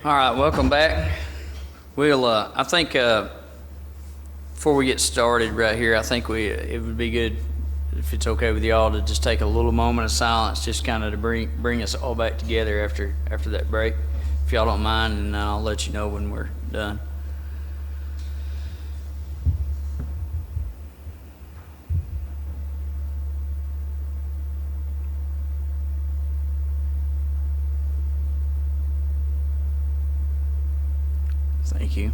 All right, welcome back. I think before we get started right here, I think it would be good if it's okay with y'all to just take a little moment of silence, just kind of to bring us all back together after that break, if y'all don't mind, and I'll let you know when we're done. Thank you.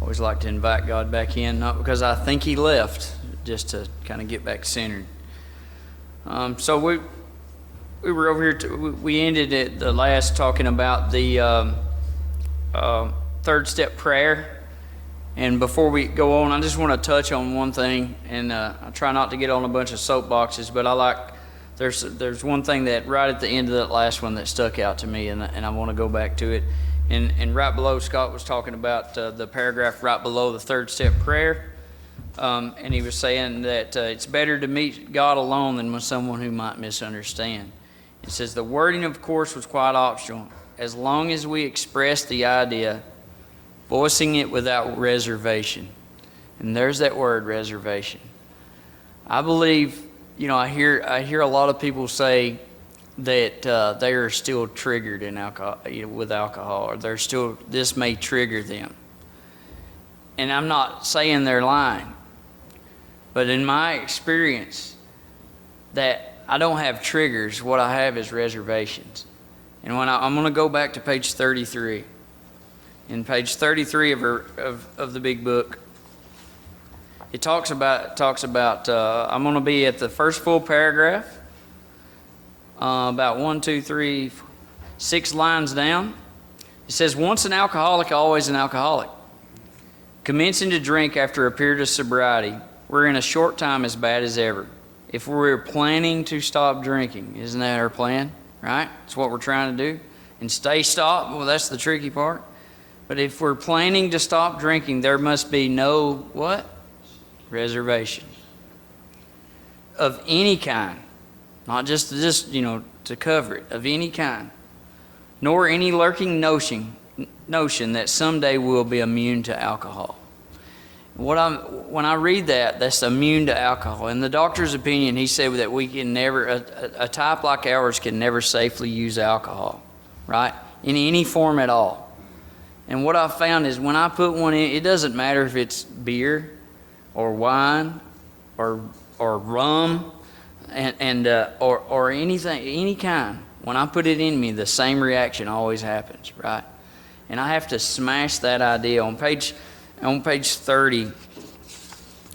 Always like to invite God back in, not because I think He left, just to kind of get back centered. So we were over here. We ended at the last talking about the third step prayer. And before we go on, I just want to touch on one thing, and I try not to get on a bunch of soapboxes, but there's one thing that right at the end of that last one that stuck out to me, and I want to go back to it. And right below, Scott was talking about the paragraph right below the third step prayer. And he was saying that it's better to meet God alone than with someone who might misunderstand. It says the wording, of course, was quite optional, as long as we express the idea, voicing it without reservation. And there's that word, reservation. I believe, I hear a lot of people say that they are still triggered with alcohol, or this may trigger them. And I'm not saying they're lying, but in my experience, that I don't have triggers. What I have is reservations. And when I'm going to go back to page 33. In page 33 of the big book, it talks about. I'm going to be at the first full paragraph. About 1, 2, 3, 6 lines down. It says, once an alcoholic, always an alcoholic. Commencing to drink after a period of sobriety, we're in a short time as bad as ever. If we're planning to stop drinking, isn't that our plan, right? That's what we're trying to do. And stay stopped, well, that's the tricky part. But if we're planning to stop drinking, there must be no, what? Reservation. Of any kind. Not just to cover it, of any kind, nor any lurking notion that someday we'll be immune to alcohol. When I read that's immune to alcohol. In the doctor's opinion, he said that we can never, a type like ours can never safely use alcohol, right? In any form at all. And what I found is when I put one in, it doesn't matter if it's beer or wine or rum, or anything, any kind. When I put it in me, the same reaction always happens, right? And I have to smash that idea. On page 30,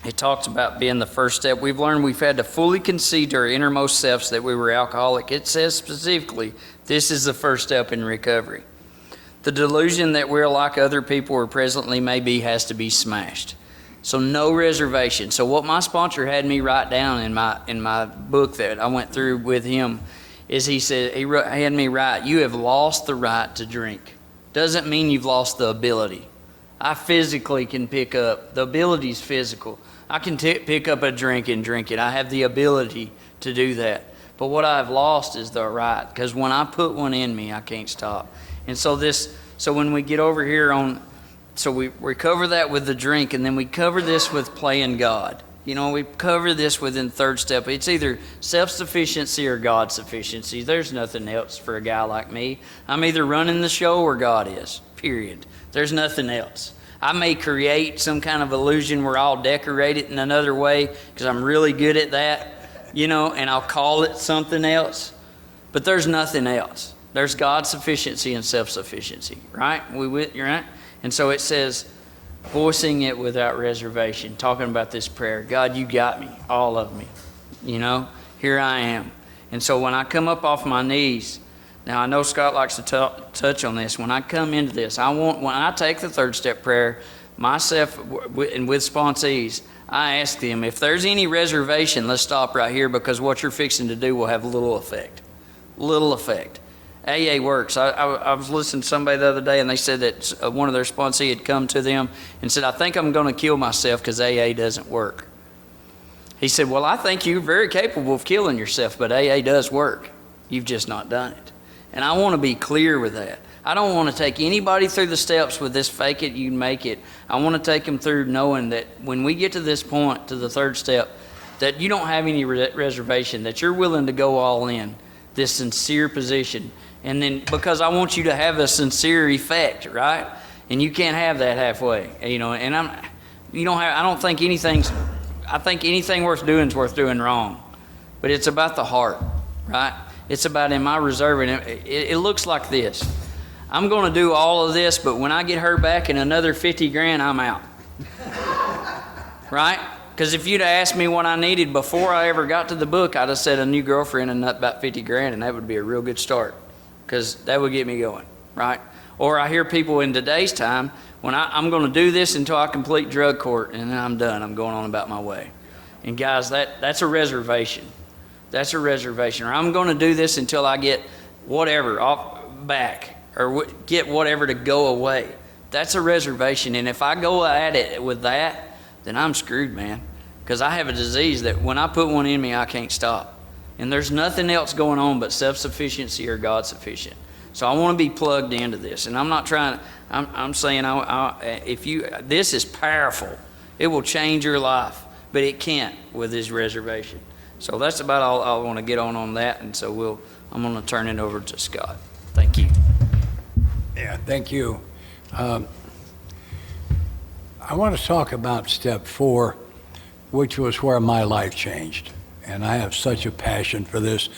it talks about being the first step. We've learned we've had to fully concede to our innermost selves that we were alcoholic. It says specifically, this is the first step in recovery. The delusion that we're like other people or presently may be has to be smashed. So no reservation. So what my sponsor had me write down in my book that I went through with him is he said, he had me write, you have lost the right to drink. Doesn't mean you've lost the ability. I physically can pick up, the ability is physical. I can pick up a drink and drink it. I have the ability to do that. But what I've lost is the right, because when I put one in me, I can't stop. And so when we get over here so we cover that with the drink, and then we cover this with playing God. We cover this within third step. It's either self-sufficiency or God sufficiency. There's nothing else for a guy like me. I'm either running the show or God is, period. There's nothing else. I may create some kind of illusion where I'll decorate it in another way because I'm really good at that, and I'll call it something else. But there's nothing else. There's God's sufficiency and self-sufficiency, right? You're right? And so it says, voicing it without reservation, talking about this prayer. God, you got me, all of me. Here I am. And so when I come up off my knees, now I know Scott likes to touch on this. When I come into this, when I take the third step prayer, myself and with sponsees, I ask them, if there's any reservation, let's stop right here because what you're fixing to do will have little effect. Little effect. AA works. I was listening to somebody the other day, and they said that one of their sponsees had come to them and said, I think I'm going to kill myself because AA doesn't work. He said, well, I think you're very capable of killing yourself, but AA does work. You've just not done it. And I want to be clear with that. I don't want to take anybody through the steps with this fake it, you make it. I want to take them through knowing that when we get to this point, to the third step, that you don't have any reservation, that you're willing to go all in, this sincere position. And then, because I want you to have a sincere effect, right? And you can't have that halfway, you know. And I think anything worth doing is worth doing wrong. But it's about the heart, right? It's about, am I reserving it? It looks like this. I'm going to do all of this, but when I get her back in another 50 grand, I'm out. Right? Because if you'd have asked me what I needed before I ever got to the book, I'd have said a new girlfriend and about 50 grand, and that would be a real good start. Because that would get me going, right? Or I hear people in today's time, when I'm going to do this until I complete drug court, and then I'm done. I'm going on about my way. And guys, that's a reservation. That's a reservation. Or I'm going to do this until I get whatever back, or get whatever to go away. That's a reservation. And if I go at it with that, then I'm screwed, man. Because I have a disease that when I put one in me, I can't stop. And there's nothing else going on but self-sufficiency or God sufficient. So I want to be plugged into this. And I'm not trying, I'm saying this is powerful. It will change your life, but it can't with this reservation. So that's about all I want to get on that. And so I'm going to turn it over to Scott. Thank you. Yeah, thank you. I want to talk about step 4, which was where my life changed. And I have such a passion for this.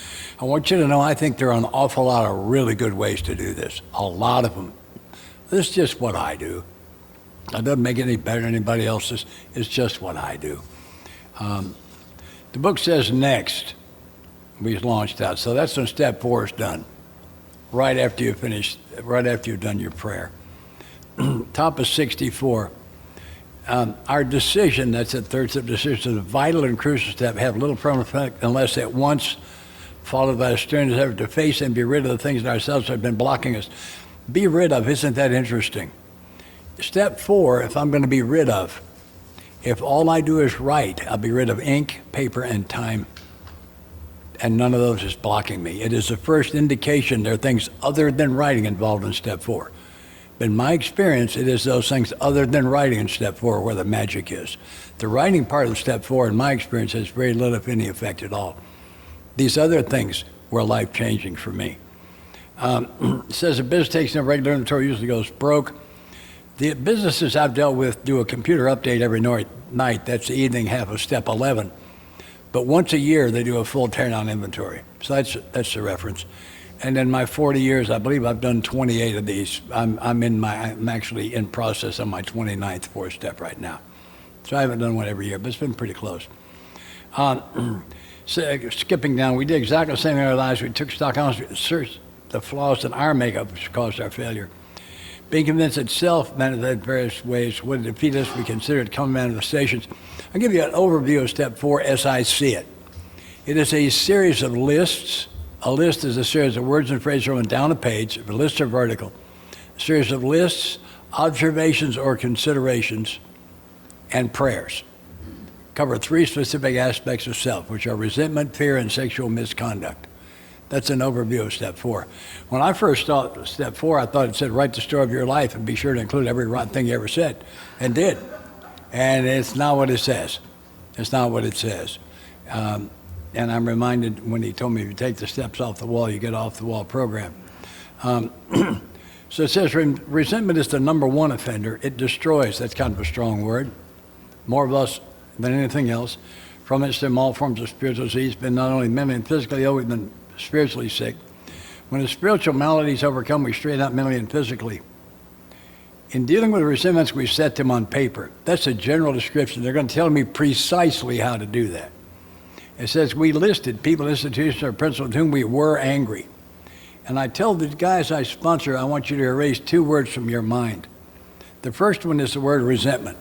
I want you to know I think there are an awful lot of really good ways to do this. A lot of them. This is just what I do. It doesn't make it any better than anybody else's. It's just what I do. The book says next. We launched out. So that's when step 4 is done. Right after you finish, right after you've done your prayer. Top of 64. Our decision, that's the third step, decision, is a vital and crucial step, have little permanent effect unless at once followed by a strenuous effort to face and be rid of the things in ourselves that have been blocking us. Be rid of, isn't that interesting? Step 4, if I'm going to be rid of, if all I do is write, I'll be rid of ink, paper, and time. And none of those is blocking me. It is the first indication there are things other than writing involved in step 4. In my experience, it is those things other than writing in step 4 where the magic is. The writing part of step 4, in my experience, has very little, if any, effect at all. These other things were life-changing for me. It says a business takes no regular inventory, usually goes broke. The businesses I've dealt with do a computer update every night. That's the evening half of step 11. But once a year, they do a full tear-down inventory. So that's the reference. And in my 40 years, I believe I've done 28 of these. I'm actually in process on my 29th 4th step right now. So I haven't done one every year, but it's been pretty close. So, skipping down, we did exactly the same in our lives. We took stock honestly, searched the flaws in our makeup which caused our failure. Being convinced that self manifested in various ways would defeat us, we consider it common manifestations. I'll give you an overview of step 4 as I see it. It is a series of lists. A list is a series of words and phrases rolling down a page. If a lists are vertical. A series of lists, observations or considerations, and prayers. Cover 3 specific aspects of self, which are resentment, fear, and sexual misconduct. That's an overview of step 4. When I first thought step 4, I thought it said write the story of your life and be sure to include every rotten thing you ever said, and did. And it's not what it says. It's not what it says. And I'm reminded when he told me if you take the steps off the wall, you get off the wall program. So it says resentment is the number 1 offender. It destroys. That's kind of a strong word. More of us than anything else. From it stem all forms of spiritual disease, been not only mentally and physically ill, we've been spiritually sick. When the spiritual maladies overcome, we straighten out mentally and physically. In dealing with resentments, we set them on paper. That's a general description. They're going to tell me precisely how to do that. It says we listed people, institutions, or principles with whom we were angry. And I tell the guys I sponsor, I want you to erase 2 words from your mind. The first one is the word resentment.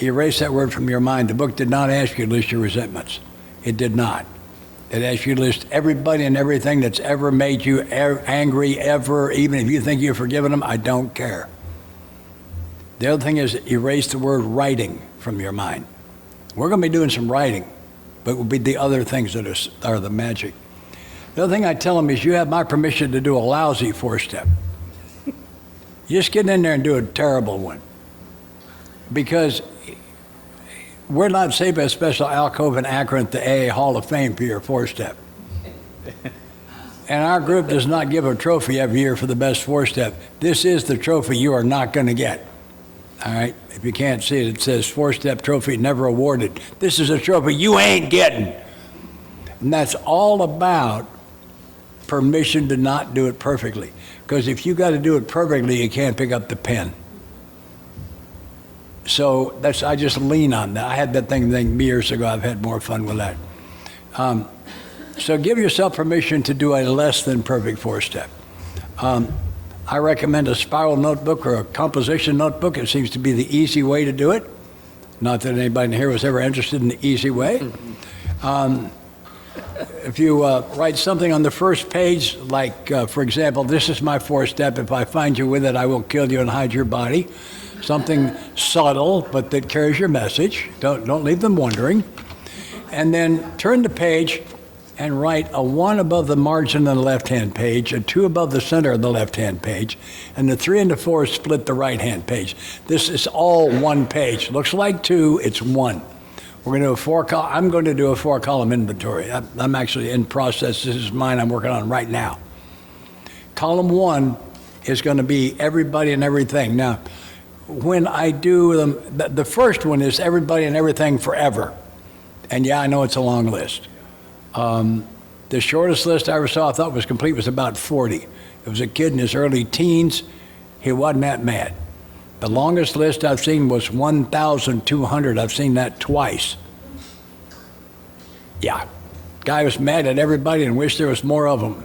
Erase that word from your mind. The book did not ask you to list your resentments. It did not. It asked you to list everybody and everything that's ever made you angry, ever, even if you think you've forgiven them, I don't care. The other thing is erase the word writing from your mind. We're going to be doing some writing, but it will be the other things that are the magic. The other thing I tell them is you have my permission to do a lousy 4-step. Just get in there and do a terrible one. Because we're not saved by a special alcove in Akron at the AA Hall of Fame for your four-step. And our group does not give a trophy every year for the best four-step. This is the trophy you are not going to get. All right? If you can't see it, it says four-step trophy never awarded. This is a trophy you ain't getting. And that's all about permission to not do it perfectly. Because if you got to do it perfectly, you can't pick up the pen. So I just lean on that. I had that thing years ago. I've had more fun with that. So give yourself permission to do a less than perfect four-step. I recommend a spiral notebook or a composition notebook. It seems to be the easy way to do it. Not that anybody in here was ever interested in the easy way. If you write something on the first page, like, for example, this is my four-step. If I find you with it, I will kill you and hide your body. Something subtle, but that carries your message. Don't leave them wondering. And then turn the page and write a 1 above the margin on the left-hand page, a 2 above the center of the left-hand page, and the 3 and the 4 split the right-hand page. This is all one page. Looks like 2, it's 1. We're going to do I'm going to do a 4-column inventory. I'm actually in process. This is mine I'm working on right now. Column 1 is going to be everybody and everything. Now, when I do them, the first one is everybody and everything forever. And yeah, I know it's a long list. The shortest list I ever saw I thought was complete was about 40. It was a kid in his early teens. He wasn't that mad. The longest list I've seen was 1,200. I've seen that twice. Yeah. Guy was mad at everybody and wished there was more of them.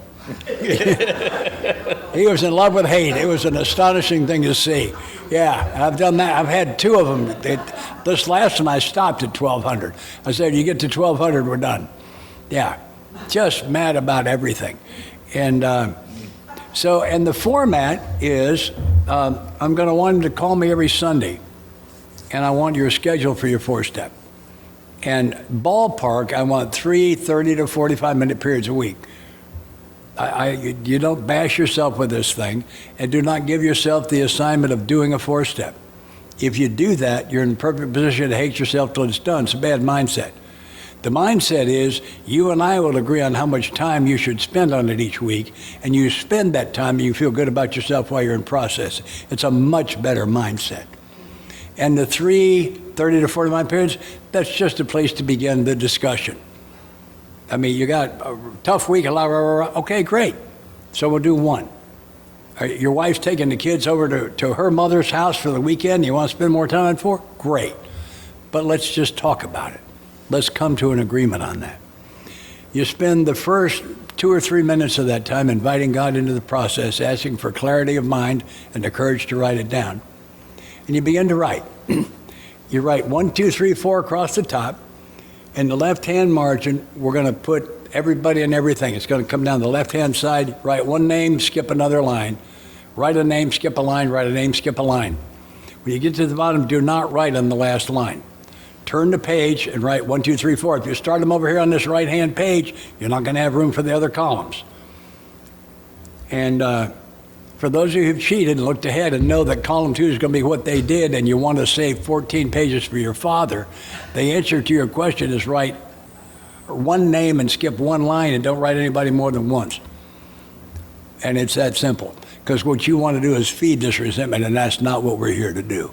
He was in love with hate. It was an astonishing thing to see. Yeah, I've done that. I've had 2 of them. This last one I stopped at 1,200. I said, you get to 1,200, we're done. Yeah, just mad about everything. And and the format is, I'm going to want him to call me every Sunday, and I want your schedule for your 4-step. And ballpark, I want 3 30 to 45-minute periods a week. You don't bash yourself with this thing, and do not give yourself the assignment of doing a 4-step. If you do that, you're in perfect position to hate yourself till it's done. It's a bad mindset. The mindset is you and I will agree on how much time you should spend on it each week, and you spend that time and you feel good about yourself while you're in process. It's a much better mindset. And the 3 30 to 45 periods, that's just a place to begin the discussion. I mean, you got a tough week, okay, great. So we'll do 1. Your wife's taking the kids over to her mother's house for the weekend. You want to spend more time on 4? Great. But let's just talk about it. Let's come to an agreement on that. You spend the first 2 or 3 minutes of that time inviting God into the process, asking for clarity of mind and the courage to write it down. And you begin to write. You write 1, 2, 3, 4 across the top. In the left-hand margin, we're going to put everybody and everything. It's going to come down the left-hand side, write 1 name, skip another line. Write a name, skip a line, write a name, skip a line. When you get to the bottom, do not write on the last line. Turn the page and write 1, 2, 3, 4. If you start them over here on this right-hand page, you're not going to have room for the other columns. And for those of you who've cheated and looked ahead and know that column 2 is going to be what they did, and you want to save 14 pages for your father, the answer to your question is write 1 name and skip 1 line, and don't write anybody more than once. And it's that simple. Because what you want to do is feed this resentment, and that's not what we're here to do.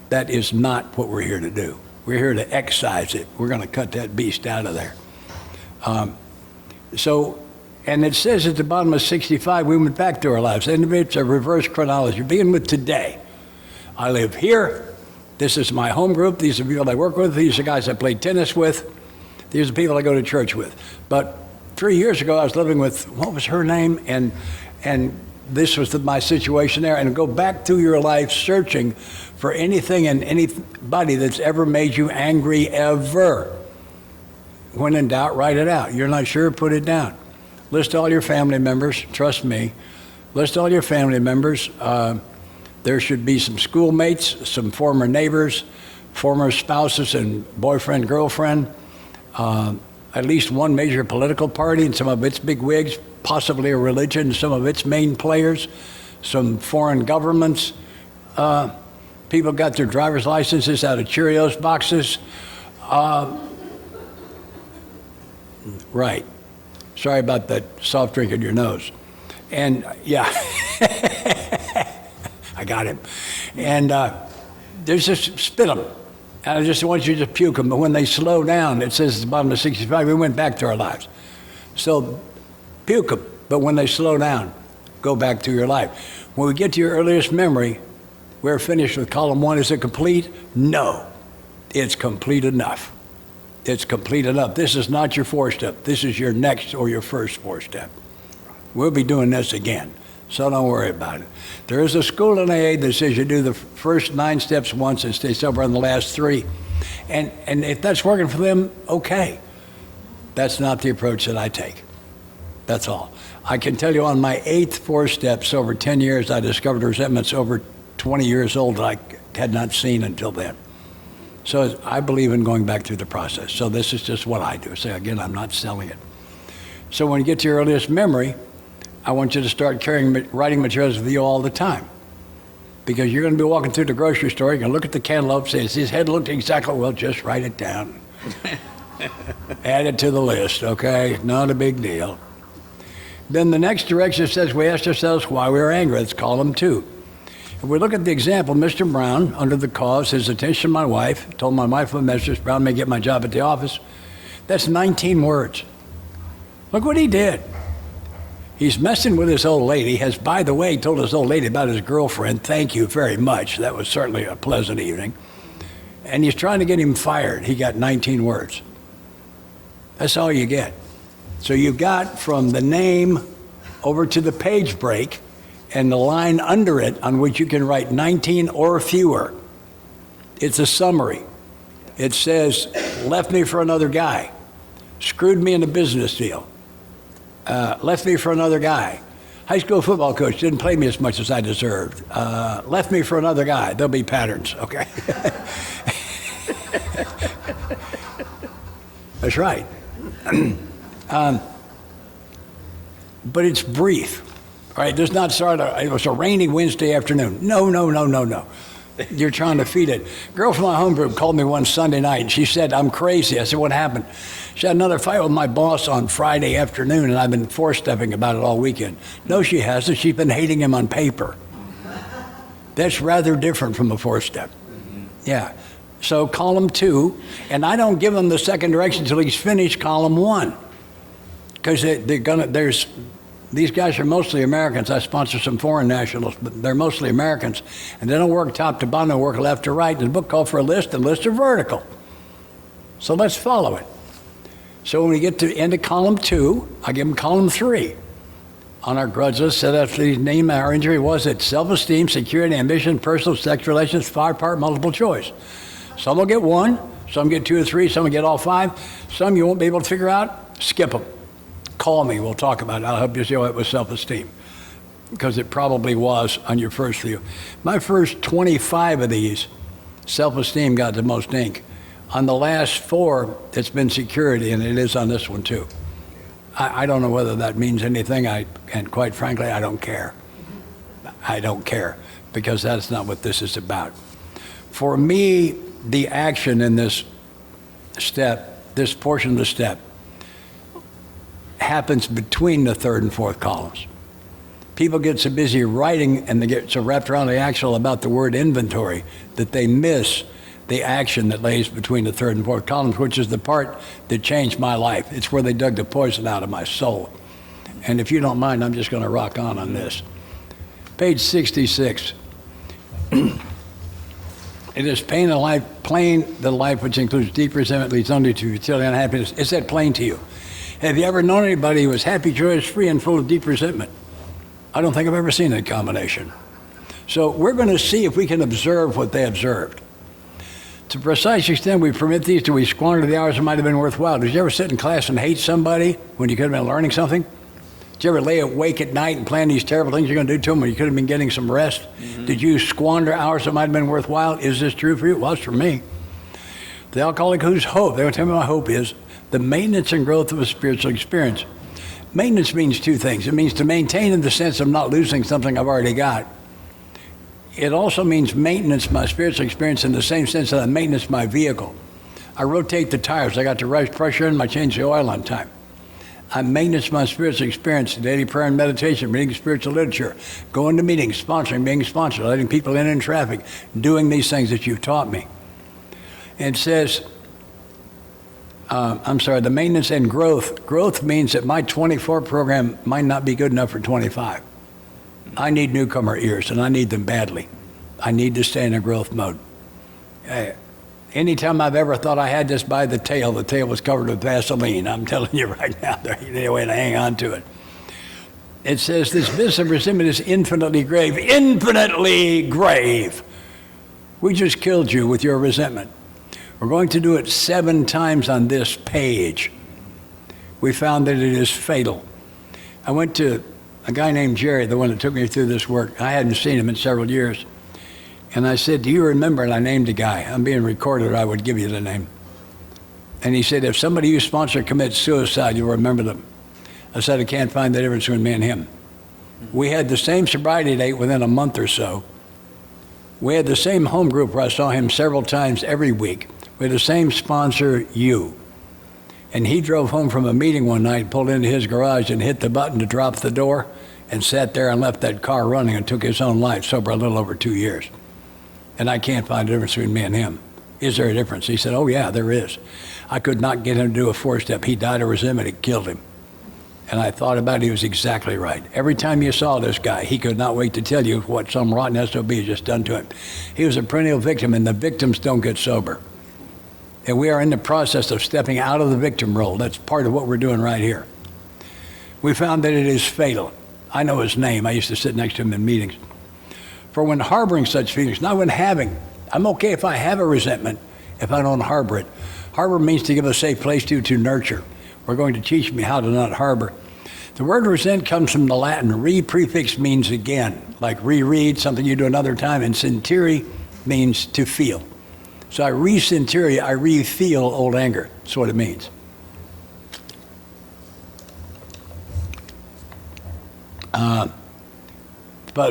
That is not what we're here to do. We're here to excise it. We're going to cut that beast out of there. And it says at the bottom of 65, we went back to our lives. And it's a reverse chronology. Begin with today. I live here. This is my home group. These are people I work with. These are guys I play tennis with. These are people I go to church with. But 3 years ago, I was living with, what was her name? And this was my situation there. And go back through your life searching for anything and anybody that's ever made you angry, ever. When in doubt, write it out. You're not sure, put it down. List all your family members. Trust me. List all your family members. There should be some schoolmates, some former neighbors, former spouses and boyfriend, girlfriend, at least 1 major political party and some of its big wigs, possibly a religion, some of its main players, some foreign governments. People got their driver's licenses out of Cheerios boxes. Right. Sorry about that soft drink in your nose. And yeah, I got him. And there's just spit them. And I just want you to puke them. But when they slow down, it says at the bottom of 65, we went back to our lives. So puke them. But when they slow down, go back to your life. When we get to your earliest memory, we're finished with column 1. Is it complete? No. It's complete enough. It's complete enough. This is not your 4-step. This is your next or your first 4-step. We'll be doing this again, so don't worry about it. There is a school in AA that says you do the first 9 steps once and stay sober on the last 3. And if that's working for them, okay. That's not the approach that I take. That's all. I can tell you on my 8th 4 steps over 10 years, I discovered resentments over 20 years old that I had not seen until then. So I believe in going back through the process. So this is just what I do. So again, I'm not selling it. So when you get to your earliest memory, I want you to start carrying writing materials with you all the time. Because you're going to be walking through the grocery store, you're going to look at the cantaloupe, say, his head looked exactly, well, just write it down. Add it to the list, okay? Not a big deal. Then the next direction says we asked ourselves why we were angry. Let's column 2. If we look at the example, Mr. Brown, under the cause, his attention to my wife, told my wife of Mrs. Brown may get my job at the office. That's 19 words. Look what he did. He's messing with his old lady, has, by the way, told his old lady about his girlfriend. Thank you very much. That was certainly a pleasant evening. And he's trying to get him fired. He got 19 words. That's all you get. So you got from the name over to the page break and the line under it on which you can write 19 or fewer. It's a summary. It says, left me for another guy, screwed me in a business deal, left me for another guy, high school football coach didn't play me as much as I deserved, left me for another guy. There'll be patterns, okay? That's right. But it's brief. All right, does not start, it was a rainy Wednesday afternoon. No. You're trying to feed it. A girl from my home group called me one Sunday night, and she said, I'm crazy. I said, what happened? She had another fight with my boss on Friday afternoon, and I've been 4-stepping about it all weekend. No, she hasn't. She's been hating him on paper. That's rather different from a 4-step. Yeah. So column 2, and I don't give them the second direction until he's finished column 1. Because these guys are mostly Americans. I sponsor some foreign nationals, but they're mostly Americans. And they don't work top to bottom, they work left to right. There's a book called for a list, and lists are vertical. So let's follow it. So when we get to the end of column 2, I give them column 3. On our grudge list, set after the name our injury was it self-esteem, security, ambition, personal, sex relations, 5-part multiple choice. Some will get 1, some get 2 or 3, some will get all 5. Some you won't be able to figure out, skip them. Call me, we'll talk about it. I'll help you see how it was self-esteem. Because it probably was on your first few. My first 25 of these, self-esteem got the most ink. On the last 4, it's been security, and it is on this one too. I don't know whether that means anything, and quite frankly, I don't care. I don't care, because that's not what this is about. For me, the action in this step, this portion of the step, happens between the 3rd and 4th columns. People get so busy writing and they get so wrapped around the axle about the word inventory that they miss the action that lays between the 3rd and 4th columns, which is the part that changed my life. It's where they dug the poison out of my soul. And if you don't mind, I'm just going to rock on this. Page 66. It is plain the life which includes deep resentment leads only to futility and unhappiness. Is that plain to you? Have you ever known anybody who was happy, joyous, free, and full of deep resentment? I don't think I've ever seen that combination. So we're going to see if we can observe what they observed. To a precise extent, we permit these till we squander the hours that might have been worthwhile. Did you ever sit in class and hate somebody when you could have been learning something? Did you ever lay awake at night and plan these terrible things you're going to do to them when you could have been getting some rest? Mm-hmm. Did you squander hours that might have been worthwhile? Is this true for you? Well, it's for me. The alcoholic whose hope, they will tell me what hope is, the maintenance and growth of a spiritual experience. Maintenance means two things. It means to maintain in the sense of not losing something I've already got. It also means maintenance my spiritual experience in the same sense that I maintenance my vehicle. I rotate the tires. I got the right pressure in. I change the oil on time. I maintenance my spiritual experience, daily prayer and meditation, reading spiritual literature, going to meetings, sponsoring, being sponsored, letting people in traffic, doing these things that you've taught me. It says, the maintenance and growth. Growth means that my 24 program might not be good enough for 25. I need newcomer ears, and I need them badly. I need to stay in a growth mode. Anytime I've ever thought I had this by the tail was covered with Vaseline. I'm telling you right now, there ain't any way to hang on to it. It says this business of resentment is infinitely grave. Infinitely grave. We just killed you with your resentment. We're going to do it 7 times on this page. We found that it is fatal. I went to a guy named Jerry, the one that took me through this work. I hadn't seen him in several years. And I said, do you remember? And I named a guy. I'm being recorded, or I would give you the name. And he said, if somebody you sponsor commits suicide, you'll remember them. I said, I can't find the difference between me and him. We had the same sobriety date within a month or so. We had the same home group where I saw him several times every week. We had the same sponsor, you. And he drove home from a meeting one night, pulled into his garage and hit the button to drop the door and sat there and left that car running and took his own life, sober a little over 2 years. And I can't find a difference between me and him. Is there a difference? He said, oh yeah, there is. I could not get him to do a 4-step. He died of resentment. It killed him. And I thought about it. He was exactly right. Every time you saw this guy, he could not wait to tell you what some rotten SOB had just done to him. He was a perennial victim, and the victims don't get sober. And we are in the process of stepping out of the victim role. That's part of what we're doing right here. We found that it is fatal. I know his name. I used to sit next to him in meetings. For when harboring such feelings, not when having. I'm okay if I have a resentment, if I don't harbor it. Harbor means to give a safe place to nurture. We're going to teach me how to not harbor. The word resent comes from the Latin. Re prefix means again, like reread, something you do another time, and sentiri means to feel. So I re-sentiri, I re-feel old anger. That's what it means.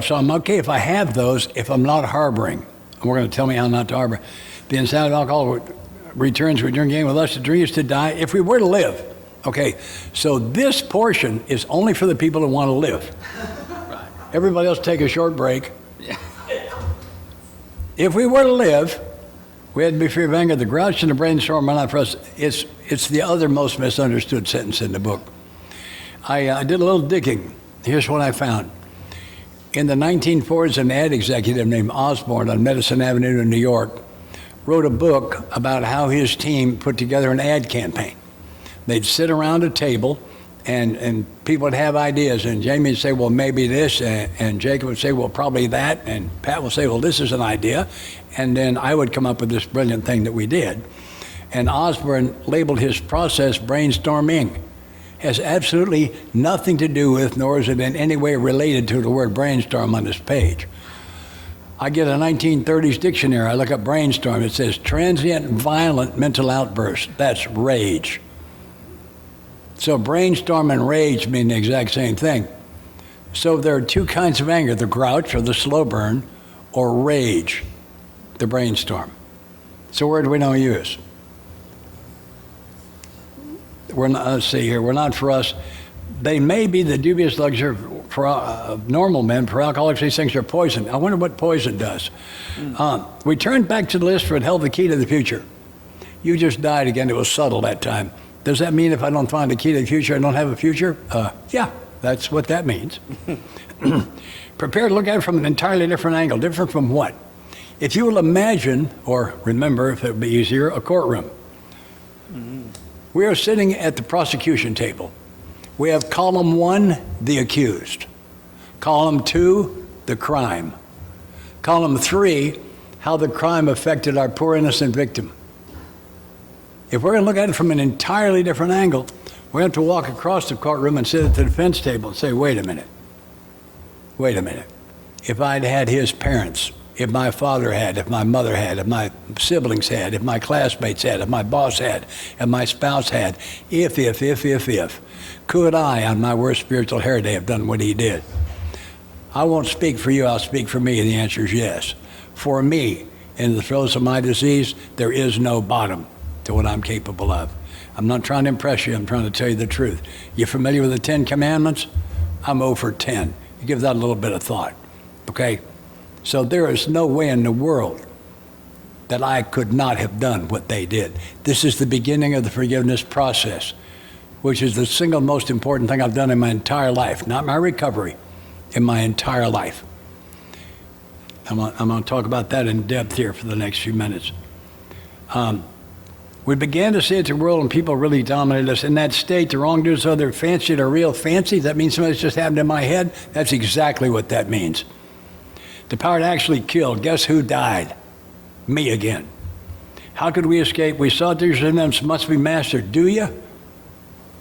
So I'm okay if I have those, if I'm not harboring. And we're going to tell me how not to harbor. The insanity of alcohol returns we drink again with us. The dream is to die if we were to live. Okay, so this portion is only for the people who want to live. Right. Everybody else take a short break. Yeah. If we were to live, we had to be free of anger. The grouch and the brainstorm are not for us. It's the other most misunderstood sentence in the book. I did a little digging. Here's what I found. In the 1940s, an ad executive named Osborne on Medicine Avenue in New York wrote a book about how his team put together an ad campaign. They'd sit around a table, and people would have ideas, and Jamie would say, well, maybe this, and Jacob would say, well, probably that, and Pat would say, well, this is an idea, and then I would come up with this brilliant thing that we did. And Osborne labeled his process brainstorming. Has absolutely nothing to do with, nor is it in any way related to the word brainstorm on this page. I get a 1930s dictionary, I look up brainstorm, it says transient violent mental outburst. That's rage. So brainstorm and rage mean the exact same thing. So there are 2 kinds of anger, the grouch or the slow burn, or rage, the brainstorm. So where do we now use? We're not, let's see here, we're not for us. They may be the dubious luxury for normal men. For alcoholics, these things are poison. I wonder what poison does. We turned back to the list for it held the key to the future. You just died again. It was subtle that time. Does that mean if I don't find the key to the future, I don't have a future? Yeah, that's what that means. Prepare to look at it from an entirely different angle. Different from what? If you will imagine, or remember, if it would be easier, a courtroom. We are sitting at the prosecution table. We have column 1, the accused. Column 2, the crime. Column 3, how the crime affected our poor innocent victim. If we're going to look at it from an entirely different angle, we're going to have to walk across the courtroom and sit at the defense table and say, wait a minute. If I'd had his parents if my father had, if my mother had, if my siblings had, if my classmates had, if my boss had, if my spouse had, if, could I, on my worst spiritual hair day, have done what he did? I won't speak for you, I'll speak for me, and the answer is yes. For me, in the throes of my disease, there is no bottom to what I'm capable of. I'm not trying to impress you, I'm trying to tell you the truth. You familiar with the 10 Commandments? I'm 0 for 10. You give that a little bit of thought, okay? So there is no way in the world that I could not have done what they did. This is the beginning of the forgiveness process, which is the single most important thing I've done in my entire life, not my recovery, in my entire life. I'm going to talk about that in depth here for the next few minutes. We began to see it in the world, and people really dominated us. In that state, the wrongdoers, so they're fancy, they're real fancy. That means something's just happened in my head. That's exactly what that means. The power to actually kill. Guess who died? Me again. How could we escape? We saw these remnants must be mastered. Do you?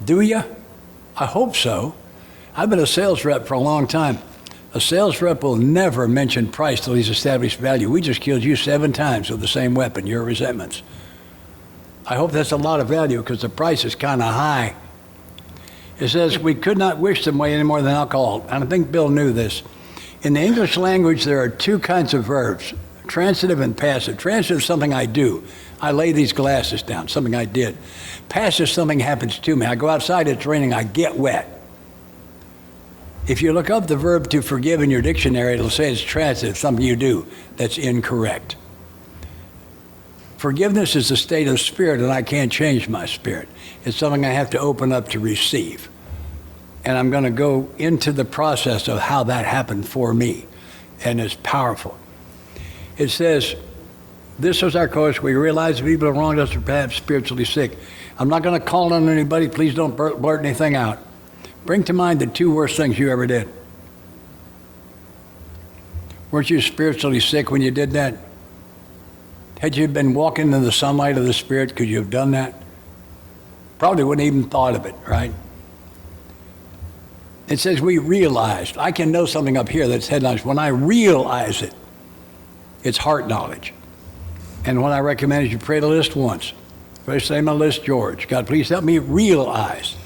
Do you? I hope so. I've been a sales rep for a long time. A sales rep will never mention price till he's established value. We just killed you 7 times with the same weapon, your resentments. I hope that's a lot of value because the price is kind of high. It says we could not wish them away any more than alcohol. And I think Bill knew this. In the English language, there are 2 kinds of verbs, transitive and passive. Transitive is something I do. I lay these glasses down, something I did. Passive, something happens to me. I go outside, it's raining, I get wet. If you look up the verb to forgive in your dictionary, it'll say it's transitive, something you do. That's incorrect. Forgiveness is a state of spirit, and I can't change my spirit. It's something I have to open up to receive. And I'm going to go into the process of how that happened for me. And it's powerful. It says, this was our course. We realized people who wronged us were perhaps spiritually sick. I'm not going to call on anybody. Please don't blurt anything out. Bring to mind the 2 worst things you ever did. Weren't you spiritually sick when you did that? Had you been walking in the sunlight of the Spirit, could you have done that? Probably wouldn't even thought of it, right? It says we realized. I can know something up here that's head knowledge. When I realize it, it's heart knowledge. And what I recommend is you pray the list once. First name on the list, George. God, please help me realize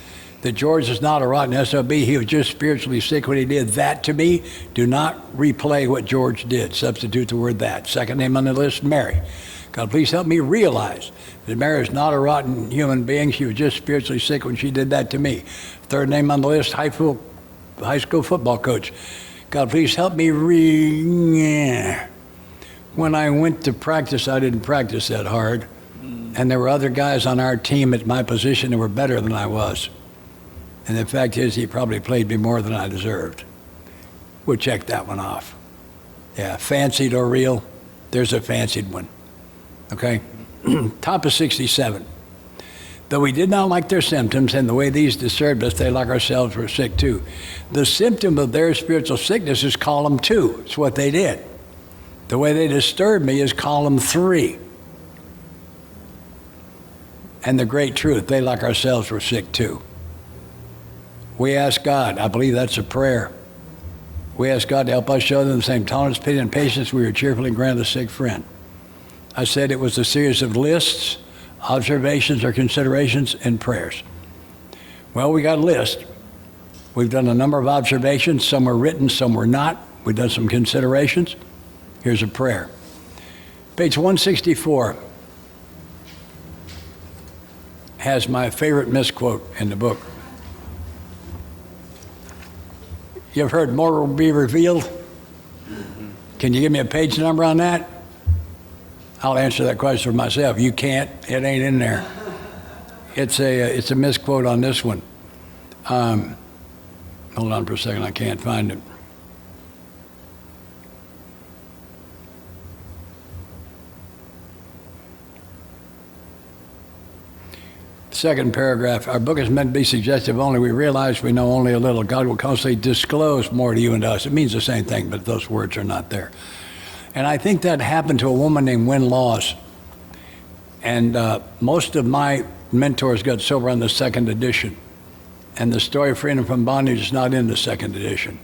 that George is not a rotten SOB. He was just spiritually sick when he did that to me. Do not replay what George did. Substitute the word that. Second name on the list, Mary. God, please help me realize that Mary is not a rotten human being. She was just spiritually sick when she did that to me. Third name on the list, high school football coach. God, please help me When I went to practice, I didn't practice that hard. And there were other guys on our team at my position that were better than I was. And the fact is, he probably played me more than I deserved. We'll check that one off. Yeah, fancied or real? There's a fancied one. Okay? Top of 67. Though we did not like their symptoms and the way these disturbed us, they like ourselves were sick too. The symptom of their spiritual sickness is column 2. It's what they did. The way they disturbed me is column 3. And the great truth, they like ourselves were sick too. We ask God, I believe that's a prayer. We ask God to help us show them the same tolerance, pity, and patience we were cheerfully granted a sick friend. I said it was a series of lists, observations or considerations, and prayers. Well, we got a list. We've done a number of observations. Some were written, some were not. We've done some considerations. Here's a prayer. Page 164 has my favorite misquote in the book. You ever heard more will be revealed? Can you give me a page number on that? I'll answer that question for myself. You can't. It ain't in there. It's a misquote on this one. Hold on for a second. I can't find it. Second paragraph, our book is meant to be suggestive only. We realize we know only a little. God will constantly disclose more to you and to us. It means the same thing, but those words are not there. And I think that happened to a woman named Wynn Laws. And most of my mentors got sober on the 2nd edition. And the story of freedom from bondage is not in the 2nd edition.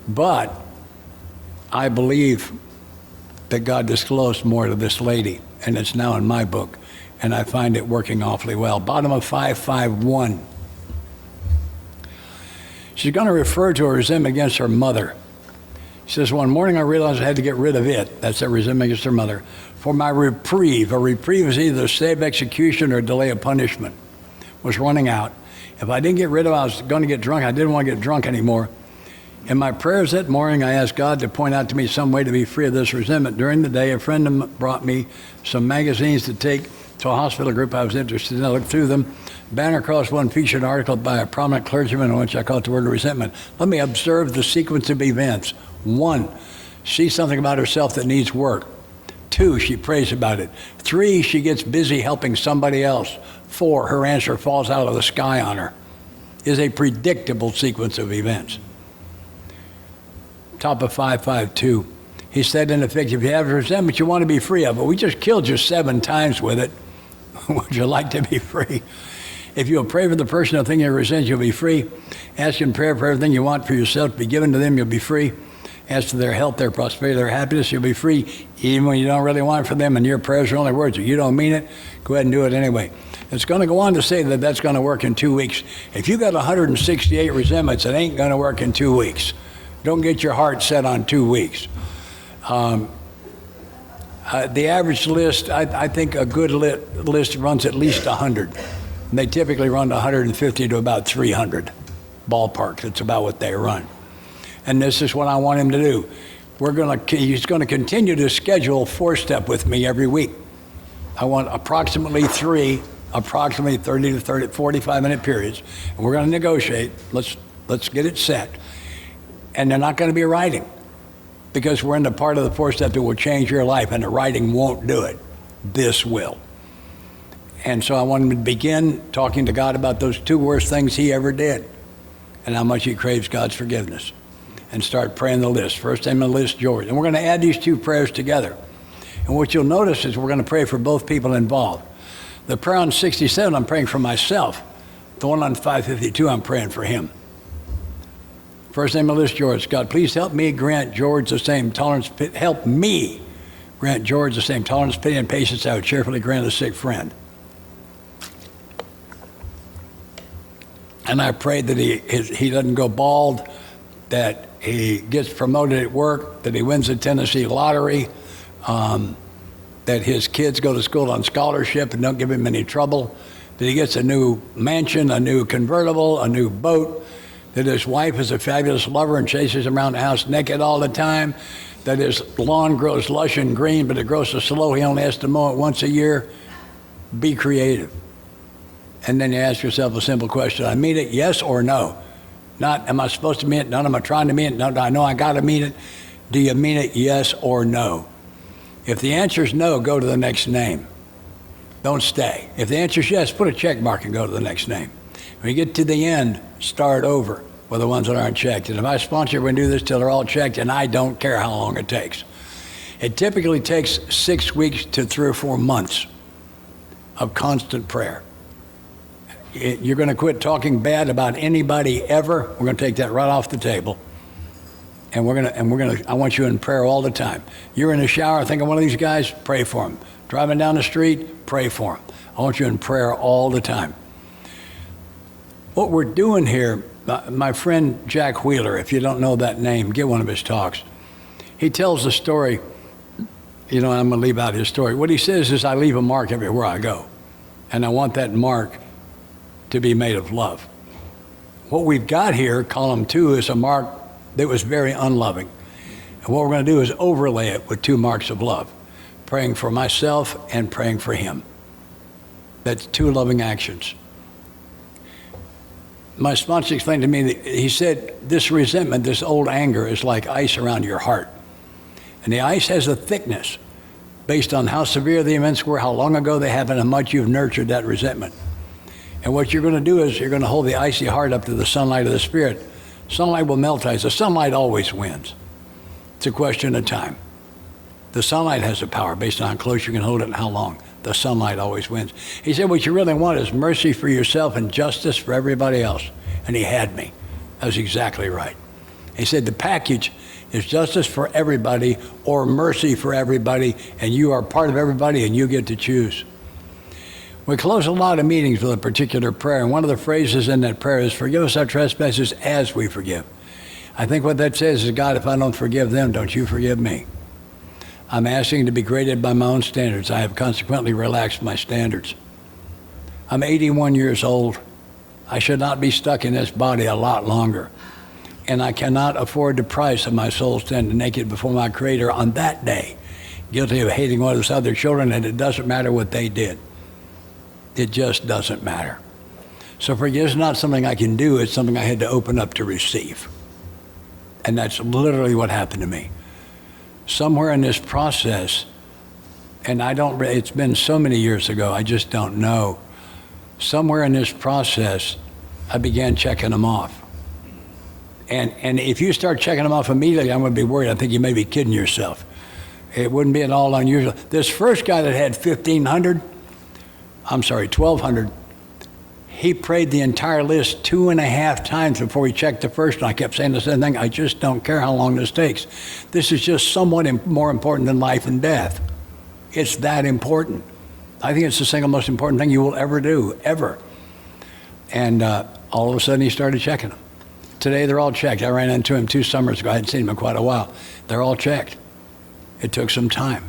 But I believe that God disclosed more to this lady, and it's now in my book, and I find it working awfully well. Bottom of 551. She's going to refer to her resentment against her mother. She says, one morning I realized I had to get rid of it. That's that resentment against her mother. For my reprieve. A reprieve is either a stay of execution or a delay of punishment. Was running out. If I didn't get rid of it, I was going to get drunk. I didn't want to get drunk anymore. In my prayers that morning, I asked God to point out to me some way to be free of this resentment. During the day, a friend brought me some magazines to take to a hospital group I was interested in. I looked through them. Banner across one featured an article by a prominent clergyman in which I caught the word resentment. Let me observe the sequence of events. 1, see something about herself that needs work. 2, she prays about it. 3, she gets busy helping somebody else. 4, her answer falls out of the sky on her. Is a predictable sequence of events. Top of 552. He said, in effect, if you have resentment, you want to be free of it. We just killed you 7 times with it. Would you like to be free? If you'll pray for the person or thing you resent, you'll be free. Ask in prayer for everything you want for yourself to be given to them, you'll be free. Ask for their health, their prosperity, their happiness, you'll be free. Even when you don't really want it for them and your prayers are only words, or you don't mean it, go ahead and do it anyway. It's going to go on to say that that's going to work in 2 weeks. If you got 168 resentments, it ain't going to work in 2 weeks. Don't get your heart set on 2 weeks. The average list, I think a good list runs at least 100. And they typically run 150 to about 300 ballpark. That's about what they run. And this is what I want him to do. He's going to continue to schedule 4-step with me every week. I want approximately 30 to 45-minute periods. And we're going to negotiate. Let's get it set. And they're not going to be writing, because we're in the part of the 4-step that will change your life, and the writing won't do it. This will. And so I want him to begin talking to God about those 2 worst things he ever did and how much he craves God's forgiveness. And start praying the list. First name on the list, George. And we're going to add these 2 prayers together. And what you'll notice is we're going to pray for both people involved. The prayer on 67, I'm praying for myself. The one on 552, I'm praying for him. First name on the list, George. God, please help me grant George the same tolerance. Help me grant George the same tolerance, pity, and patience I would cheerfully grant a sick friend. And I pray that he doesn't go bald, that he gets promoted at work, that he wins the Tennessee lottery, that his kids go to school on scholarship and don't give him any trouble, that he gets a new mansion, a new convertible, a new boat, that his wife is a fabulous lover and chases him around the house naked all the time, that his lawn grows lush and green, but it grows so slow he only has to mow it once a year. Be creative. And then you ask yourself a simple question. I mean it, yes or no? Not, am I supposed to mean it? Not, am I trying to mean it? No, I know I got to mean it. Do you mean it, yes or no? If the answer is no, go to the next name. Don't stay. If the answer is yes, put a check mark and go to the next name. When you get to the end, start over with the ones that aren't checked. And if I sponsor, we're going to do this till they're all checked, and I don't care how long it takes. It typically takes 6 weeks to 3 or 4 months of constant prayer. You're going to quit talking bad about anybody ever. We're going to take that right off the table. And I want you in prayer all the time. You're in the shower, think of one of these guys, pray for him. Driving down the street, pray for him. I want you in prayer all the time. What we're doing here, my friend Jack Wheeler, if you don't know that name, get one of his talks. He tells the story, I'm going to leave out his story. What he says is, I leave a mark everywhere I go. And I want that mark to be made of love. What we've got here, column 2, is a mark that was very unloving. And what we're going to do is overlay it with 2 marks of love, praying for myself and praying for him. That's 2 loving actions. My sponsor explained to me that he said, this resentment, this old anger is like ice around your heart. And the ice has a thickness based on how severe the events were, how long ago they happened, and how much you've nurtured that resentment. And what you're going to do is you're going to hold the icy heart up to the sunlight of the Spirit. Sunlight will melt ice. The sunlight always wins. It's a question of time. The sunlight has the power based on how close you can hold it and how long. The sunlight always wins. He said, what you really want is mercy for yourself and justice for everybody else. And he had me. That was exactly right. He said, the package It's justice for everybody or mercy for everybody, and you are part of everybody and you get to choose. We close a lot of meetings with a particular prayer, and one of the phrases in that prayer is, forgive us our trespasses as we forgive. I think what that says is, God, if I don't forgive them, don't you forgive me. I'm asking to be graded by my own standards. I have consequently relaxed my standards. I'm 81 years old. I should not be stuck in this body a lot longer. And I cannot afford the price of my soul standing naked before my Creator on that day, guilty of hating one of his other children, and it doesn't matter what they did. It just doesn't matter. So forgiveness is not something I can do, it's something I had to open up to receive. And that's literally what happened to me. Somewhere in this process, and it's been so many years ago, I just don't know. Somewhere in this process, I began checking them off. And if you start checking them off immediately, I'm going to be worried. I think you may be kidding yourself. It wouldn't be at all unusual. This first guy that had 1,200, he prayed the entire list 2.5 times before he checked the first one. I kept saying the same thing. I just don't care how long this takes. This is just somewhat more important than life and death. It's that important. I think it's the single most important thing you will ever do, ever. And all of a sudden he started checking them. Today they're all checked. I ran into him 2 summers ago. I hadn't seen him in quite a while. They're all checked. It took some time.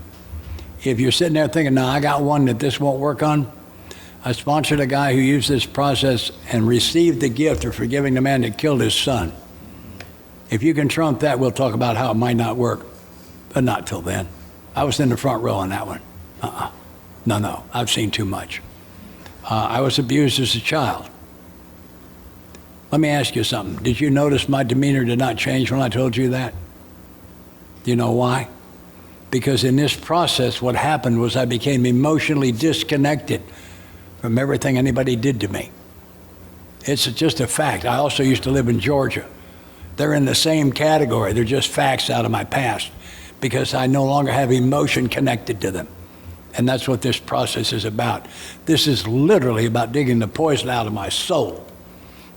If you're sitting there thinking, no, I got one that this won't work on, I sponsored a guy who used this process and received the gift of forgiving the man that killed his son. If you can trump that, we'll talk about how it might not work, but not till then. I was in the front row on that one. No, I've seen too much. I was abused as a child. Let me ask you something. Did you notice my demeanor did not change when I told you that? Do you know why? Because in this process, what happened was I became emotionally disconnected from everything anybody did to me. It's just a fact. I also used to live in Georgia. They're in the same category. They're just facts out of my past because I no longer have emotion connected to them. And that's what this process is about. This is literally about digging the poison out of my soul,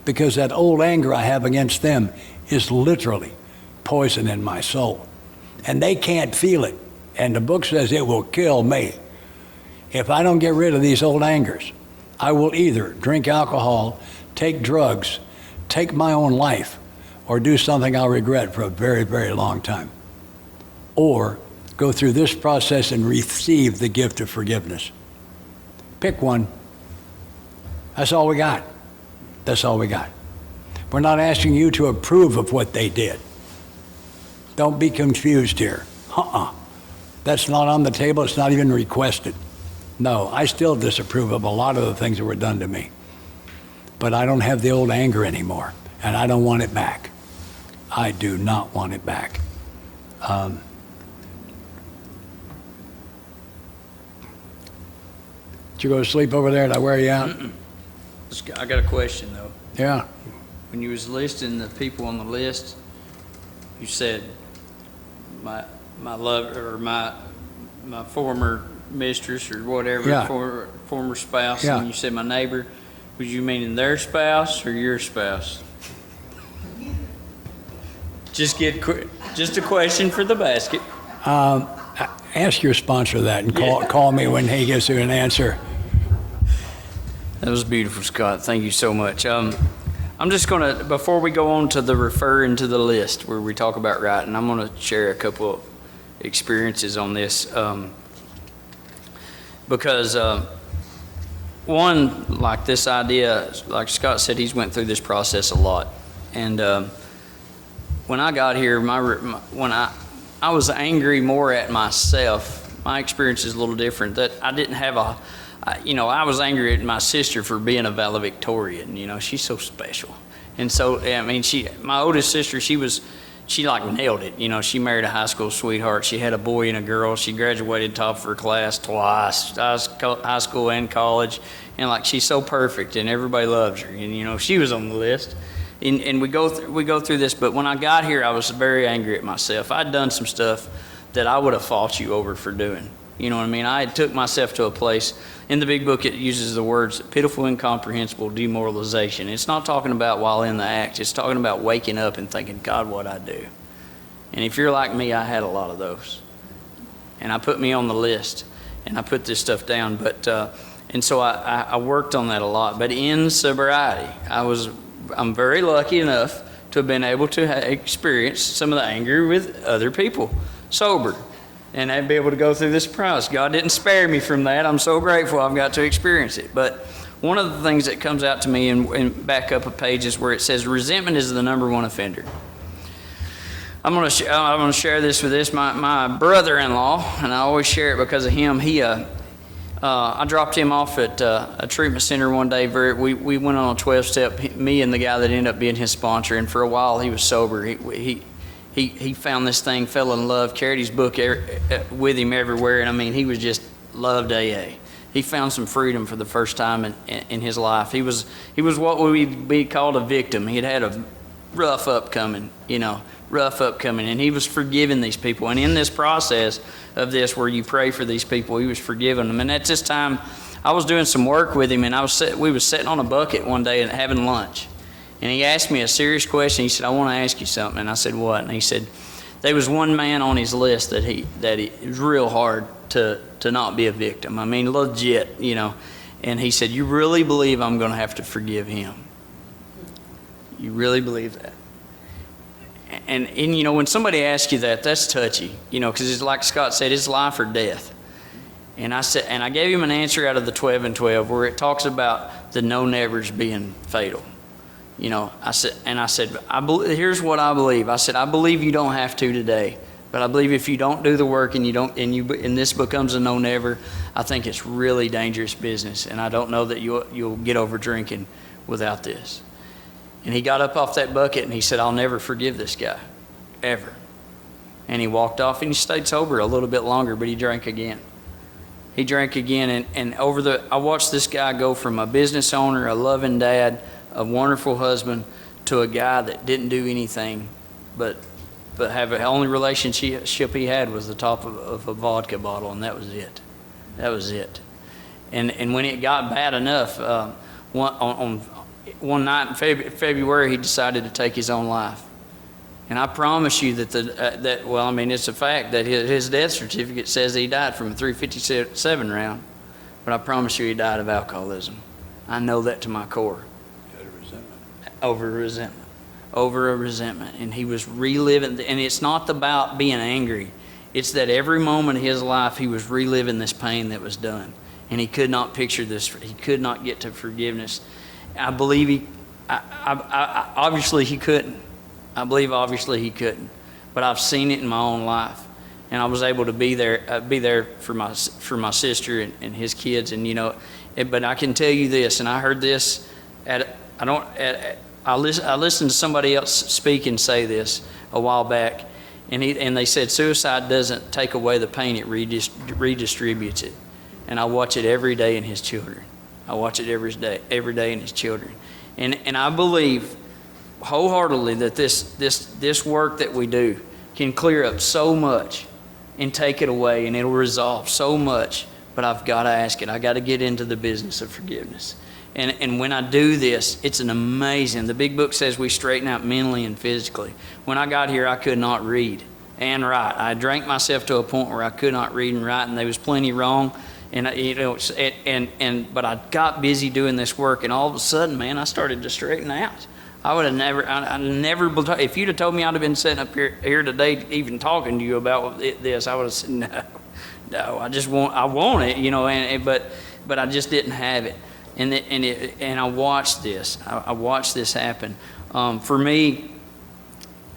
because that old anger I have against them is literally poison in my soul. And they can't feel it. And the book says it will kill me. If I don't get rid of these old angers, I will either drink alcohol, take drugs, take my own life, or do something I'll regret for a very, very long time. Or go through this process and receive the gift of forgiveness. Pick one. That's all we got. That's all we got. We're not asking you to approve of what they did. Don't be confused here. That's not on the table. It's not even requested. No, I still disapprove of a lot of the things that were done to me. But I don't have the old anger anymore, and I don't want it back. I do not want it back. Did you go to sleep over there? Did I wear you out? I got a question, though. Yeah. When you was listing the people on the list, you said my love or my former mistress or whatever, Yeah. former spouse, Yeah. and you said my neighbor. Was you meaning their spouse or your spouse? Just a question for the basket. Ask your sponsor that and call me when he gives you an answer. That was beautiful, Scott. Thank you so much. I'm just going to, before we go on to the referring to the list where we talk about writing, I'm going to share a couple of experiences on this. Because one, like this idea, like Scott said, he's went through this process a lot. And when I got here, when I was angry more at myself. My experience is a little different. That I didn't have I was angry at my sister for being a valedictorian. She's so special. And so, my oldest sister, she like nailed it. She married a high school sweetheart. She had a boy and a girl. She graduated top of her class twice, high school and college. And she's so perfect and everybody loves her. And, she was on the list. And we go through this, but when I got here, I was very angry at myself. I'd done some stuff that I would have fought you over for doing. You know what I mean? I took myself to a place. In the big book, it uses the words pitiful, incomprehensible demoralization. It's not talking about while in the act. It's talking about waking up and thinking, God, what'd I do? And if you're like me, I had a lot of those. And I put me on the list, and I put this stuff down. But and so I worked on that a lot. But in sobriety, I'm very lucky enough to have been able to experience some of the anger with other people, sober. And I'd be able to go through this process. God didn't spare me from that. I'm so grateful I've got to experience it. But one of the things that comes out to me in back up a page is where it says resentment is the number one offender. I'm going to share this with my brother-in-law, and I always share it because of him. I dropped him off at a treatment center one day. We went on a 12-step, me and the guy that ended up being his sponsor, and for a while he was sober. He found this thing, fell in love, carried his book with him everywhere, and I mean, he was just loved AA. He found some freedom for the first time in his life. He was what would be called a victim. He'd had a rough upcoming, and he was forgiving these people. And in this process of this, where you pray for these people, he was forgiving them. And at this time, I was doing some work with him, and we was sitting on a bucket one day and having lunch. And he asked me a serious question. He said, "I want to ask you something." And I said, "What?" And he said, there was one man on his list that it was real hard to not be a victim. I mean, legit, And he said, "You really believe I'm going to have to forgive him? You really believe that?" And when somebody asks you that, that's touchy, because it's like Scott said, it's life or death. And I gave him an answer out of the 12 and 12 where it talks about the no nevers being fatal. I said, here's what I believe. I said, I believe you don't have to today, but I believe if you don't do the work and this becomes a no never, I think it's really dangerous business, and I don't know that you'll get over drinking without this. And he got up off that bucket and he said, "I'll never forgive this guy, ever." And he walked off and he stayed sober a little bit longer, but he drank again. He drank again, and I watched this guy go from a business owner, a loving dad, a wonderful husband, to a guy that didn't do anything but have the only relationship he had was the top of a vodka bottle, and that was it. That was it. And when it got bad enough, one night in February, he decided to take his own life. And I promise you it's a fact that his death certificate says he died from a .357 round, but I promise you he died of alcoholism. I know that to my core. Over a resentment. And he was reliving, and it's not about being angry. It's that every moment of his life he was reliving this pain that was done. And he could not picture this. He could not get to forgiveness. I believe obviously he couldn't. I believe obviously he couldn't. But I've seen it in my own life. And I was able to be there for my sister and his kids. And but I can tell you this, and I heard this I listened to somebody else speak and say this a while back, and they said suicide doesn't take away the pain, it redistributes it. And I watch it every day in his children. I watch it every day in his children. And I believe wholeheartedly that this work that we do can clear up so much and take it away, and it'll resolve so much. But I've got to ask it. I got to get into the business of forgiveness. And when I do this, it's an amazing. The big book says we straighten out mentally and physically. When I got here, I could not read and write. I drank myself to a point where I could not read and write, and there was plenty wrong. And but I got busy doing this work, and all of a sudden, man, I started to straighten out. I never, if you'd have told me I'd have been sitting up here today, even talking to you about this, I would have said no. I want it, but I just didn't have it. And I watched this. I watched this happen. For me,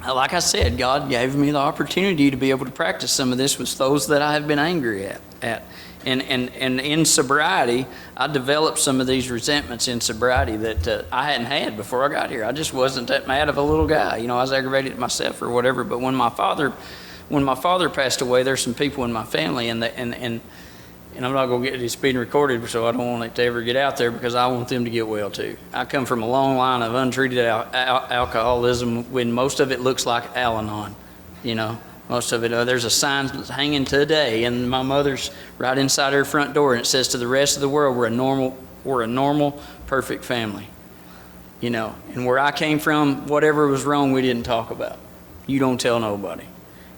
like I said, God gave me the opportunity to be able to practice some of this with those that I have been angry at. And in sobriety, I developed some of these resentments in sobriety that I hadn't had before I got here. I just wasn't that mad of a little guy. I was aggravated at myself or whatever. But when my father passed away, there's some people in my family, and I'm not going to get this being recorded, so I don't want it to ever get out there, because I want them to get well too. I come from a long line of untreated alcoholism, when most of it looks like Al-Anon. Most of it, there's a sign hanging today, and my mother's right inside her front door, and it says, "To the rest of the world, we're a normal, perfect family." And where I came from, whatever was wrong, we didn't talk about. You don't tell nobody.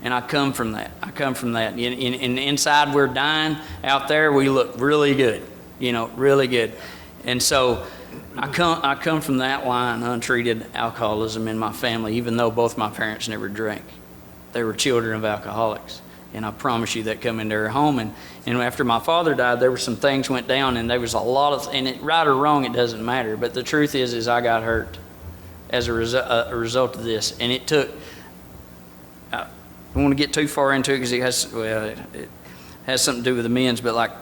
And I come from that. And inside we're dying. Out there we look really good, really good. And so I come from that line, untreated alcoholism in my family, even though both my parents never drank. They were children of alcoholics. And I promise you that come into our home. And after my father died, there were some things went down, and there was a lot of, and right or wrong, it doesn't matter. But the truth is I got hurt as a result of this. And it took, I don't want to get too far into it because it has something to do with the men's, but like,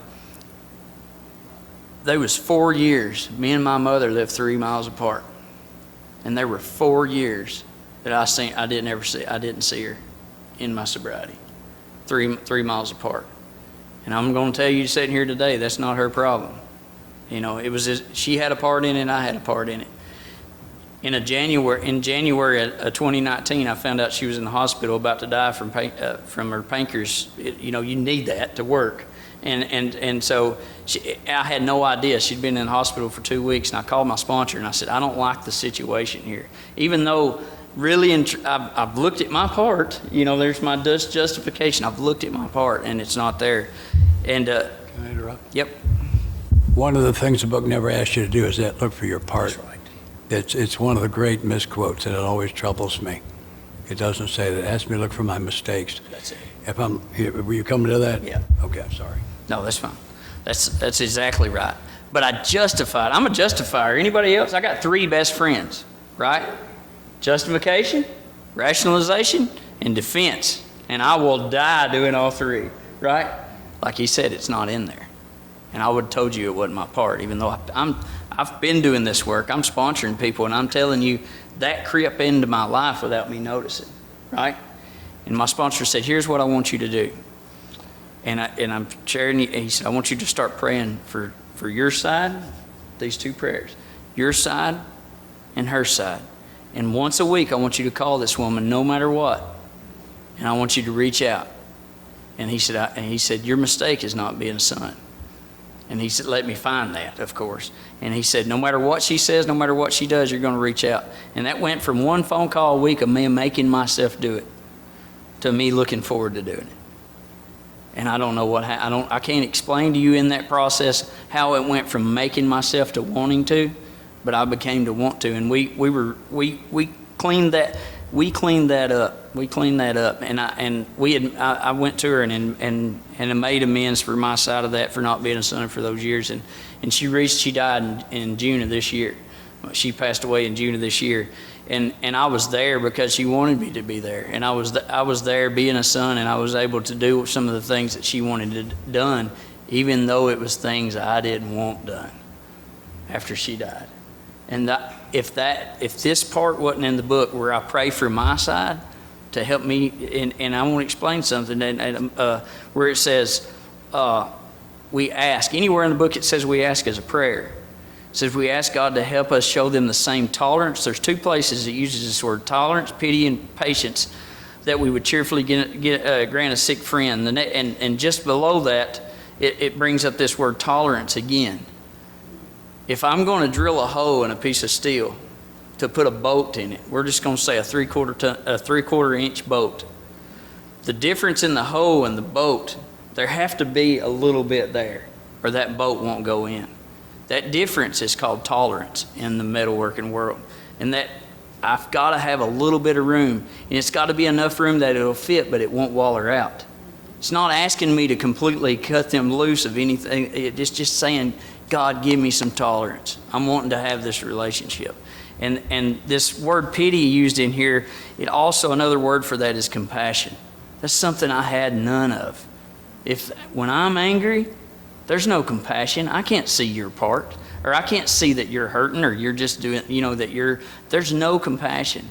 there was 4 years, me and my mother lived 3 miles apart. And there were 4 years that I didn't see her in my sobriety. 3 miles apart. And I'm going to tell you sitting here today, that's not her problem. She had a part in it and I had a part in it. In January of 2019, I found out she was in the hospital about to die from her pancreas. You need that to work. And so I had no idea. She'd been in the hospital for 2 weeks, and I called my sponsor and I said, I don't like the situation here. Even though really, I've looked at my part. There's my justification. I've looked at my part, and it's not there. And can I interrupt? Yep. One of the things the book never asks you to do is that look for your part. That's right. It's one of the great misquotes, and it always troubles me. It doesn't say that. It asks me to look for my mistakes. That's it. Were you coming to that? Yeah. Okay, I'm sorry. No, that's fine. That's exactly right. But I'm a justifier. Anybody else? I got 3 best friends, right? Justification, rationalization, and defense. And I will die doing all 3, right? Like he said, it's not in there. And I would have told you it wasn't my part, even though I've been doing this work. I'm sponsoring people, and I'm telling you that crept into my life without me noticing, right? And my sponsor said, here's what I want you to do. And I'm sharing, he said, I want you to start praying for your side, these 2 prayers, your side and her side. And once a week, I want you to call this woman no matter what. And I want you to reach out. And he said, your mistake is not being a son. And he said, let me find that, of course. And he said, no matter what she says, no matter what she does, you're going to reach out. And that went from 1 phone call a week of me making myself do it to me looking forward to doing it. And I don't know I can't explain to you in that process how it went from making myself to wanting to, but I became to want to. And we cleaned that up. We cleaned that up. And I went to her and made amends for my side of that, for not being a son for those years. And she died in June of this year. She passed away in June of this year. And I was there because she wanted me to be there. And I was there being a son, and I was able to do some of the things that she wanted done, even though it was things I didn't want done after she died. And if this part wasn't in the book where I pray for my side to help me, and I want to explain something, where it says we ask, anywhere in the book it says we ask as a prayer. It says we ask God to help us show them the same tolerance. There's 2 places it uses this word, tolerance, pity, and patience, that we would cheerfully grant a sick friend. And just below that, it brings up this word tolerance again. If I'm going to drill a hole in a piece of steel to put a bolt in it, we're just going to say a 3/4 inch bolt. The difference in the hole and the bolt, there have to be a little bit there, or that bolt won't go in. That difference is called tolerance in the metalworking world. And that I've got to have a little bit of room, and it's got to be enough room that it'll fit, but it won't waller out. It's not asking me to completely cut them loose of anything. It's just saying, God, give me some tolerance. I'm wanting to have this relationship. And this word pity used in here, it also, another word for that is compassion. That's something I had none of. When I'm angry, there's no compassion. I can't see your part, or I can't see that you're hurting, or you're just doing, there's no compassion.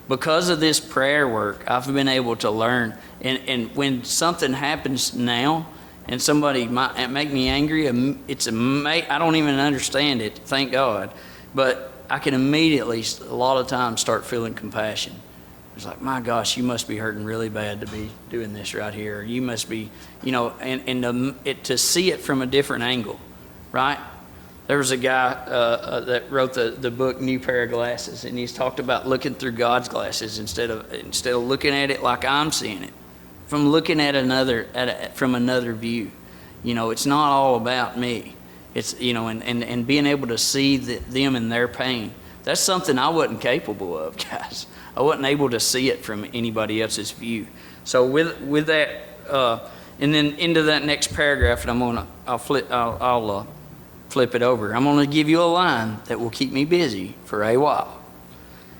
Because of this prayer work, I've been able to learn. And when something happens now, and somebody might make me angry, I don't even understand it, thank God. But I can immediately, a lot of times, start feeling compassion. It's like, my gosh, you must be hurting really bad to be doing this right here. Or you must be, to see it from a different angle, right? There was a guy that wrote the book New Pair of Glasses, and he's talked about looking through God's glasses instead of looking at it like I'm seeing it. from looking at from another view. You know, it's not all about me. It's, you know, and being able to see them in their pain. That's something I wasn't capable of, guys. I wasn't able to see it from anybody else's view. So with that, and then into that next paragraph, and I'll flip it over. I'm gonna give you a line that will keep me busy for a while.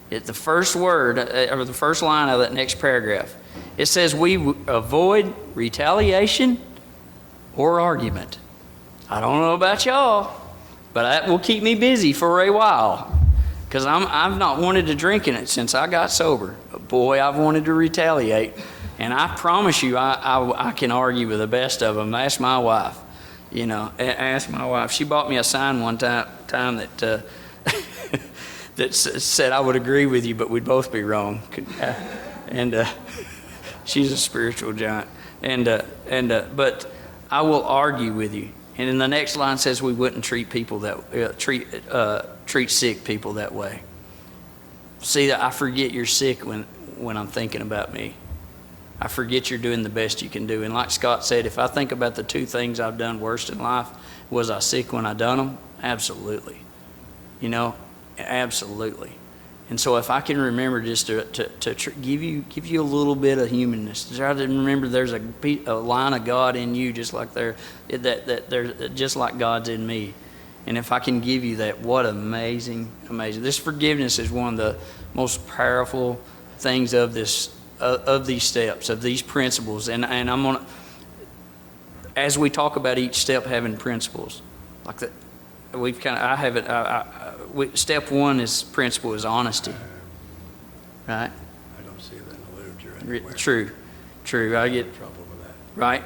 The first word, or the first line of that next paragraph, it says we avoid retaliation or argument. I don't know about y'all, but that will keep me busy for a while, because I've not wanted to drink in it since I got sober. But boy, I've wanted to retaliate, and I promise you, I can argue with the best of them. Ask my wife. You know, ask my wife. She bought me a sign one time that that said I would agree with you, but we'd both be wrong. And she's a spiritual giant. But I will argue with you. And then the next line says we wouldn't treat people treat sick people that way. See, I forget you're sick when I'm thinking about me. I forget you're doing the best you can do. And like Scott said, if I think about the two things I've done worst in life, was I sick when I done them? Absolutely. You know, absolutely. And so if I can remember just to give you a little bit of humanness, try to remember there's a line of God in you, just like just like God's in me. And if I can give you that, what amazing. This forgiveness is one of the most powerful things of these steps, of these principles. And I'm gonna, as we talk about each step having principles, like that, we've kind of, I have it. Step one principle is honesty, right? I don't see that in the literature anywhere. True. I get trouble with that. Right.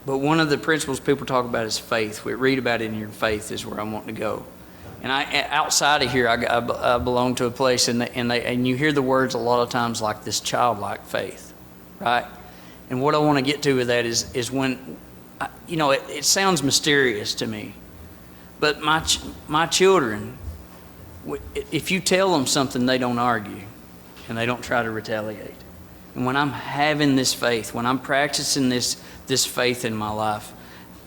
But one of the principles people talk about is faith. We read about it in your faith is where I want to go. And outside of here, I belong to a place, and you hear the words a lot of times like this childlike faith, right? And what I want to get to with that is when, you know, it sounds mysterious to me, but my children, if you tell them something, they don't argue, and they don't try to retaliate. And when I'm having this faith, when I'm practicing this faith in my life,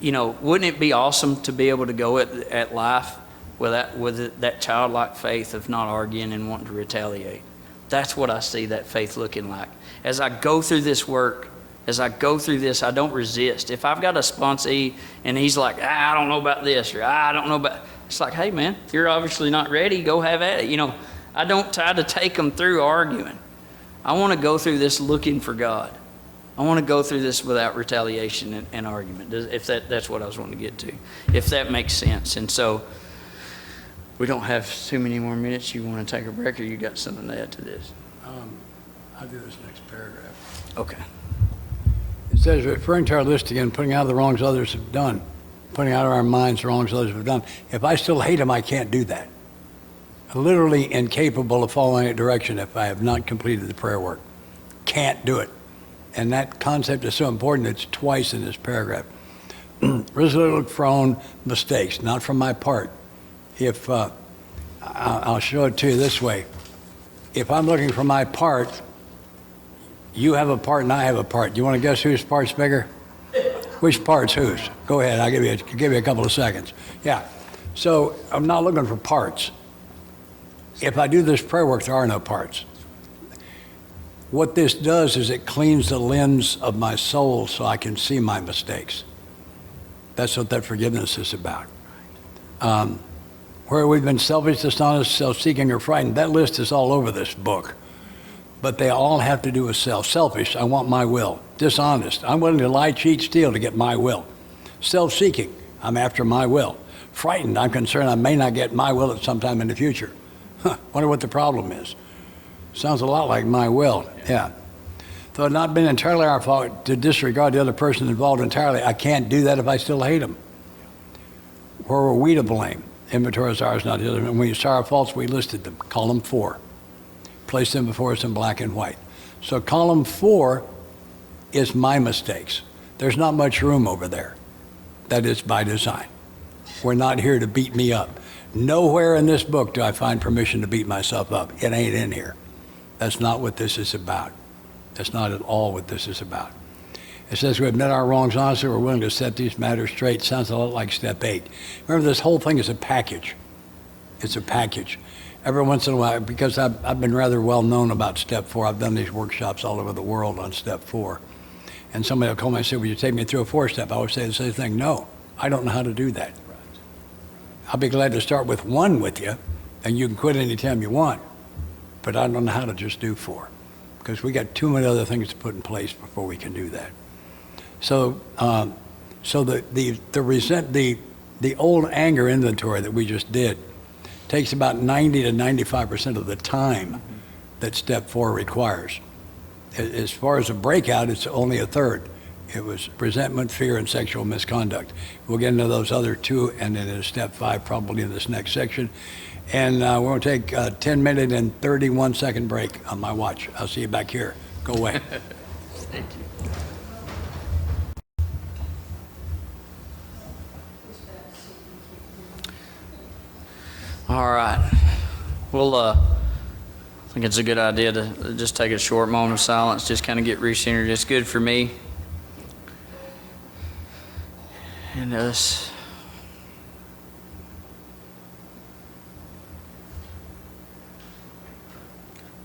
you know, wouldn't it be awesome to be able to go at life with that childlike faith of not arguing and wanting to retaliate? That's what I see that faith looking like. As I go through this work, as I go through this, I don't resist. If I've got a sponsee and he's like, I don't know about this, or I don't know about, it's like, hey man, you're obviously not ready, go have at it. You know, I don't try to take them through arguing. I want to go through this looking for God. I want to go through this without retaliation and argument, if that's what I was wanting to get to, if that makes sense. And so, we don't have too many more minutes. You want to take a break, or you got something to add to this? I'll do this next paragraph. Okay. It says, referring to our list again, putting out the wrongs others have done, putting out of our minds the wrongs others have done. If I still hate them, I can't do that. I'm literally incapable of following a direction if I have not completed the prayer work. Can't do it. And that concept is so important, it's twice in this paragraph. Resolutely look for own mistakes, not from my part. If I'll show it to you this way. If I'm looking for my part, you have a part and I have a part. Do you want to guess whose part's bigger? Which part's whose? Go ahead, I'll give you a couple of seconds. Yeah, so I'm not looking for parts. If I do this prayer work, there are no parts. What this does is it cleans the lens of my soul so I can see my mistakes. That's what that forgiveness is about. Where we've been selfish, dishonest, self-seeking, or frightened, that list is all over this book. But they all have to do with self. Selfish, I want my will. Dishonest, I'm willing to lie, cheat, steal to get my will. Self-seeking, I'm after my will. Frightened, I'm concerned I may not get my will at some time in the future. Wonder what the problem is. Sounds a lot like my will, yeah. Though it not been entirely our fault to disregard the other person involved entirely, I can't do that if I still hate them. Where were we to blame? Inventory is ours, not his. When we saw our faults, we listed them. Column 4. Place them before us in black and white. So column 4 is my mistakes. There's not much room over there. That is by design. We're not here to beat me up. Nowhere in this book do I find permission to beat myself up. It ain't in here. That's not what this is about. That's not at all what this is about. It says we admit our wrongs honestly, we're willing to set these matters straight. Sounds a lot like step 8. Remember, this whole thing is a package. It's a package. Every once in a while, because I've been rather well known about step 4, I've done these workshops all over the world on step 4. And somebody will call me and say, will you take me through a 4-step? I always say the same thing, no, I don't know how to do that. I'll be glad to start with 1 with you, and you can quit anytime you want, but I don't know how to just do 4, because we got too many other things to put in place before we can do that. So, the old anger inventory that we just did takes about 90 to 95% of the time that step 4 requires. As far as a breakout, it's only a third. It was resentment, fear, and sexual misconduct. We'll get into those other 2, and then in step 5, probably in this next section. And we're going to take a 10-minute and 31-second break on my watch. I'll see you back here. Go away. Thank you. All right. Well, I think it's a good idea to just take a short moment of silence, just kind of get recentered. It's good for me. And us.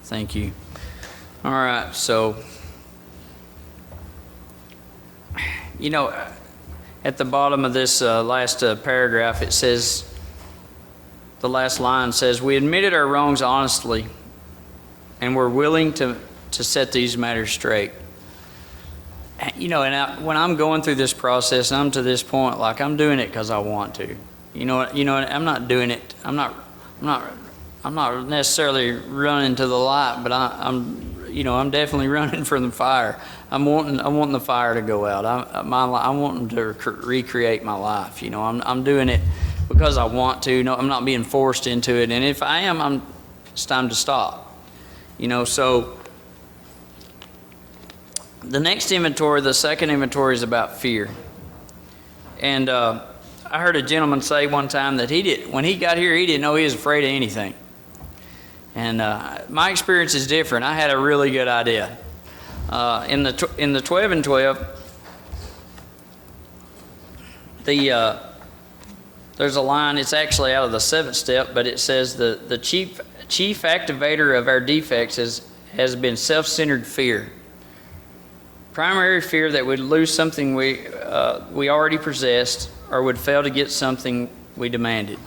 Thank you. All right. So, you know, at the bottom of this last paragraph, it says, the last line says, we admitted our wrongs honestly, and we're willing to set these matters straight. You know, and when I'm going through this process, and I'm to this point, like, I'm doing it because I want to. You know, I'm not doing it. I'm not necessarily running to the light, but I'm definitely running from the fire. I'm wanting the fire to go out. I'm wanting to recreate my life. You know, I'm doing it because I want to. No, I'm not being forced into it. And if I am, it's time to stop. You know, so the next inventory, the second inventory, is about fear. And I heard a gentleman say one time that when he got here, he didn't know he was afraid of anything. And my experience is different. I had a really good idea. In the 12 and 12, there's a line, it's actually out of the 7th step, but it says the chief activator of our defects has been self-centered fear. Primary fear that we'd lose something we already possessed, or would fail to get something we demanded.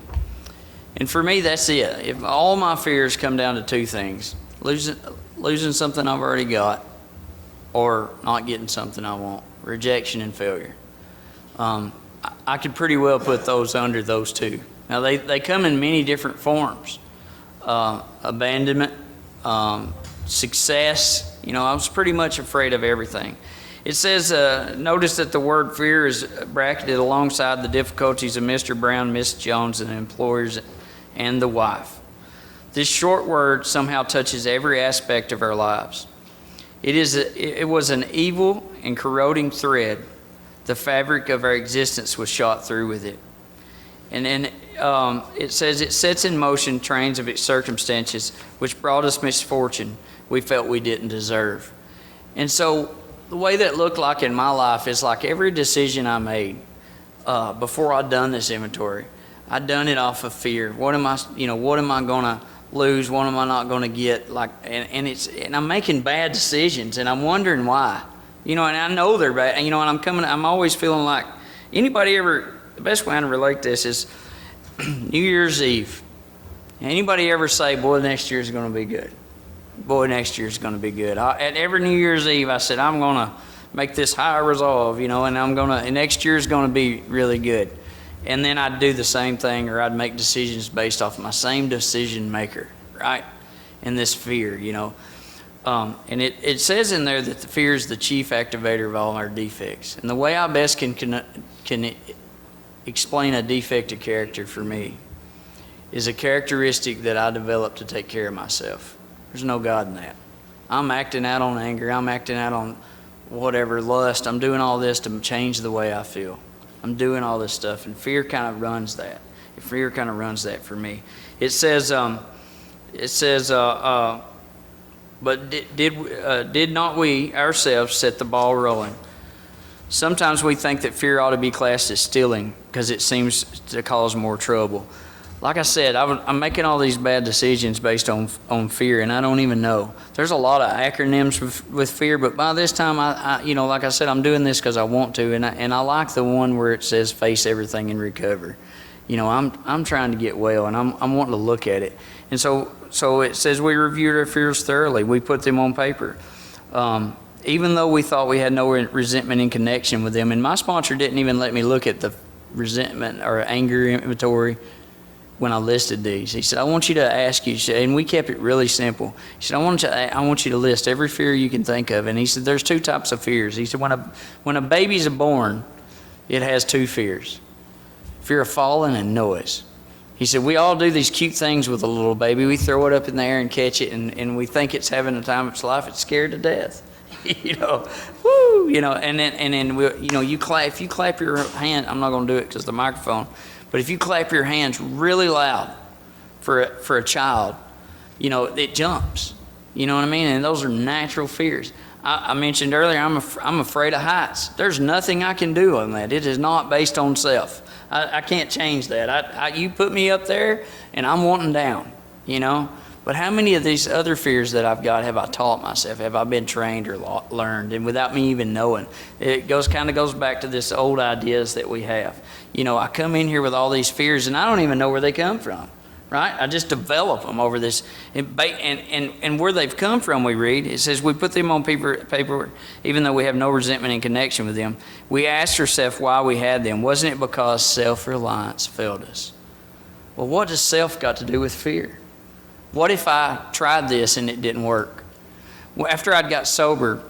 And for me, that's it. If all my fears come down to 2 things: losing something I've already got, or not getting something I want, rejection and failure. I could pretty well put those under those 2. Now, they come in many different forms. Abandonment, success. You know, I was pretty much afraid of everything. It says, notice that the word fear is bracketed alongside the difficulties of Mr. Brown, Miss Jones, and the employers and the wife. This short word somehow touches every aspect of our lives. It was an evil and corroding thread. The fabric of our existence was shot through with it. And then it says it sets in motion trains of its circumstances which brought us misfortune we felt we didn't deserve. And so the way that looked like in my life is like every decision I made before I'd done this inventory, I'd done it off of fear. What am I going to lose? What am I not going to get? And I'm making bad decisions, and I'm wondering why. You know, and I know they're bad. You know, and I'm always feeling like, the best way I can relate this is New Year's Eve. Anybody ever say, boy, next year's going to be good? Boy, next year's going to be good. At every New Year's Eve, I said, I'm going to make this high resolve, and next year's going to be really good. And then I'd do the same thing, or I'd make decisions based off my same decision maker, right? And this fear, and it says in there that the fear is the chief activator of all our defects. And the way I best can explain a defect of character for me is a characteristic that I developed to take care of myself. There's no God in that. I'm acting out on anger. I'm acting out on whatever, lust. I'm doing all this to change the way I feel. I'm doing all this stuff, and fear kind of runs that. Fear kind of runs that for me. It says But did not we ourselves set the ball rolling? Sometimes we think that fear ought to be classed as stealing because it seems to cause more trouble. Like I said, I'm making all these bad decisions based on fear, and I don't even know. There's a lot of acronyms with fear, but by this time, I like I said, I'm doing this because I want to, and I like the one where it says face everything and recover. I'm trying to get well, and I'm wanting to look at it. And so it says we reviewed our fears thoroughly. We put them on paper. Even though we thought we had no resentment in connection with them, and my sponsor didn't even let me look at the resentment or anger inventory when I listed these. He said, I want you to ask you, and we kept it really simple. He said, I want you to list every fear you can think of. And he said, there's two types of fears. He said, when a baby's born, it has two fears: fear of falling and noise. He said, we all do these cute things with a little baby. We throw it up in the air and catch it, and we think it's having the time of its life. It's scared to death. Woo, and then you clap. If you clap your hand, I'm not going to do it because the microphone. But if you clap your hands really loud for a child, it jumps. You know what I mean? And those are natural fears. I mentioned earlier, I'm afraid of heights. There's nothing I can do on that. It is not based on self. I can't change that. You put me up there, and I'm wanting down. But how many of these other fears that I've got have I taught myself? Have I been trained or learned, and without me even knowing? It kind of goes back to this old ideas that we have. I come in here with all these fears, and I don't even know where they come from, right? I just develop them over this. And where they've come from, we read, it says we put them on paper, even though we have no resentment in connection with them. We asked ourselves why we had them. Wasn't it because self-reliance failed us? Well, what does self got to do with fear? What if I tried this and it didn't work? Well, after I'd got sober,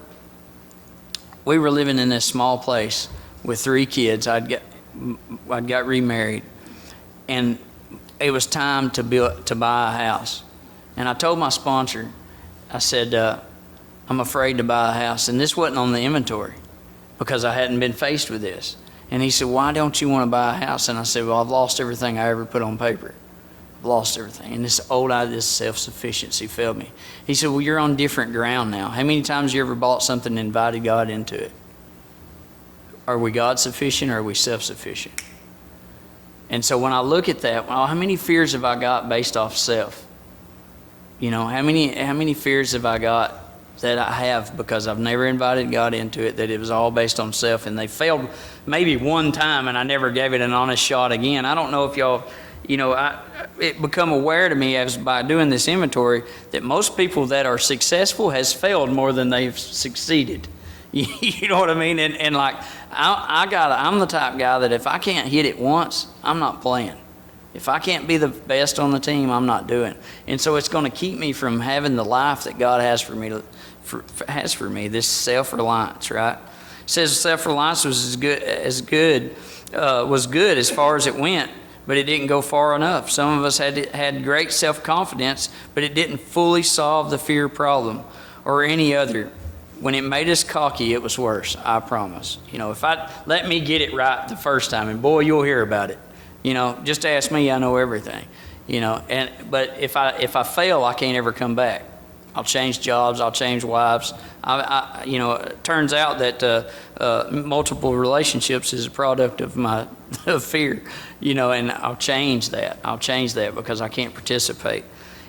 we were living in this small place with 3 kids. I'd got remarried, and it was time to buy a house. And I told my sponsor, I said, I'm afraid to buy a house. And this wasn't on the inventory because I hadn't been faced with this. And he said, why don't you want to buy a house? And I said, well, I've lost everything I ever put on paper. Lost everything. And this old idea, this self-sufficiency failed me. He said, well, you're on different ground now. How many times you ever bought something and invited God into it? Are we God-sufficient or are we self-sufficient? And so when I look at that, well, how many fears have I got based off self? How many fears have I got that I have because I've never invited God into it, that it was all based on self, and they failed maybe one time and I never gave it an honest shot again. I don't know if y'all... it become aware to me as by doing this inventory that most people that are successful has failed more than they've succeeded. You know what I mean? And like I'm the type guy that if I can't hit it once, I'm not playing. If I can't be the best on the team, I'm not doing. And so it's going to keep me from having the life that God has for me. This self-reliance, right? It says self-reliance was good as far as it went. But it didn't go far enough. Some of us had great self-confidence, but it didn't fully solve the fear problem or any other. When it made us cocky, it was worse, I promise. If let me get it right the first time, and boy, you'll hear about it. Just ask me, I know everything. But if I fail, I can't ever come back. I'll change jobs, I'll change wives. It turns out that multiple relationships is a product of my fear, and I'll change that. I'll change that because I can't participate.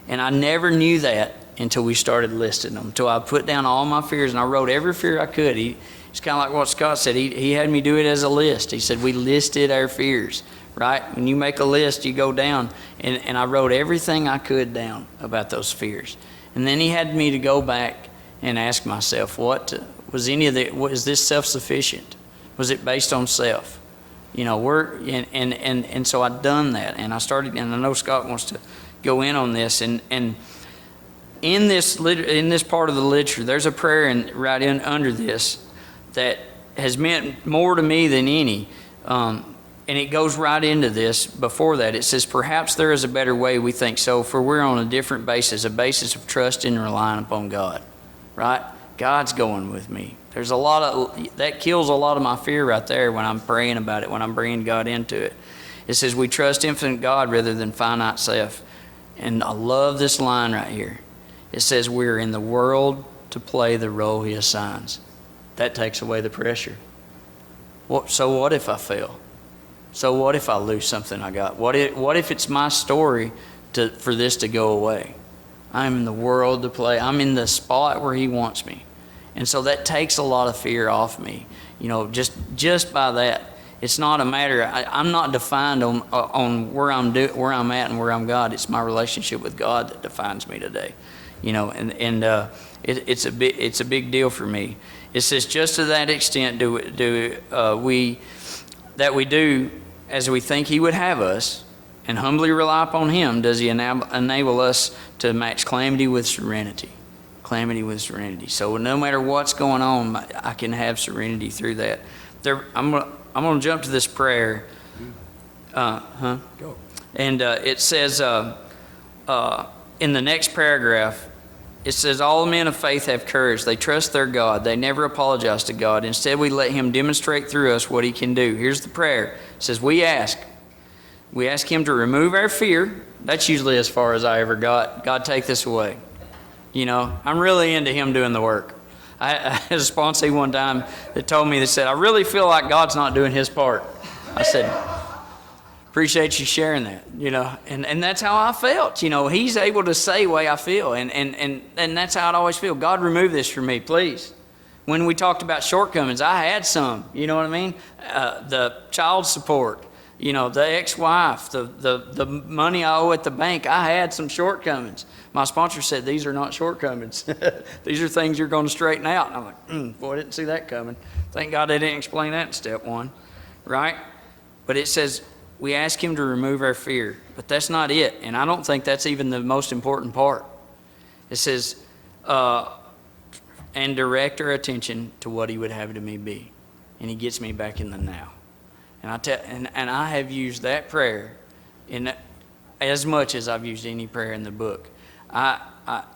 And I never knew that until we started listing them, until I put down all my fears, and I wrote every fear I could. It's kind of like what Scott said. He had me do it as a list. He said, we listed our fears, right? When you make a list, you go down, and I wrote everything I could down about those fears. And then he had me to go back and ask myself, was this self-sufficient? Was it based on self? And so I'd done that, and I started, and I know Scott wants to go in on this, and in this part of the literature, there's a prayer right in under this that has meant more to me than any. And it goes right into this. Before that, it says, perhaps there is a better way, we think so, for we're on a different basis, a basis of trust and relying upon God, right? God's going with me. There's that kills a lot of my fear right there when I'm praying about it, when I'm bringing God into it. It says, we trust infinite God rather than finite self. And I love this line right here. It says we're in the world to play the role he assigns. That takes away the pressure. So what if I fail? So what if I lose something I got? What if it's my story for this to go away? I'm in the world to play. I'm in the spot where he wants me. And so that takes a lot of fear off me. Just by that. It's not a matter, I'm not defined on where I'm at and where I'm God. It's my relationship with God that defines me today. It's a big deal for me. It says, just to that extent do we do as we think he would have us, and humbly rely upon him, does he enable us to match calamity with serenity. Calamity with serenity. So no matter what's going on, I can have serenity through that. I'm going to jump to this prayer. Go. And it says in the next paragraph, it says, all men of faith have courage. They trust their God. They never apologize to God. Instead, we let him demonstrate through us what he can do. Here's the prayer. It says, we ask him to remove our fear. That's usually as far as I ever got. God, take this away. I'm really into him doing the work. I had a sponsee one time that told me, they said, I really feel like God's not doing his part. I said, appreciate you sharing that, and that's how I felt. He's able to say the way I feel, and that's how I'd always feel. God, remove this from me, please. When we talked about shortcomings, I had some, you know what I mean? The child support, the ex-wife, the money I owe at the bank, I had some shortcomings. My sponsor said, these are not shortcomings. These are things you're going to straighten out. And I'm like, boy, I didn't see that coming. Thank God they didn't explain that in step one, right? But it says, we ask him to remove our fear. But that's not it. And I don't think that's even the most important part. It says, and direct our attention to what he would have me be. And he gets me back in the now. And I have used that prayer in as much as I've used any prayer in the book.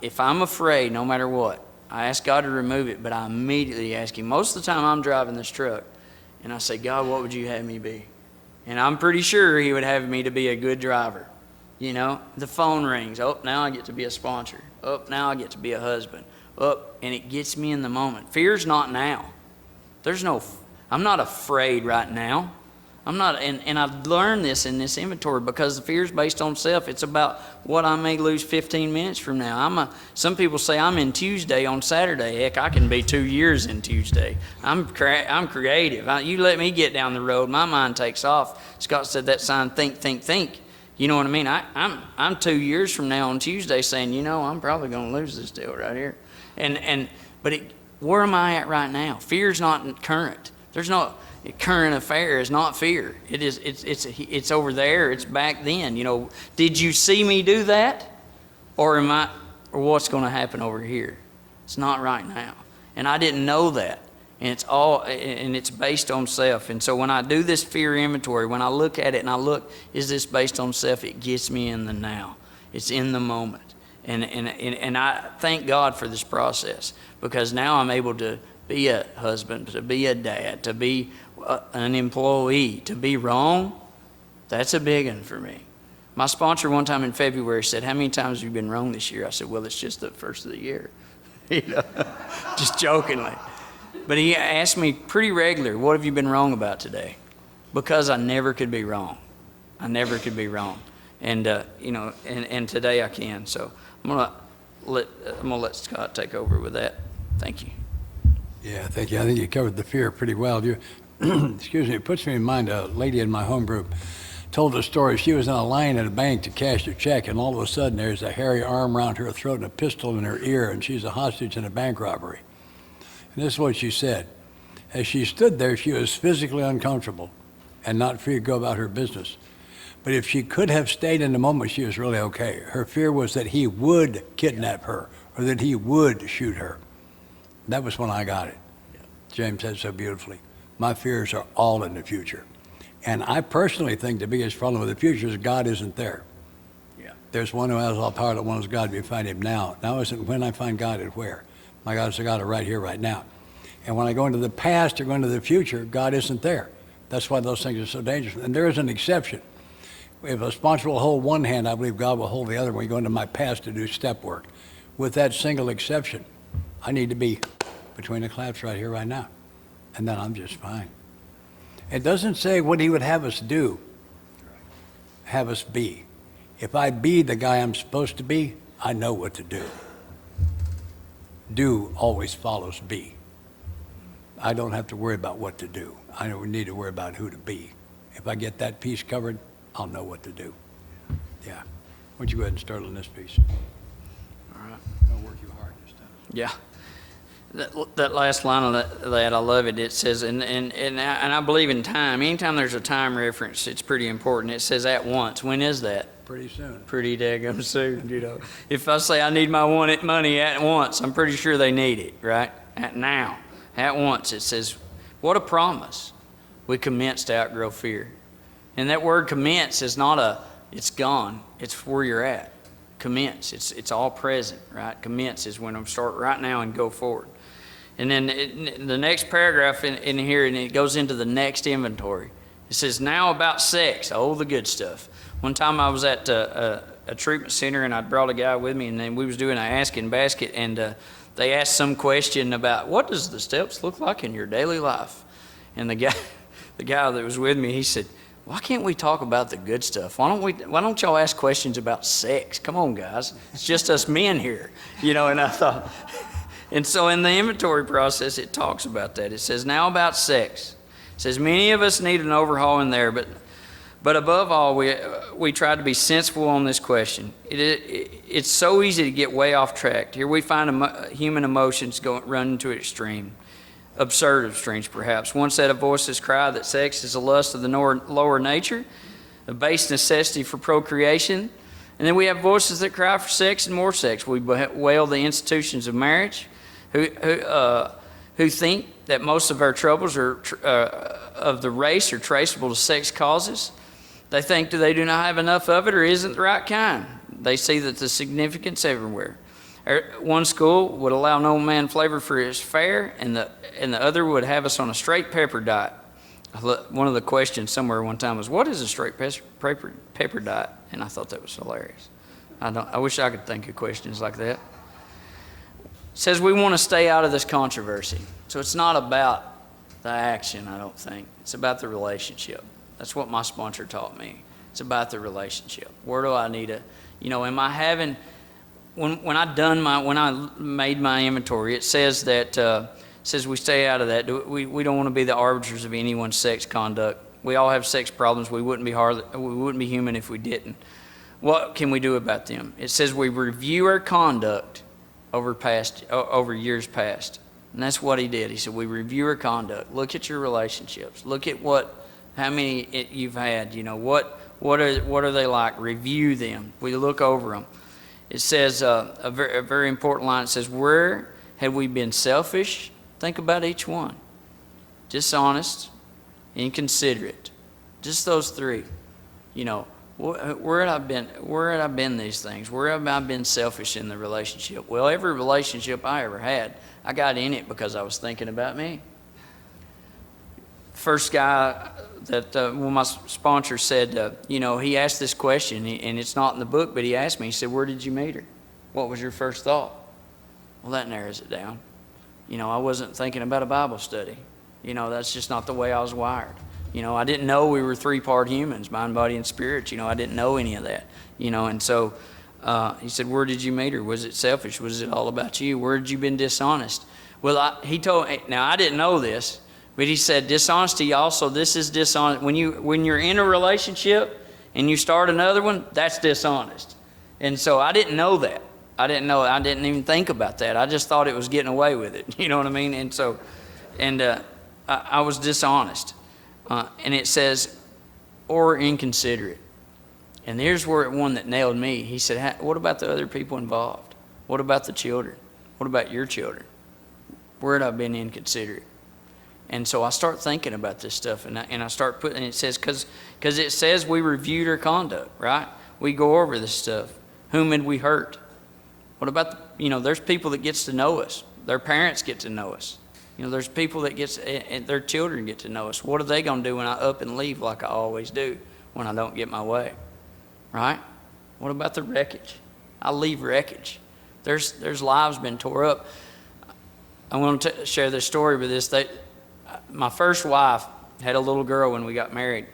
If I'm afraid, no matter what, I ask God to remove it, but I immediately ask him. Most of the time I'm driving this truck, and I say, God, what would you have me be? And I'm pretty sure he would have me to be a good driver. The phone rings. Oh, now I get to be a sponsor. Oh, now I get to be a husband. Oh, and it gets me in the moment. Fear's not now. I'm not afraid right now. I'm not, and I've learned this in this inventory, because the fear is based on self. It's about what I may lose 15 minutes from now. Some people say I'm in Tuesday on Saturday. Heck, I can be 2 years in Tuesday. I'm creative. You let me get down the road, my mind takes off. Scott said that sign, think, think, think. You know what I mean? I'm 2 years from now on Tuesday saying, I'm probably going to lose this deal right here. But where am I at right now? Fear's not current. There's no current affair is not fear. It's over there. It's back then. Did you see me do that, or what's going to happen over here? It's not right now, and I didn't know that. And it's based on self. And so when I do this fear inventory, when I look at it and I look, is this based on self? It gets me in the now. It's in the moment, and I thank God for this process, because now I'm able to be a husband, to be a dad, to be an employee. To be wrong, that's a big one for me. My sponsor one time in February said, how many times have you been wrong this year? I said, well, it's just the first of the year. Just jokingly. But he asked me pretty regular, what have you been wrong about today? Because I never could be wrong. I never could be wrong. And and today I can. So I'm gonna let Scott take over with that. Thank you. Yeah, thank you. I think you covered the fear pretty well. Excuse me, it puts me in mind, a lady in my home group told a story. She was in a line at a bank to cash a check, and all of a sudden there's a hairy arm around her throat and a pistol in her ear, and she's a hostage in a bank robbery. And this is what she said. As she stood there, she was physically uncomfortable and not free to go about her business. But if she could have stayed in the moment, she was really okay. Her fear was that he would kidnap her or that he would shoot her. That was when I got it. James said so beautifully. My fears are all in the future. And I personally think the biggest problem with the future is God isn't there. Yeah. There's one who has all power, that one is God. We find him now. Now isn't when I find God and where. My God is the God of right here, right now. And when I go into the past or go into the future, God isn't there. That's why those things are so dangerous. And there is an exception. If a sponsor will hold one hand, I believe God will hold the other when we go into my past to do step work. with that single exception. I need to be between the claps right here, right now, and then I'm just fine. It doesn't say what he would have us do, have us be. If I be the guy I'm supposed to be, I know what to do. Do always follows be. I don't have to worry about what to do. I don't need to worry about who to be. If I get that piece covered, I'll know what to do. Yeah. Why don't you go ahead and start on this piece? All right. I'll work you hard this time. Yeah. That last line of that, I love it. It says, and I believe in time. Anytime there's a time reference, it's pretty important. It says at once. When is that? Pretty soon. Pretty daggum soon, you know. If I say I need my money at once, I'm pretty sure they need it, right? At now. At once. It says, what a promise. We commence to outgrow fear. And that word commence is not it's gone. It's where you're at. Commence. It's all present, right? Commence is when I'm start right now and go forward. And then the next paragraph in here, and it goes into the next inventory. It says, now about sex. Oh, the good stuff. One time I was at a treatment center, and I brought a guy with me, and then we was doing an asking basket, and they asked some question about, what does the steps look like in your daily life? And the guy that was with me, he said, why can't we talk about the good stuff? Why don't y'all ask questions about sex? Come on, guys. It's just us men here. You know, and I thought, and so in the inventory process, it talks about that. It says, now about sex. It says, many of us need an overhaul in there, but above all, we try to be sensible on this question. It's so easy to get way off track. Here we find human emotions run to extreme. Absurd extremes, perhaps. One set of voices cry that sex is a lust of the lower nature, a base necessity for procreation. And then we have voices that cry for sex and more sex. We wail the institutions of marriage, who think that most of our troubles of the race are traceable to sex causes. They think they do not have enough of it or isn't the right kind. They see that the significance everywhere. One school would allow no man flavor for his fare, and the other would have us on a straight pepper diet. One of the questions somewhere one time was, what is a straight pepper diet? And I thought that was hilarious. I wish I could think of questions like that. It says we want to stay out of this controversy. So it's not about the action, I don't think. It's about the relationship. That's what my sponsor taught me. It's about the relationship. Where do I need to, am I having, when I made my inventory, it says that, says we stay out of that. We don't want to be the arbiters of anyone's sex conduct. We all have sex problems. We wouldn't be human if we didn't. What can we do about them? It says we review our conduct over years past. And that's what he did. He said, we review our conduct. Look at your relationships. Look at how many you've had. What are they like? Review them. We look over them. It says a very important line. It says, where have we been selfish? Think about each one. Dishonest, inconsiderate. Just those three. Where had I been these things? Where have I been selfish in the relationship? Well, every relationship I ever had, I got in it because I was thinking about me. First guy that my sponsor said, he asked this question, and it's not in the book, but he asked me, he said, where did you meet her? What was your first thought? Well, that narrows it down. I wasn't thinking about a Bible study. That's just not the way I was wired. I didn't know we were three-part humans, mind, body, and spirit. I didn't know any of that. And so he said, where did you meet her? Was it selfish? Was it all about you? Where had you been dishonest? Well, he told, now I didn't know this, but he said dishonesty also, this is dishonest. When you're in a relationship and you start another one, that's dishonest. And so I didn't know that. I didn't even think about that. I just thought it was getting away with it. You know what I mean? And so, I was dishonest. And it says, or inconsiderate. And here's where one that nailed me. He said, what about the other people involved? What about the children? What about your children? Where had I been inconsiderate? And so I start thinking about this stuff, and I start putting, and it says, because it says we reviewed our conduct, right? We go over this stuff. Whom did we hurt? What about, there's people that gets to know us. Their parents get to know us. There's people that and their children get to know us. What are they going to do when I up and leave like I always do when I don't get my way? Right? What about the wreckage? I leave wreckage. There's lives been tore up. I'm going to share this story with this. My first wife had a little girl when we got married.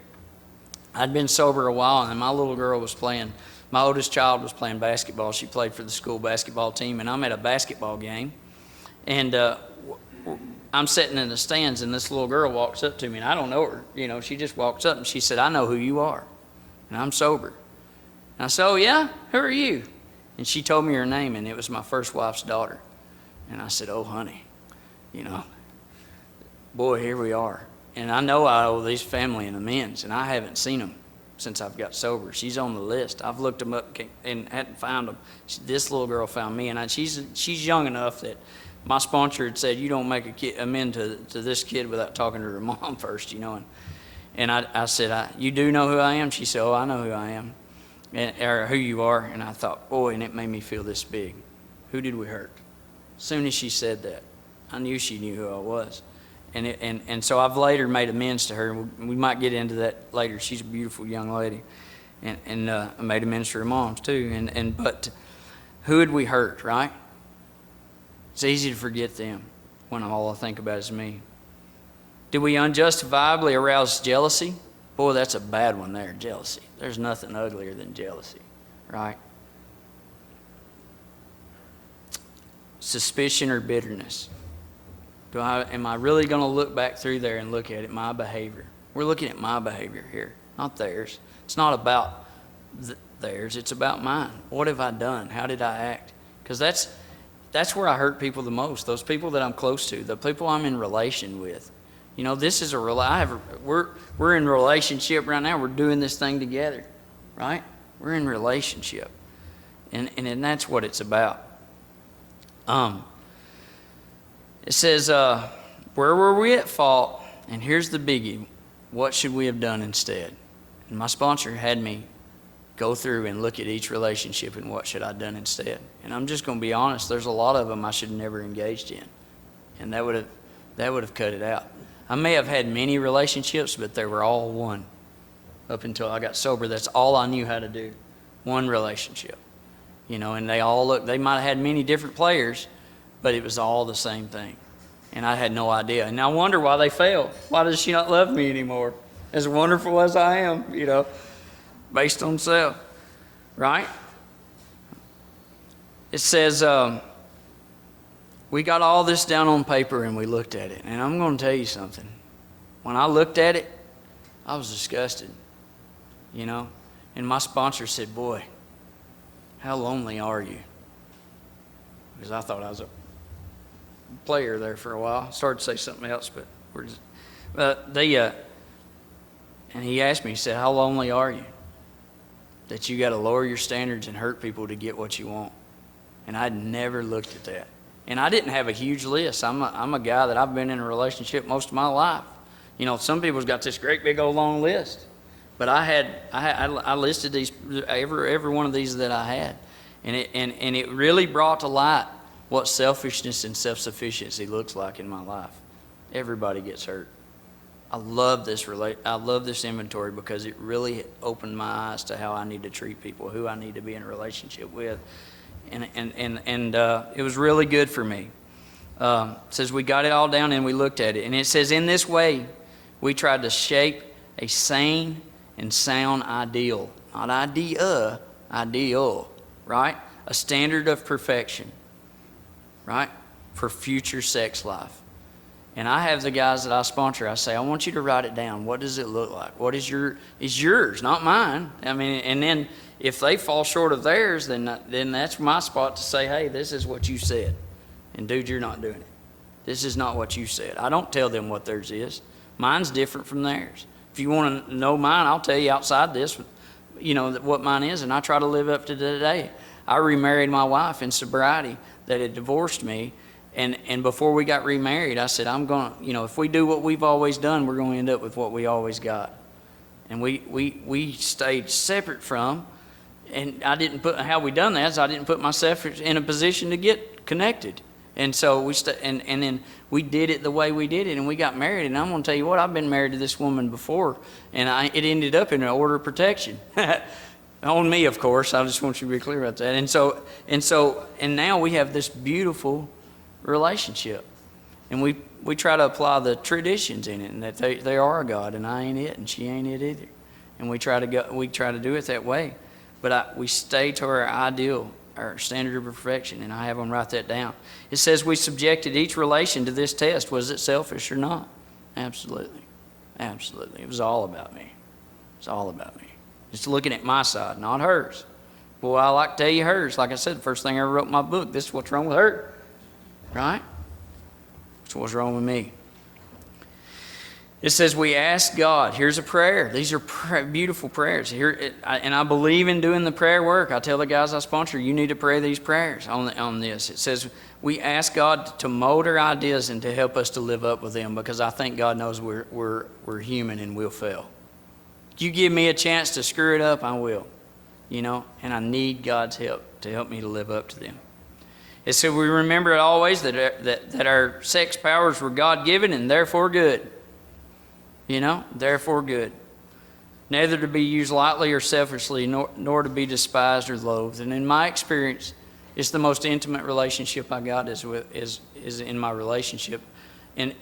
I'd been sober a while, and my little girl was playing. My oldest child was playing basketball. She played for the school basketball team, and I'm at a basketball game, and I'm sitting in the stands, and this little girl walks up to me, and I don't know her. You know, she just walks up, and she said, "I know who you are," and I'm sober. And I said, "Oh yeah, who are you?" And she told me her name, and it was my first wife's daughter. And I said, "Oh honey, you know, boy, here we are." And I know I owe these family an amends, and I haven't seen them since I've got sober. She's on the list. I've looked them up and hadn't found them. This little girl found me, and she's young enough that my sponsor had said, "You don't make a amend to this kid without talking to her mom first," you know. And I said, "You do know who I am?" She said, "Oh, I know who I am, or who you are." And I thought, boy, and it made me feel this big. Who did we hurt? As soon as she said that, I knew she knew who I was. And so I've later made amends to her. We might get into that later. She's a beautiful young lady. And I made amends to her moms too. But who had we hurt, right? It's easy to forget them when all I think about is me. Did we unjustifiably arouse jealousy? Boy, that's a bad one there, jealousy. There's nothing uglier than jealousy, right? Suspicion or bitterness. Am I really going to look back through there and look at it, my behavior? We're looking at my behavior here, not theirs. It's not about theirs, it's about mine. What have I done? How did I act? Because that's where I hurt people the most, those people that I'm close to, the people I'm in relation with. You know, this is we're in relationship right now. We're doing this thing together, right? We're in relationship. And that's what it's about. It says, where were we at fault? And here's the biggie. What should we have done instead? And my sponsor had me go through and look at each relationship and what should I have done instead. And I'm just going to be honest, there's a lot of them I should have never engaged in. And that would have cut it out. I may have had many relationships, but they were all one. Up until I got sober, that's all I knew how to do. One relationship. You know, and they might have had many different players, but it was all the same thing. And I had no idea. And I wonder why they failed. Why does she not love me anymore? As wonderful as I am, you know, based on self, right? It says, we got all this down on paper and we looked at it. And I'm going to tell you something. When I looked at it, I was disgusted, you know. And my sponsor said, "Boy, how lonely are you?" Because I thought I was a player there for a while. I started to say something else, but and he asked me, he said, "How lonely are you? That you got to lower your standards and hurt people to get what you want." And I'd never looked at that. And I didn't have a huge list. I'm a guy that I've been in a relationship most of my life. You know, some people's got this great big old long list, but I listed these every one of these that I had, and it really brought to light what selfishness and self-sufficiency looks like in my life. Everybody gets hurt. I love this inventory because it really opened my eyes to how I need to treat people, who I need to be in a relationship with, and it was really good for me. It says we got it all down and we looked at it, and it says in this way we tried to shape a sane and sound ideal, not idea, ideal, right? A standard of perfection, right, for future sex life. And I have the guys that I sponsor, I say, I want you to write it down. What does it look like? What is yours, not mine. I mean, and then if they fall short of theirs, then that's my spot to say, hey, this is what you said. And dude, you're not doing it. This is not what you said. I don't tell them what theirs is. Mine's different from theirs. If you want to know mine, I'll tell you outside this, you know, what mine is, and I try to live up to today. I remarried my wife in sobriety that had divorced me, and before we got remarried, I said, I'm going to, you know, if we do what we've always done, we're going to end up with what we always got. And we stayed separate from, and I didn't put, how we done that is I didn't put myself in a position to get connected. And so and then we did it the way we did it, and we got married. And I'm going to tell you what, I've been married to this woman before, and it ended up in an order of protection. On me, of course. I just want you to be clear about that. And now we have this beautiful relationship. And we try to apply the traditions in it, and that they are a God, and I ain't it, and she ain't it either. And we try to do it that way. But we stay to our ideal, our standard of perfection, and I have them write that down. It says we subjected each relation to this test. Was it selfish or not? Absolutely. Absolutely. It was all about me. It's all about me. Just looking at my side, not hers. Boy, I like to tell you hers. Like I said, the first thing I ever wrote in my book, this is what's wrong with her. Right? That's what's wrong with me. It says we ask God. Here's a prayer. These are beautiful prayers. And I believe in doing the prayer work. I tell the guys I sponsor, you need to pray these prayers on this. It says we ask God to mold our ideas and to help us to live up with them, because I think God knows we're human and we'll fail. You give me a chance to screw it up, I will. And I need God's help to help me to live up to them. It said we remember always that our sex powers were God-given and therefore good. Therefore good. Neither to be used lightly or selfishly, nor to be despised or loathed. And in my experience, it's the most intimate relationship I got is in my relationship. And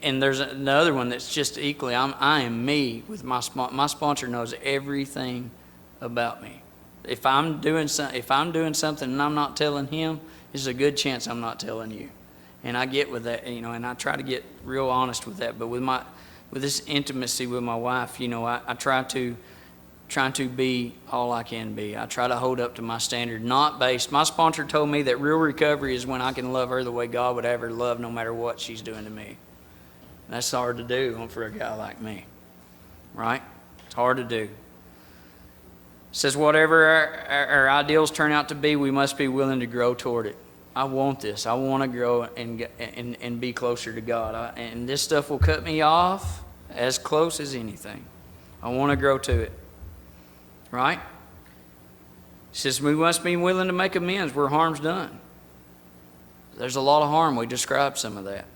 there's another one that's just equally. I am me with my sponsor knows everything about me. If I'm doing something and I'm not telling him, there's a good chance I'm not telling you. And I get with that, and I try to get real honest with that. But with this intimacy with my wife, I try to be all I can be. I try to hold up to my standard, not based. My sponsor told me that real recovery is when I can love her the way God would have her love, no matter what she's doing to me. That's hard to do for a guy like me, right? It's hard to do. It says whatever our ideals turn out to be, we must be willing to grow toward it. I want this. I want to grow and be closer to God. And this stuff will cut me off as close as anything. I want to grow to it. Right? It says we must be willing to make amends where harm's done. There's a lot of harm. We described some of that.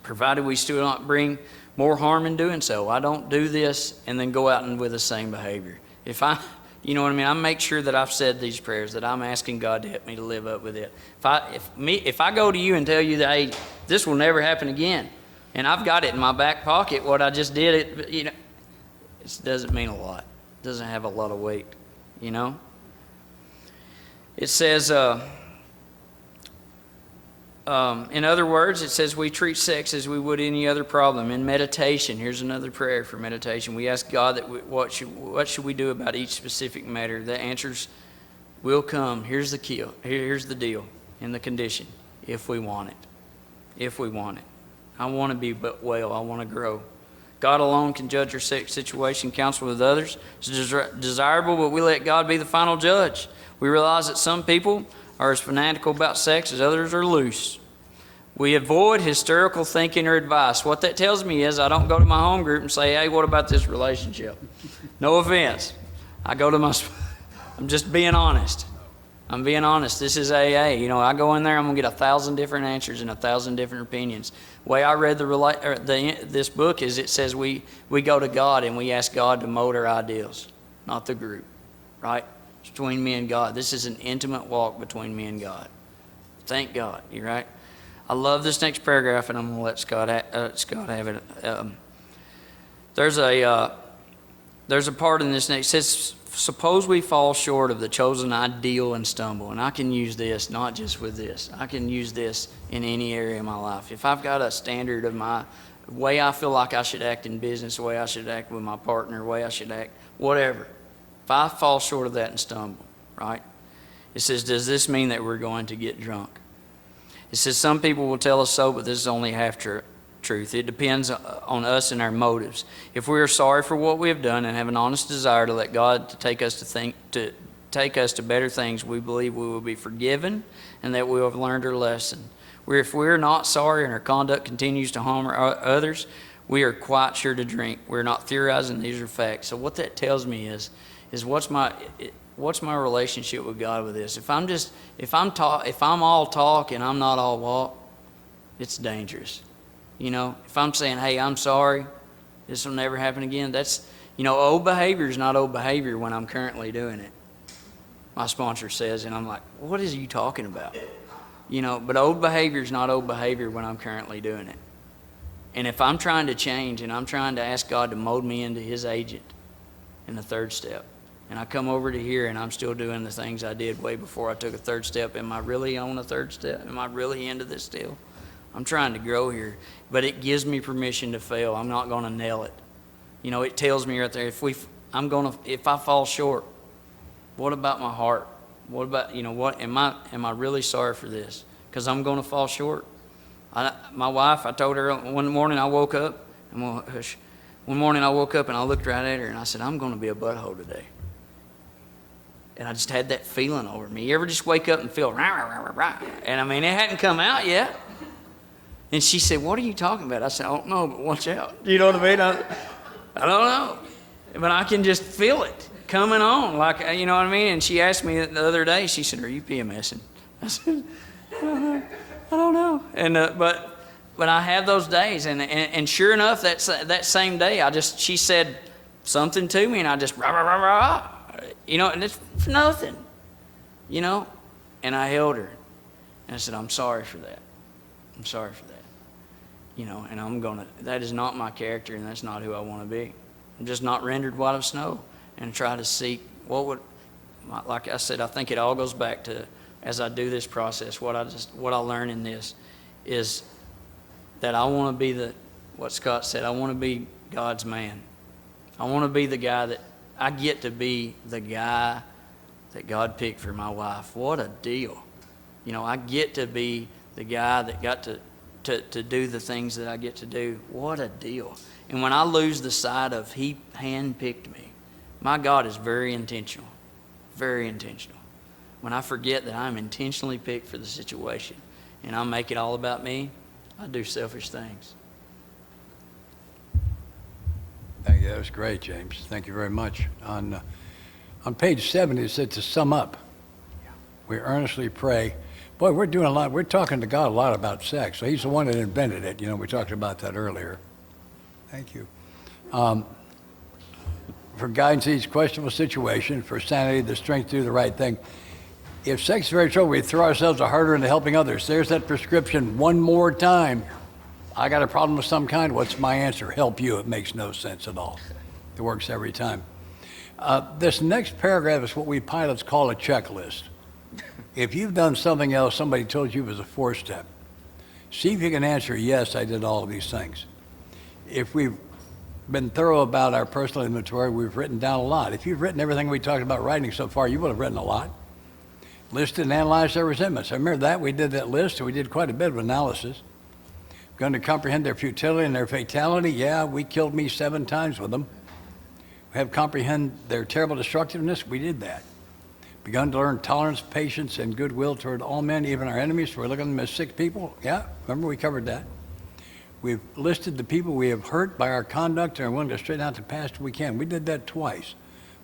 Provided we still not bring more harm in doing so. I don't do this and then go out and with the same behavior. You know what I mean? I make sure that I've said these prayers, that I'm asking God to help me to live up with it. If I go to you and tell you that, hey, this will never happen again, and I've got it in my back pocket, what I just did, it doesn't mean a lot. It doesn't have a lot of weight, It says, in other words, it says we treat sex as we would any other problem. In meditation, here's another prayer for meditation. We ask God that what should we do about each specific matter. The answers will come. Here's the deal and the condition. If we want it. If we want it. I want to be well. I want to grow. God alone can judge our sex situation, counsel with others. It's desirable, but we let God be the final judge. We realize that some people are as fanatical about sex as others are loose. We avoid hysterical thinking or advice. What that tells me is I don't go to my home group and say, hey, what about this relationship? No offense. I'm just being honest. I'm being honest. This is AA. I go in there, I'm going to get 1,000 different answers and 1,000 different opinions. The way I read this book is it says we go to God and we ask God to mold our ideals, not the group, right? It's between me and God. This is an intimate walk between me and God. Thank God. You're right. I love this next paragraph, and I'm going to let Scott have it. There's a part in this next. It says, suppose we fall short of the chosen ideal and stumble. And I can use this, not just with this. I can use this in any area of my life. If I've got a standard of my way I feel like I should act in business, the way I should act with my partner, the way I should act, whatever. If I fall short of that and stumble, right? It says, does this mean that we're going to get drunk? It says some people will tell us so, but this is only half truth. It depends on us and our motives. If we are sorry for what we have done and have an honest desire to let God to take us to better things, we believe we will be forgiven and that we have learned our lesson. If we're not sorry and our conduct continues to harm others, we are quite sure to drink. We're not theorizing; these are facts. So what that tells me is what's my relationship with God with this? If I'm all talk and I'm not all walk, it's dangerous. If I'm saying, hey, I'm sorry, this will never happen again, that's, Old behavior is not old behavior when I'm currently doing it. My sponsor says, and I'm like, what is you talking about? But old behavior is not old behavior when I'm currently doing it. And if I'm trying to change and I'm trying to ask God to mold me into his agent in the third step, and I come over to here and I'm still doing the things I did way before I took a third step, am I really on a third step? Am I really into this deal? I'm trying to grow here, but it gives me permission to fail. I'm not going to nail it. It tells me right there, if I fall short, what about my heart? What about, am I really sorry for this? Because I'm going to fall short. My wife, I told her one morning I woke up, and one morning I woke up and I looked right at her and I said, I'm going to be a butthole today. And I just had that feeling over me. You ever just wake up and feel, rah, rah, rah, rah, and it hadn't come out yet. And she said, what are you talking about? I said, I don't know, but watch out. You know what I mean? I don't know. But I can just feel it coming on, like, you know what I mean? And she asked me the other day, she said, are you PMSing? I said, I don't know. And but I have those days, and sure enough, that same day, she said something to me, and I just rah, rah, rah, rah, and it's for nothing, and I held her, and I said, I'm sorry for that. I'm sorry for that. And that is not my character, and that's not who I want to be. I'm just not rendered white of snow, and try to seek like I said, I think it all goes back to, as I do this process, what I learn in this is that I want to be what Scott said, I want to be God's man. I want to be the guy that, I get to be the guy that God picked for my wife. What a deal. I get to be the guy that got to do the things that I get to do. What a deal. And when I lose the sight of he handpicked me, my God is very intentional. Very intentional. When I forget that I'm intentionally picked for the situation and I make it all about me, I do selfish things. Thank you. That was great, James. Thank you very much. On page 70, it said to sum up, we earnestly pray. Boy, we're doing a lot. We're talking to God a lot about sex. So he's the one that invented it. We talked about that earlier. Thank you. For guidance in each questionable situation, for sanity, the strength to do the right thing. If sex is very trouble, we throw ourselves harder into helping others. There's that prescription one more time. I got a problem of some kind. What's my answer? Help you. It makes no sense at all. It works every time. This next paragraph is what we pilots call a checklist. If you've done something else somebody told you was a 4-step, see if you can answer, yes, I did all of these things. If we've been thorough about our personal inventory, we've written down a lot. If you've written everything we talked about writing so far, you would have written a lot. Listed and analyzed their resentments. I remember that. We did that list, and we did quite a bit of analysis. Going to comprehend their futility and their fatality. Yeah, we killed me 7 times with them. We have comprehend their terrible destructiveness. We did that. Begun to learn tolerance, patience, and goodwill toward all men, even our enemies. We're looking at them as sick people. Yeah, remember we covered that. We've listed the people we have hurt by our conduct and are willing to straighten out the past we can. We did that twice.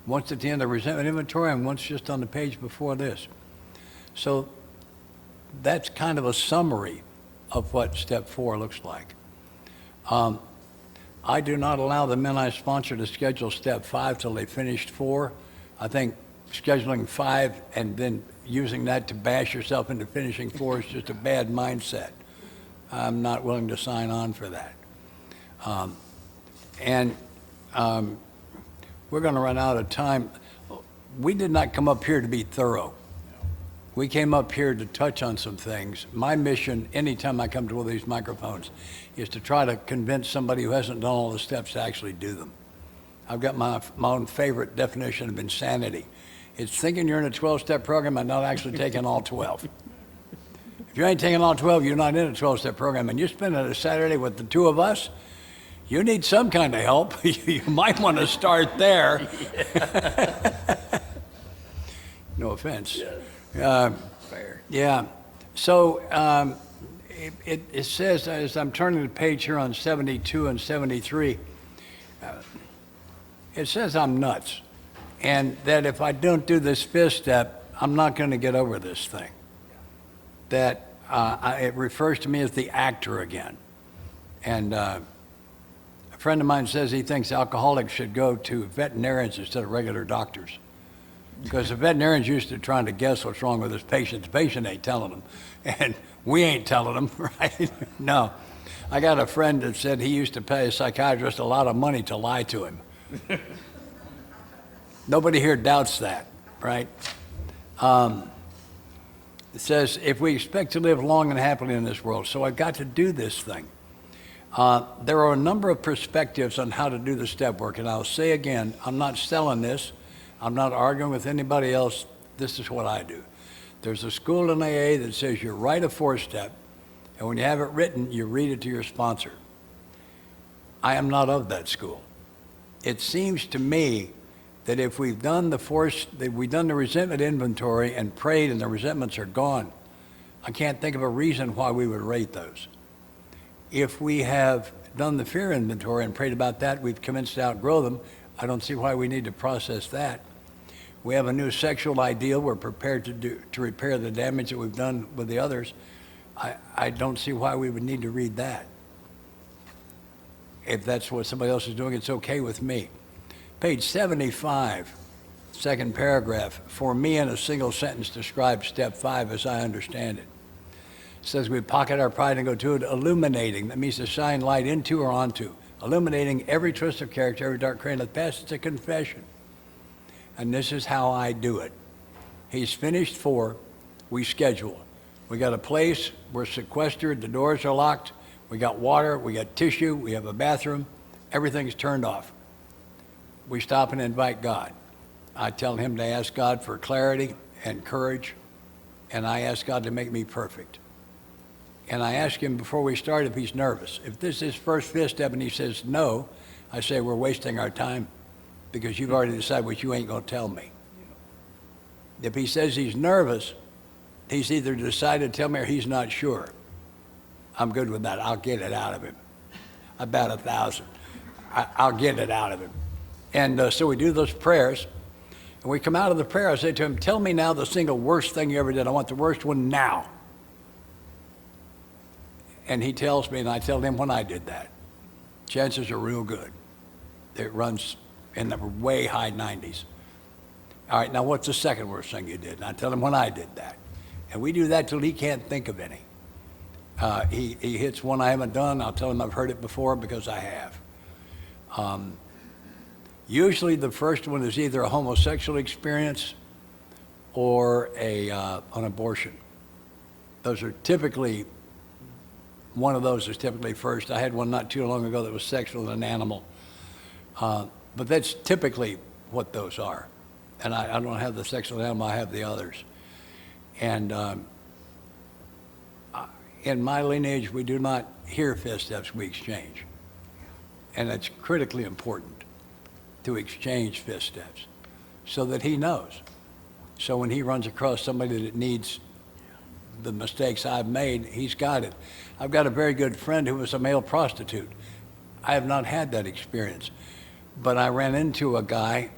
Once at the end of the resentment inventory and once just on the page before this. So that's kind of a summary of what step 4 looks like. I do not allow the men I sponsor to schedule step 5 till they finished 4. I think scheduling 5 and then using that to bash yourself into finishing 4 is just a bad mindset. I'm not willing to sign on for that. We're going to run out of time. We did not come up here to be thorough. We came up here to touch on some things. My mission, anytime I come to one of these microphones, is to try to convince somebody who hasn't done all the steps to actually do them. I've got my own favorite definition of insanity. It's thinking you're in a 12-step program and not actually taking all 12. If you ain't taking all 12, you're not in a 12-step program, and you're spending a Saturday with the 2 of us, you need some kind of help. You might want to start there. No offense. Fair. Yeah. So it says, as I'm turning the page here on 72 and 73, it says I'm nuts, and that if I don't do this 5th step, I'm not going to get over this thing. That it refers to me as the actor again. And friend of mine says he thinks alcoholics should go to veterinarians instead of regular doctors. Because the veterinarian's used to trying to guess what's wrong with his patient. The patient ain't telling them. And we ain't telling them, right? No. I got a friend that said he used to pay a psychiatrist a lot of money to lie to him. Nobody here doubts that, right? It says, if we expect to live long and happily in this world, so I've got to do this thing. There are a number of perspectives on how to do the step work, and I'll say again, I'm not selling this. I'm not arguing with anybody else. This is what I do. There's a school in AA that says you write a 4-step, and when you have it written, you read it to your sponsor. I am not of that school. It seems to me that if we've done the resentment inventory and prayed and the resentments are gone, I can't think of a reason why we would rate those. If we have done the fear inventory and prayed about that, we've commenced to outgrow them, I don't see why we need to process that. We have a new sexual ideal we're prepared to repair the damage that we've done with the others. I don't see why we would need to read that. If that's what somebody else is doing, it's okay with me. Page 75, second paragraph, for me in a single sentence describes step 5 as I understand it. It says we pocket our pride and go to it, illuminating. That means to shine light into or onto. Illuminating every twist of character, every dark crayon of the past. It's a confession. And this is how I do it. He's finished 4, we schedule. We got a place, we're sequestered, the doors are locked, we got water, we got tissue, we have a bathroom, everything's turned off. We stop and invite God. I tell him to ask God for clarity and courage, and I ask God to make me perfect. And I ask him before we start if he's nervous. If this is his first 5th step and he says no, I say we're wasting our time because you've already decided what you ain't gonna tell me. If he says he's nervous, he's either decided to tell me or he's not sure. I'm good with that. I'll get it out of him. About 1,000. I'll get it out of him. And so we do those prayers, and we come out of the prayer. I say to him, tell me now the single worst thing you ever did. I want the worst one now. And he tells me, and I tell him when I did that. Chances are real good. It runs in the way high 90s. All right, now what's the second worst thing you did? And I tell him when I did that. And we do that till he can't think of any. He hits one I haven't done. I'll tell him I've heard it before because I have. Usually the first one is either a homosexual experience or an abortion. Those are typically, one of those is typically first. I had one not too long ago that was sexual with an animal. But that's typically what those are. And I don't have the sexual animal, I have the others. And in my lineage, we do not hear 5th steps, we exchange. And it's critically important to exchange 5th steps so that he knows. So when he runs across somebody that needs the mistakes I've made, he's got it. I've got a very good friend who was a male prostitute. I have not had that experience, but I ran into a guy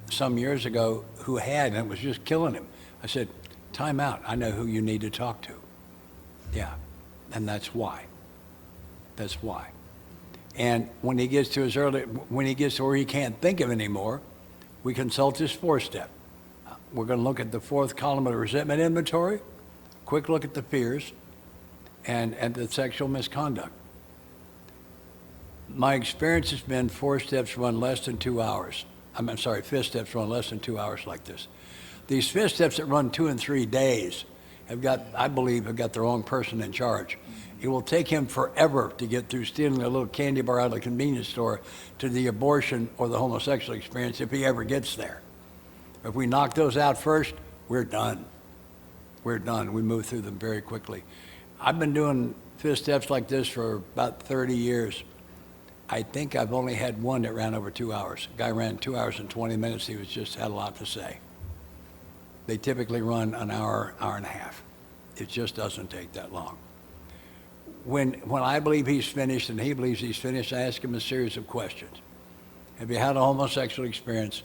some years ago who had, and it was just killing him. I said, time out, I know who you need to talk to. Yeah, and that's why. That's why. And when he gets to where he can't think of anymore, we consult his 4-step. We're going to look at the 4th column of the resentment inventory, quick look at the fears, and the sexual misconduct. My experience has been 4 steps run less than 2 hours. 5th steps run less than 2 hours like this. These 5th steps that run 2 and 3 days I believe, have got the wrong person in charge. It will take him forever to get through stealing a little candy bar out of the convenience store to the abortion or the homosexual experience if he ever gets there. If we knock those out first, we're done. We're done. We move through them very quickly. I've been doing 5th steps like this for about 30 years. I think I've only had one that ran over 2 hours. Guy ran 2 hours and 20 minutes. He had a lot to say. They typically run an hour, hour and a half. It just doesn't take that long. When I believe he's finished and he believes he's finished, I ask him a series of questions. Have you had a homosexual experience?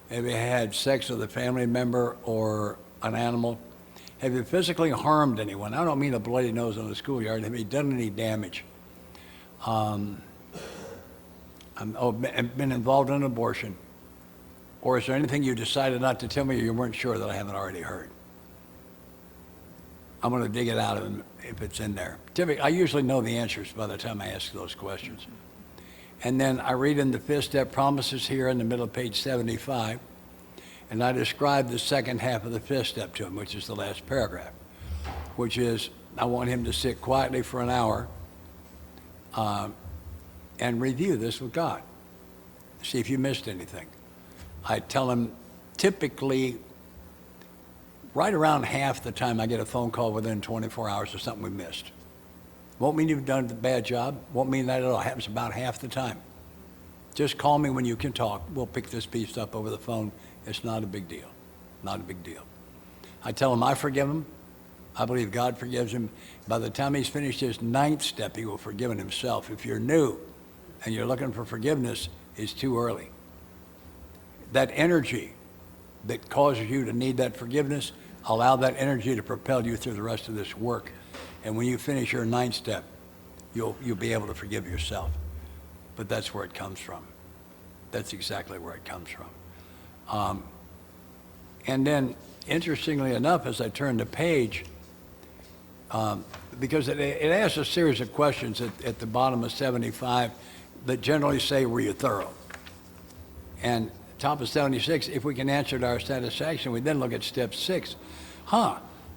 Have you had sex with a family member or an animal? Have you physically harmed anyone? I don't mean a bloody nose on the schoolyard. Have you done any damage? Been involved in an abortion? Or is there anything you decided not to tell me or you weren't sure that I haven't already heard? I'm going to dig it out of them if it's in there. Typically, I usually know the answers by the time I ask those questions. And then I read in the fifth step promises here in the middle of page 75, and I describe the second half of the fifth step to him, which is the last paragraph, which is I want him to sit quietly for an hour and review this with God. See if you missed anything. I tell him typically right around half the time I get a phone call within 24 hours of something we missed. Won't mean you've done a bad job. Won't mean that at all. It happens about half the time. Just call me when you can talk. We'll pick this piece up over the phone. It's not a big deal. Not a big deal. I tell him I forgive him. I believe God forgives him. By the time he's finished his ninth step, he will forgive himself. If you're new and you're looking for forgiveness, it's too early. That energy that causes you to need that forgiveness, allow that energy to propel you through the rest of this work. And when you finish your ninth step, you'll be able to forgive yourself. But that's where it comes from. That's exactly where it comes from. And then, interestingly enough, as I turn the page, because it asks a series of questions at the bottom of 75 that generally say, were you thorough? And top of 76, if we can answer to our satisfaction, we then look at step 6.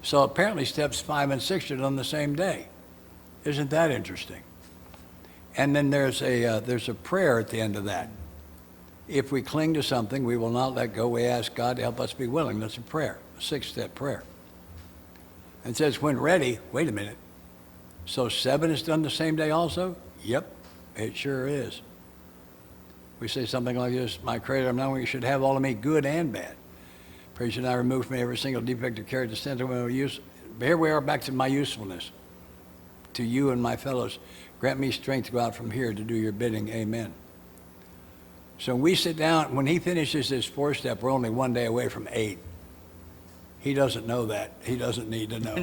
So apparently steps 5 and 6 are done the same day. Isn't that interesting? And then there's a prayer at the end of that. If we cling to something, we will not let go. We ask God to help us be willing. That's a prayer, a 6-step prayer. It says, when ready, wait a minute. So 7 is done the same day also? Yep, it sure is. We say something like this, my Creator, I'm knowing you should have all of me, good and bad. Praise you now, remove from me every single defect of character, sentiment, use. Here we are back to my usefulness. To you and my fellows, grant me strength to go out from here to do your bidding. Amen. So when we sit down, when he finishes his 4th step, we're only one day away from 8. He doesn't know that. He doesn't need to know.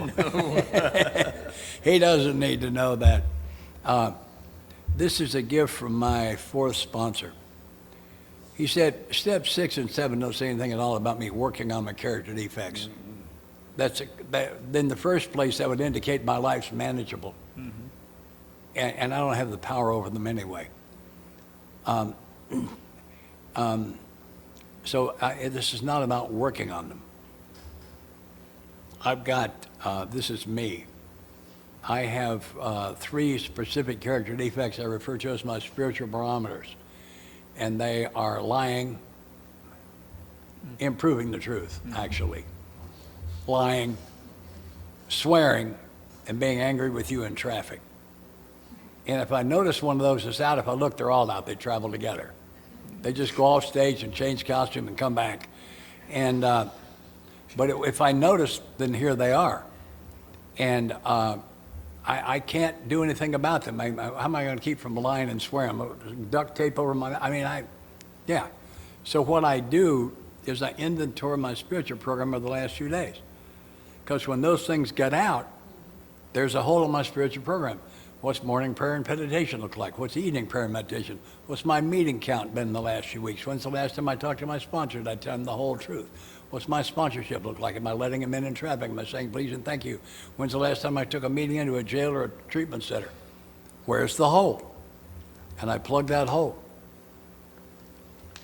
He doesn't need to know that. This is a gift from my 4th sponsor. He said, step 6 and 7 don't say anything at all about me working on my character defects. In the first place, that would indicate my life's manageable. And I don't have the power over them anyway. This is not about working on them. I've got, this is me. I have 3 specific character defects I refer to as my spiritual barometers. And they are lying, improving the truth, actually. Lying, swearing, and being angry with you in traffic. And if I notice one of those is out, if I look, they're all out. They travel together. They just go off stage and change costume and come back. And but if I notice, then here they are. And I can't do anything about them. How am I going to keep from lying and swearing? Duct tape over my, yeah. So what I do is I inventory my spiritual program of the last few days. Because when those things get out, there's a hole in my spiritual program. What's morning prayer and meditation look like? What's evening prayer and meditation? What's my meeting count been in the last few weeks? When's the last time I talked to my sponsor? Did I tell him the whole truth? What's my sponsorship look like? Am I letting him in traffic? Am I saying please and thank you? When's the last time I took a meeting into a jail or a treatment center? Where's the hole? And I plug that hole.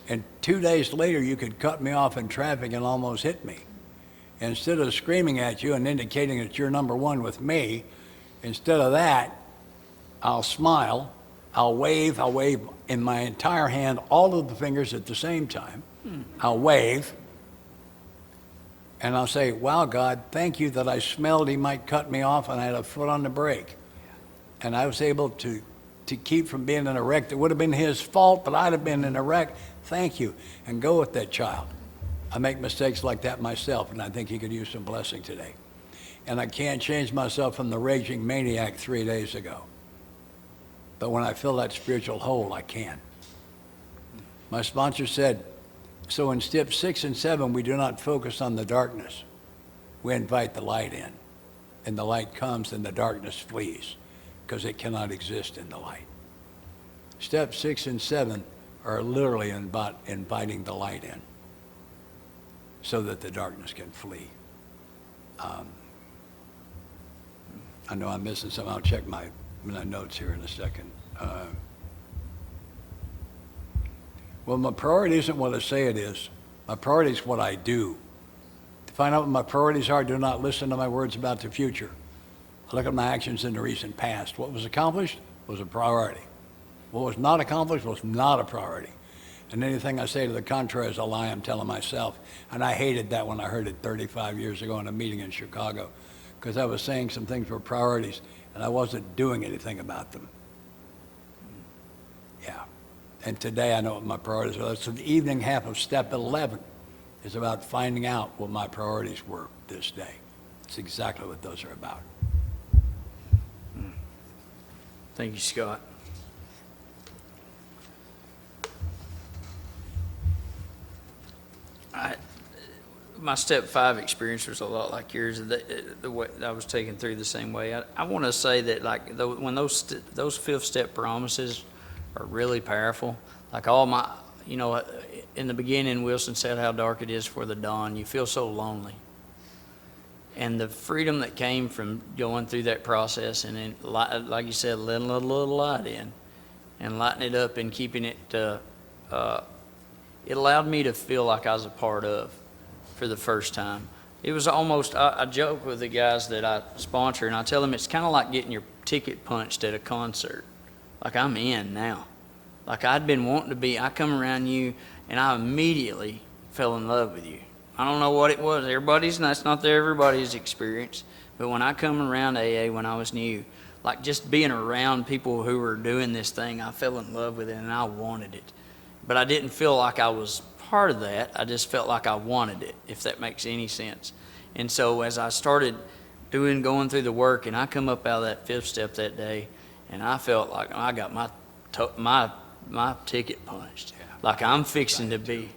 And 2 days later, you could cut me off in traffic and almost hit me. Instead of screaming at you and indicating that you're number one with me, instead of that, I'll smile, I'll wave in my entire hand, all of the fingers at the same time. I'll wave, and I'll say, wow, God, thank you that I smelled he might cut me off and I had a foot on the brake. And I was able to keep from being in a wreck that would have been his fault, but I'd have been in a wreck. Thank you. And go with that child. I make mistakes like that myself, and I think he could use some blessing today. And I can't change myself from the raging maniac 3 days ago. But when I fill that spiritual hole, I can. My sponsor said, so in step 6 and 7, we do not focus on the darkness. We invite the light in. And the light comes and the darkness flees because it cannot exist in the light. Step 6 and 7 are literally about inviting the light in so that the darkness can flee. I know I'm missing some. I'll check my notes here in a second. Well, my priority isn't what I say it is. My priority is what I do. To find out what my priorities are, do not listen to my words about the future. I look at my actions in the recent past. What was accomplished was a priority. What was not accomplished was not a priority. And anything I say to the contrary is a lie I'm telling myself. And I hated that when I heard it 35 years ago in a meeting in Chicago, because I was saying some things were priorities and I wasn't doing anything about them. Yeah. And today I know what my priorities are. So the evening half of step 11 is about finding out what my priorities were this day. It's exactly what those are about. Thank you, Scott. My step 5 experience was a lot like yours. The way I was taken through the same way. I want to say that like when those 5th step promises are really powerful. Like all my, in the beginning, Wilson said how dark it is for the dawn. You feel so lonely. And the freedom that came from going through that process and then, like you said, letting a little light in and lighting it up and keeping it, it allowed me to feel like I was a part of for the first time. It was almost, I joke with the guys that I sponsor and I tell them it's kind of like getting your ticket punched at a concert. Like I'm in now. Like I'd been wanting to be, I come around you and I immediately fell in love with you. I don't know what it was. That's not everybody's experience. But when I come around AA when I was new, like just being around people who were doing this thing, I fell in love with it and I wanted it. But I didn't feel like I was part of that. I just felt like I wanted it, if that makes any sense. And so as I started going through the work and I come up out of that 5th step that day and I felt like I got my ticket punched. Yeah. Like I am fixing to be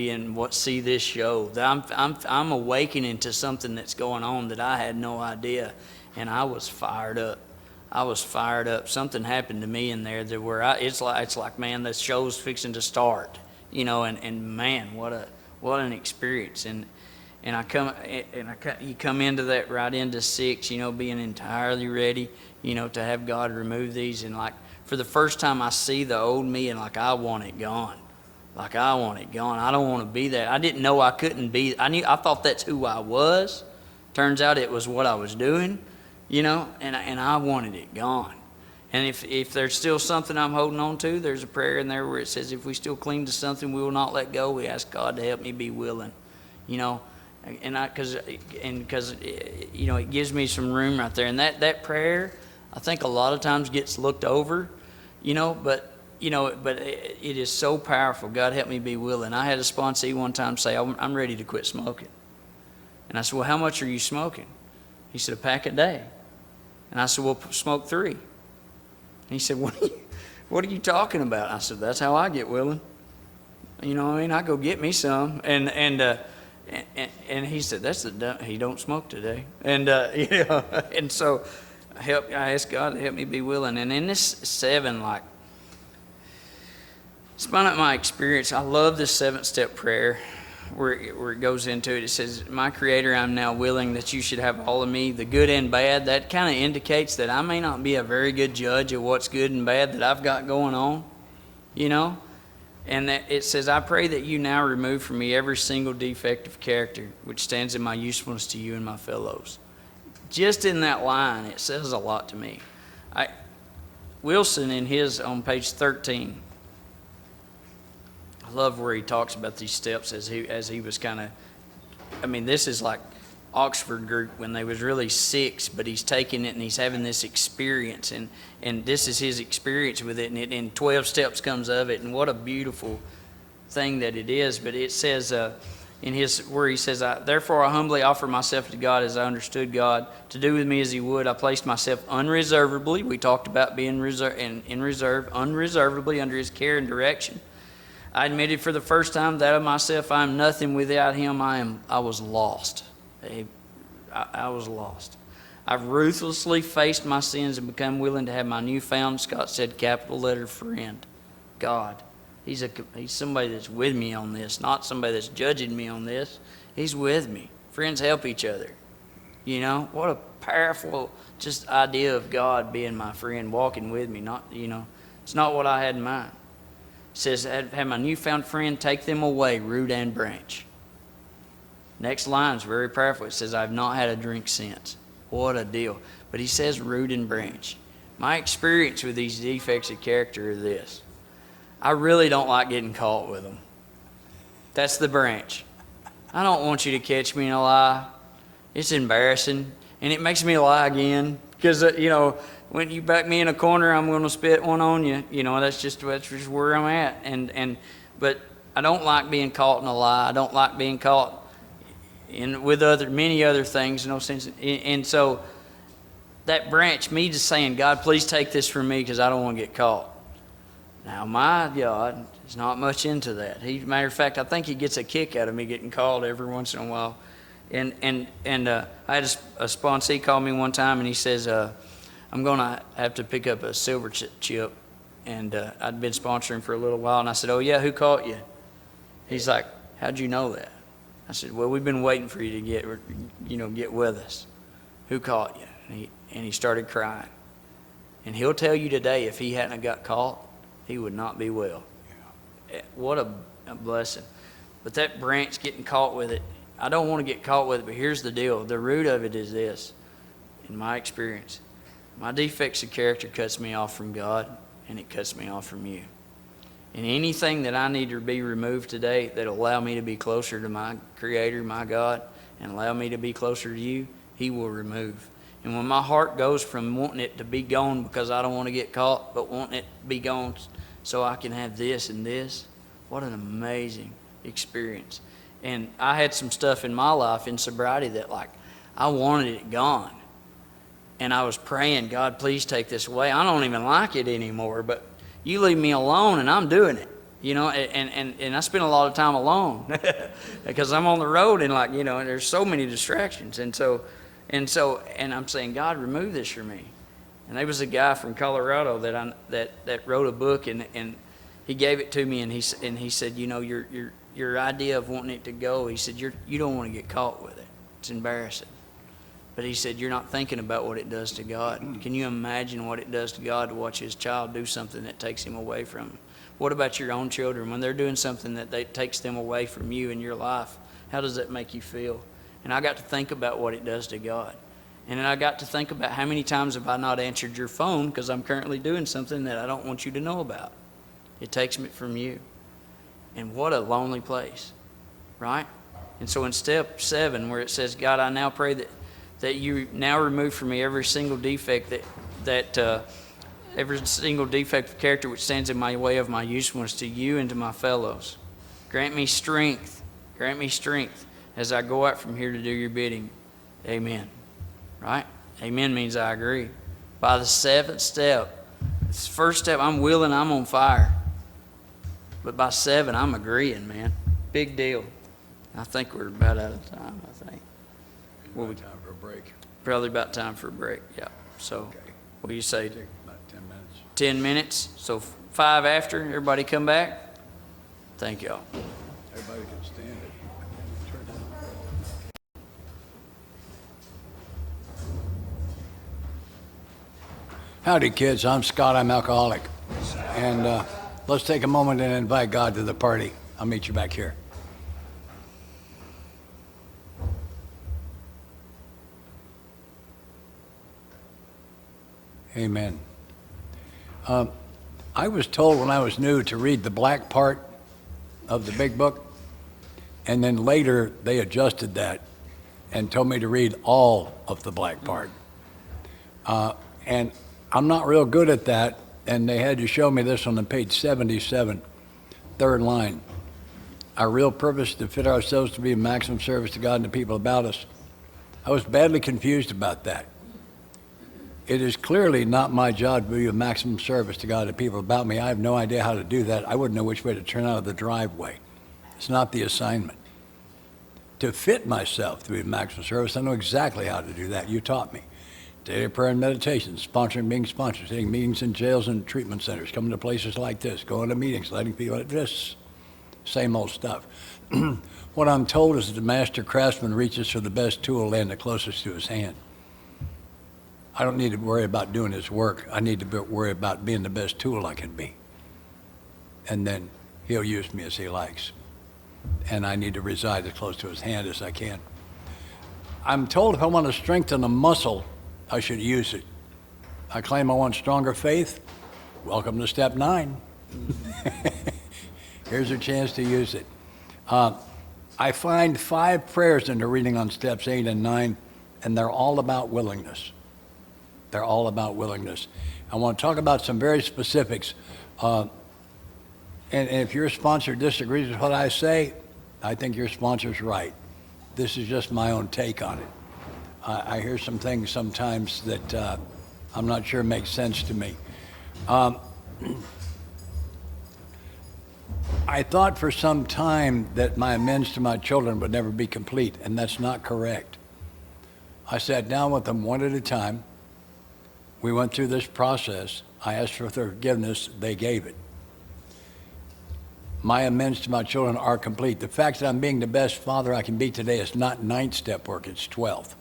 in see this show. I'm awakening to something that's going on that I had no idea, and I was fired up. Something happened to me in there that where it's like man, the show's fixing to start, and man, what an experience. And you come into that right into 6, being entirely ready, to have God remove these, and like for the first time I see the old me and like I want it gone. Like I want it gone. I don't want to be that. I didn't know I couldn't be. I thought that's who I was. Turns out it was what I was doing, and I wanted it gone. And if there's still something I'm holding on to, there's a prayer in there where it says, if we still cling to something, we will not let go. We ask God to help me be willing, because it gives me some room right there. And that prayer, I think a lot of times gets looked over, but it is so powerful. God help me be willing. I had a sponsee one time say, I'm ready to quit smoking. And I said, well, how much are you smoking? He said, a pack a day. And I said, well, smoke 3. And he said, what are you talking about? I said, that's how I get willing. I go get me some. And he said, he don't smoke today. And, and so I asked God to help me be willing. And in this 7, spun up my experience. I love this 7th step prayer where it goes into it. It says, my Creator, I'm now willing that you should have all of me, the good and bad. That kind of indicates that I may not be a very good judge of what's good and bad that I've got going on, And that it says, I pray that you now remove from me every single defect of character which stands in my usefulness to you and my fellows. Just in that line, it says a lot to me. Wilson, on page 13, I love where he talks about these steps as he was kind of, this is like Oxford group when they was really 6, but he's taking it and he's having this experience, and this is his experience with it, and 12 steps comes of it, and what a beautiful thing that it is. But it says where he says, therefore I humbly offer myself to God as I understood God to do with me as he would. I placed myself unreservedly, we talked about being in reserve, unreservedly under his care and direction. I admitted for the first time that of myself I am nothing without him. I was lost. I was lost. I've ruthlessly faced my sins and become willing to have my newfound, Scott said, capital letter friend, God. He's somebody that's with me on this, not somebody that's judging me on this. He's with me. Friends help each other. You know, what a powerful just idea of God being my friend, walking with me. Not, you know, it's not what I had in mind. It says, have my newfound friend take them away, root and branch. Next line is very powerful. It says, I've not had a drink since. What a deal. But he says root and branch. My experience with these defects of character are this. I really don't like getting caught with them. That's the branch. I don't want you to catch me in a lie. It's embarrassing. And it makes me lie again. Because, you know, when you back me in a corner, I'm going to spit one on you. You know, that's just where I'm at. But I don't like being caught in a lie. I don't like being caught with many other things, no sense. And so that branch, me just saying, God, please take this from me because I don't want to get caught. Now, my God is not much into that. Matter of fact, I think he gets a kick out of me getting called every once in a while. And I had a sponsee call me one time, and he says, I'm going to have to pick up a silver chip. And I'd been sponsoring for a little while, and I said, oh, yeah, who caught you? He's like, how'd you know that? I said, well, we've been waiting for you to get with us. Who caught you? And he started crying. And he'll tell you today, if he hadn't got caught, he would not be well. Yeah. What a blessing. But that branch, getting caught with it, I don't want to get caught with it, but here's the deal. The root of it is this, in my experience. My defects of character cuts me off from God, and it cuts me off from you. And anything that I need to be removed today that'll allow me to be closer to my Creator, my God, and allow me to be closer to you, He will remove. And when my heart goes from wanting it to be gone because I don't want to get caught, but wanting it to be gone so I can have this and this, what an amazing experience. And I had some stuff in my life in sobriety that, like, I wanted it gone. And I was praying, God, please take this away. I don't even like it anymore, but you leave me alone and I'm doing it. You know, and I spend a lot of time alone because I'm on the road and, like, you know, there's so many distractions. And I'm saying, God, remove this from me. And there was a guy from Colorado that wrote a book, and he gave it to me, and he said, you know, your idea of wanting it to go, he said, you don't want to get caught with it. It's embarrassing. But he said, you're not thinking about what it does to God. Can you imagine what it does to God to watch his child do something that takes him away from him? What about your own children? When they're doing something that takes them away from you in your life, how does that make you feel? And I got to think about what it does to God. And then I got to think about how many times have I not answered your phone because I'm currently doing something that I don't want you to know about. It takes me from you. And what a lonely place, right? And so in step 7, where it says, God, I now pray that you now remove from me every single defect every single defect of character which stands in my way of my usefulness to you and to my fellows. Grant me strength as I go out from here to do your bidding. Amen. Right? Amen means I agree. By the 7th step, this first step, I'm willing, I'm on fire. But by 7, I'm agreeing, man. Big deal. I think we're about out of time, I think. Time for a break. Probably about time for a break, yeah. So, Okay. what do you say? Take about 10 minutes. 10 minutes? So 5 after, everybody come back? Thank y'all. Everybody can stand it. Turn it on. Howdy, kids. I'm Scott. I'm alcoholic. And let's take a moment and invite God to the party. I'll meet you back here. Amen. I was told when I was new to read the black part of the big book, and then later they adjusted that and told me to read all of the black part. And I'm not real good at that, and they had to show me this on the page 77, third line. Our real purpose is to fit ourselves to be of maximum service to God and the people about us. I was badly confused about that. It is clearly not my job to be of maximum service to God and the people about me. I have no idea how to do that. I wouldn't know which way to turn out of the driveway. It's not the assignment. To fit myself to be of maximum service, I know exactly how to do that. You taught me. daily prayer and meditation, sponsoring being sponsors, taking meetings in jails and treatment centers, coming to places like this, going to meetings, letting people, just same old stuff. What I'm told is that the master craftsman reaches for the best tool laying the closest to his hand. I don't need to worry about doing his work. I need to worry about being the best tool I can be. And then he'll use me as he likes. And I need to reside as close to his hand as I can. I'm told if I want to strengthen a muscle, I should use it. I claim I want stronger faith. Welcome to step 9. Here's a chance to use it. I find 5 prayers in the reading on steps 8 and 9, and they're all about willingness. They're all about willingness. I want to talk about some very specifics. And if your sponsor disagrees with what I say, I think your sponsor's right. This is just my own take on it. I hear some things sometimes that I'm not sure make sense to me. I thought for some time that my amends to my children would never be complete, and that's not correct. I sat down with them one at a time. We went through this process. I asked for forgiveness. They gave it. My amends to my children are complete. The fact that I'm being the best father I can be today is not 9th step work, it's 12th.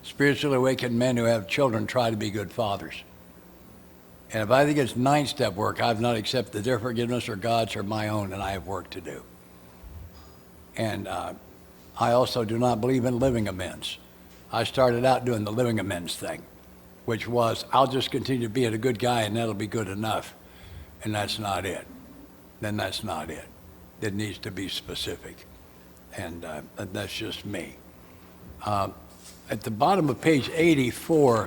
Spiritually awakened men who have children try to be good fathers. And if I think it's 9th step work, I've not accepted their forgiveness or God's or my own, and I have work to do. And I also do not believe in living amends. I started out doing the living amends thing, which was, I'll just continue to be a good guy and that'll be good enough. And that's not it. Then that's not it. It needs to be specific. And that's just me. At the bottom of page 83,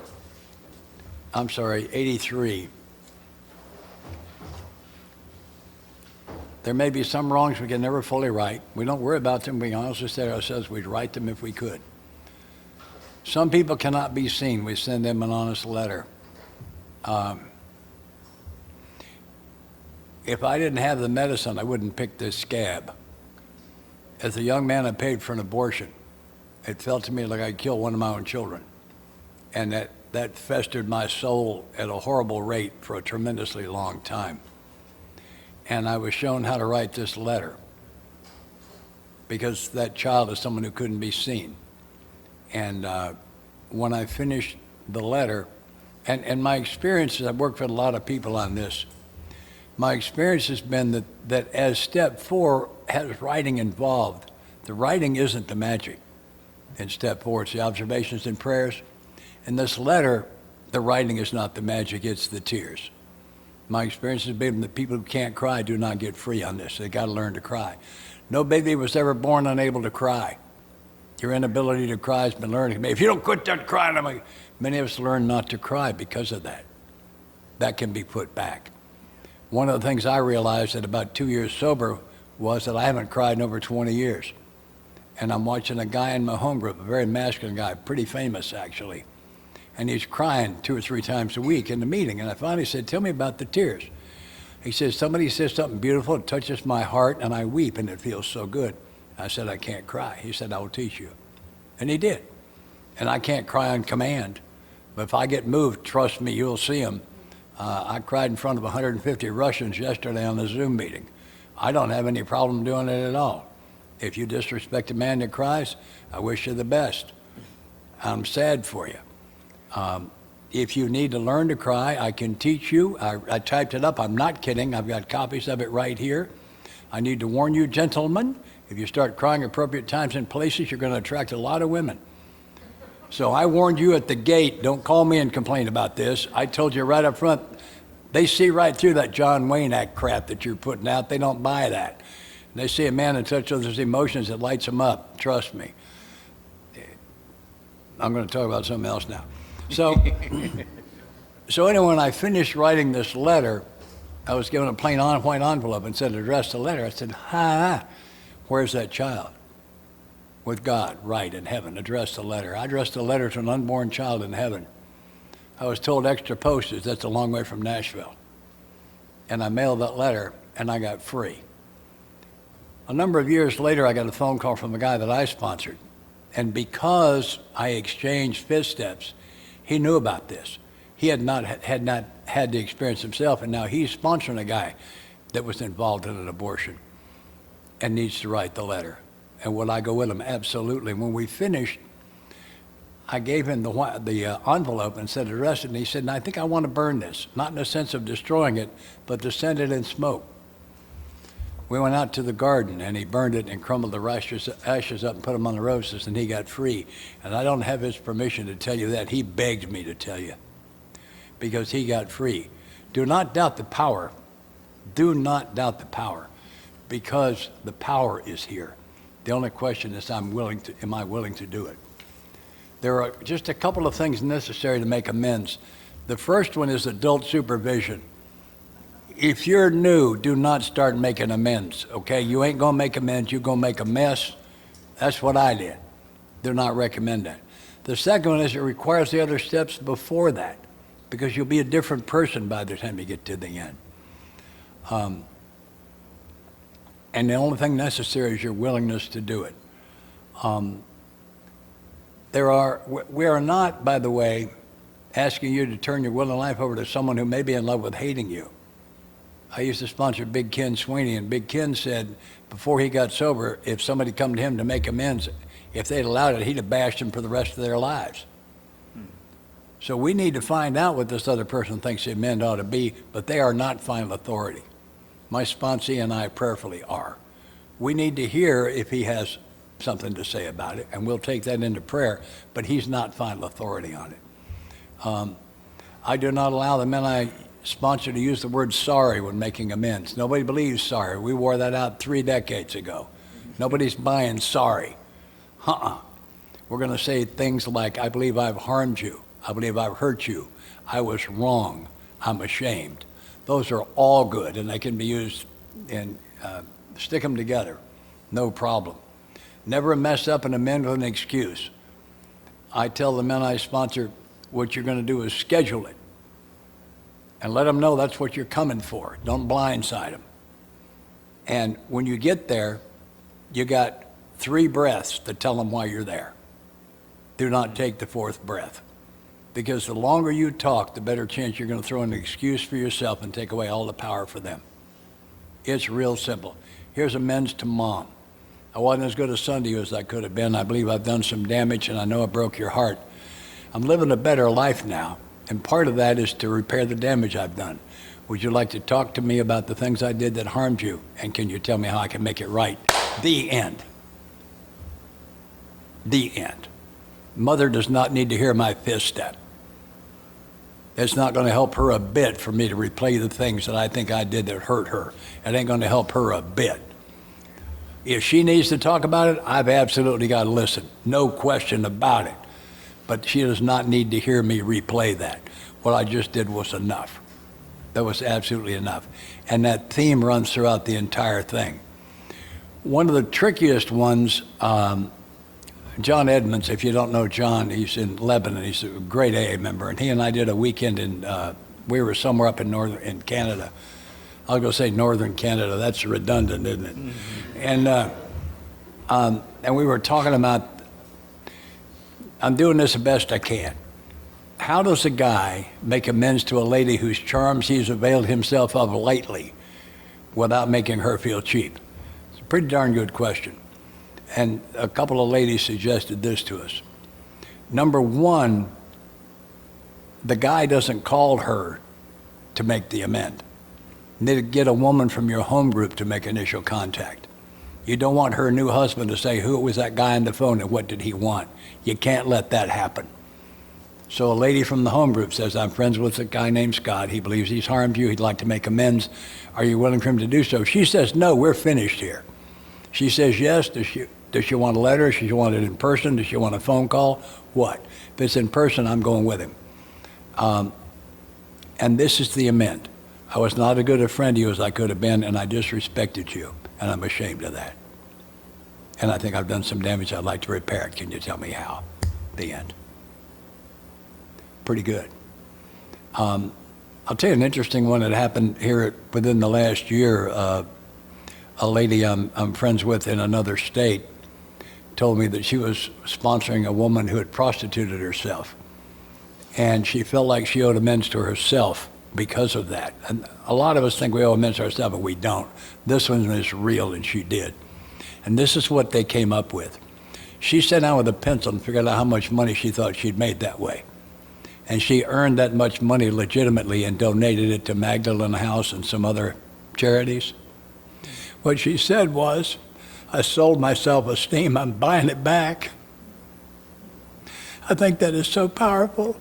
there may be some wrongs we can never fully right. We don't worry about them. We honestly say to ourselves we'd right them if we could. Some people cannot be seen. We send them an honest letter. If I didn't have the medicine, I wouldn't pick this scab. As a young man, I paid for an abortion. It felt to me like I'd killed one of my own children. And that festered my soul at a horrible rate for a tremendously long time. And I was shown how to write this letter because that child is someone who couldn't be seen. And when I finished the letter, and my experience is I've worked with a lot of people on this. My experience has been that as step 4 has writing involved, the writing isn't the magic. In step 4, it's the observations and prayers. In this letter, the writing is not the magic, it's the tears. My experience has been that people who can't cry do not get free on this. They got to learn to cry. No baby was ever born unable to cry. Your inability to cry has been learned. If you don't quit that crying, many of us learn not to cry because of that. That can be put back. One of the things I realized at about 2 years sober was that I haven't cried in over 20 years. And I'm watching a guy in my home group, a very masculine guy, pretty famous actually. And he's crying 2 or 3 times a week in the meeting. And I finally said, tell me about the tears. He says, somebody says something beautiful, it touches my heart, and I weep, and it feels so good. I said, I can't cry. He said, I will teach you. And he did. And I can't cry on command. But if I get moved, trust me, you'll see them. I cried in front of 150 Russians yesterday on the Zoom meeting. I don't have any problem doing it at all. If you disrespect a man that cries, I wish you the best. I'm sad for you. If you need to learn to cry, I can teach you. I typed it up. I'm not kidding. I've got copies of it right here. I need to warn you, gentlemen, if you start crying appropriate times and places, you're going to attract a lot of women. So I warned you at the gate, don't call me and complain about this. I told you right up front, they see right through that John Wayne Act crap that you're putting out. They don't buy that. They see a man in touch with his emotions, it lights them up. Trust me. I'm going to talk about something else now. So anyway, when I finished writing this letter, I was given a plain white envelope and said, address the letter. I said, where's that child? With God, right, in heaven, address the letter. I addressed the letter to an unborn child in heaven. I was told extra postage, that's a long way from Nashville. And I mailed that letter, and I got free. A number of years later, I got a phone call from a guy that I sponsored. And because I exchanged 5th steps, He knew about this. He had not had the experience himself, and now he's sponsoring a guy that was involved in an abortion and needs to write the letter. And will I go with him? Absolutely. When we finished, I gave him the envelope and said, address it, and he said, I think I want to burn this, not in the sense of destroying it, but to send it in smoke. We went out to the garden, and he burned it and crumbled the ashes up and put them on the roses, and he got free. And I don't have his permission to tell you that. He begged me to tell you, because he got free. Do not doubt the power. Do not doubt the power, because the power is here. The only question is, am I willing to do it? There are just a couple of things necessary to make amends. The first one is adult supervision. If you're new, do not start making amends, okay? You ain't gonna make amends, you're gonna make a mess. That's what I did. Do not recommend that. The second one is it requires the other steps before that, because you'll be a different person by the time you get to the end. And the only thing necessary is your willingness to do it. We are not, by the way, asking you to turn your will and life over to someone who may be in love with hating you. I used to sponsor Big Ken Sweeney, and Big Ken said before he got sober, if somebody come to him to make amends, if they'd allowed it, he'd have bashed them for the rest of their lives. So we need to find out what this other person thinks the amend ought to be, but they are not final authority. My sponsee and I prayerfully are. We need to hear if he has something to say about it, and we'll take that into prayer, but he's not final authority on it. I do not allow the men I sponsor to use the word sorry when making amends. Nobody believes sorry. We wore that out 3 decades ago. Nobody's buying sorry. We're going to say things like, I believe I've harmed you. I believe I've hurt you. I was wrong. I'm ashamed. Those are all good, and they can be used and stick them together. No problem. Never mess up and amend with an excuse. I tell the men I sponsor, what you're going to do is schedule it and let them know that's what you're coming for. Don't blindside them. And when you get there, you got 3 breaths to tell them why you're there. Do not take the 4th breath, because the longer you talk, the better chance you're going to throw an excuse for yourself and take away all the power for them. It's real simple. Here's amends to Mom. I wasn't as good a son to you as I could have been. I believe I've done some damage, and I know I broke your heart. I'm living a better life now, and part of that is to repair the damage I've done. Would you like to talk to me about the things I did that harmed you, and can you tell me how I can make it right? The end. The end. Mother does not need to hear my fifth step. It's not going to help her a bit for me to replay the things that I think I did that hurt her. It ain't going to help her a bit. If she needs to talk about it, I've absolutely got to listen. No question about it. But she does not need to hear me replay that. What I just did was enough. That was absolutely enough. And that theme runs throughout the entire thing. One of the trickiest ones, John Edmonds, if you don't know John, he's in Lebanon. He's a great AA member. And he and I did a weekend we were somewhere up in Canada. I'll go say northern Canada. That's redundant, isn't it? Mm-hmm. And we were talking about, I'm doing this the best I can. How does a guy make amends to a lady whose charms he's availed himself of lately without making her feel cheap? It's a pretty darn good question. And a couple of ladies suggested this to us. Number one, the guy doesn't call her to make the amend. You need to get a woman from your home group to make initial contact. You don't want her new husband to say, who was that guy on the phone and what did he want? You can't let that happen. So a lady from the home group says, I'm friends with a guy named Scott. He believes he's harmed you. He'd like to make amends. Are you willing for him to do so? She says, no, we're finished here. She says, yes. Does she want a letter? Does she want it in person? Does she want a phone call? What? If it's in person, I'm going with him. And this is the amend. I was not as good a friend to you as I could have been, and I disrespected you, and I'm ashamed of that. And I think I've done some damage. I'd like to repair it. Can you tell me how? The end. Pretty good. I'll tell you an interesting one that happened here within the last year. A lady I'm friends with in another state told me that she was sponsoring a woman who had prostituted herself. And she felt like she owed amends to herself because of that. And a lot of us think we owe amends to ourselves, but we don't. This one is real, and she did. And this is what they came up with. She sat down with a pencil and figured out how much money she thought she'd made that way. And she earned that much money legitimately and donated it to Magdalene House and some other charities. What she said was, I sold my self-esteem, I'm buying it back. I think that is so powerful.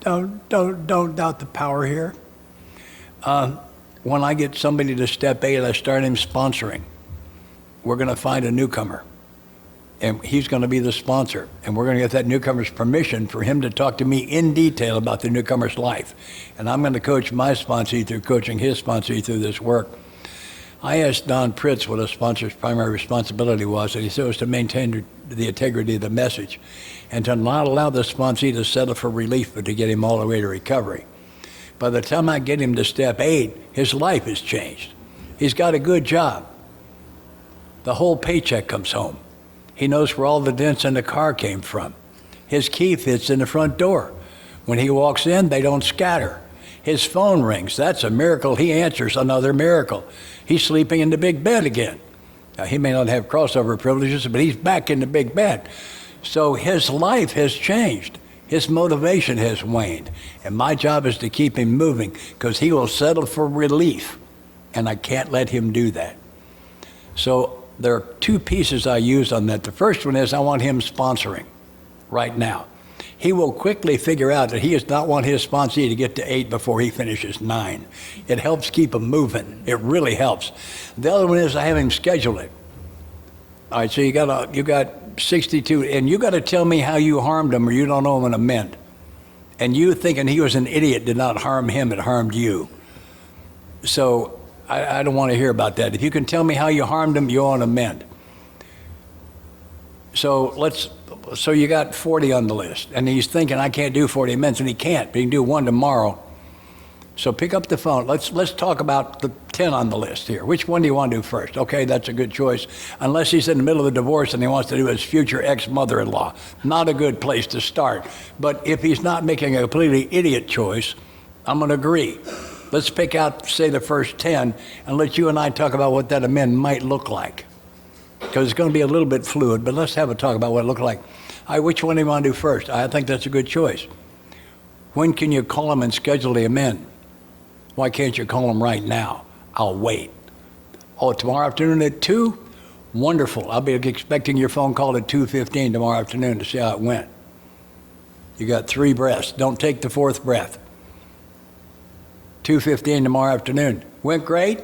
Don't doubt the power here. When I get somebody to step 8, I start him sponsoring. We're going to find a newcomer, and he's going to be the sponsor, and we're going to get that newcomer's permission for him to talk to me in detail about the newcomer's life. And I'm going to coach my sponsee through coaching his sponsee through this work. I asked Don Pritz what a sponsor's primary responsibility was, and he said it was to maintain the integrity of the message and to not allow the sponsee to settle for relief, but to get him all the way to recovery. By the time I get him to step 8, his life has changed. He's got a good job. The whole paycheck comes home. He knows where all the dents in the car came from. His key fits in the front door. When he walks in, they don't scatter. His phone rings. That's a miracle. He answers, another miracle. He's sleeping in the big bed again. Now, he may not have crossover privileges, but he's back in the big bed. So his life has changed. His motivation has waned. And my job is to keep him moving, because he will settle for relief, and I can't let him do that. So there are 2 pieces I use on that. The first one is I want him sponsoring right now. He will quickly figure out that he does not want his sponsee to get to 8 before he finishes 9. It helps keep him moving. It really helps. The other one is I have him schedule it. All right, so you got 62, and you got to tell me how you harmed him, or you don't owe him an amend. And you thinking he was an idiot did not harm him, it harmed you. So I don't want to hear about that. If you can tell me how you harmed him, you owe an amend. So you got 40 on the list, and he's thinking, I can't do 40 amends, and he can't, but he can do 1 tomorrow. So pick up the phone. Let's talk about the 10 on the list here. Which one do you want to do first? Okay, that's a good choice. Unless he's in the middle of a divorce and he wants to do his future ex-mother-in-law. Not a good place to start. But if he's not making a completely idiot choice, I'm going to agree. Let's pick out, say, the first 10, and let you and I talk about what that amend might look like. Because it's going to be a little bit fluid, but let's have a talk about what it looked like. All right, which one do you want to do first? I think that's a good choice. When can you call him and schedule the amend? Why can't you call him right now? I'll wait. Oh, tomorrow afternoon at 2? Wonderful. I'll be expecting your phone call at 2:15 tomorrow afternoon to see how it went. You got 3 breaths. Don't take the 4th breath. 2:15 tomorrow afternoon. Went great?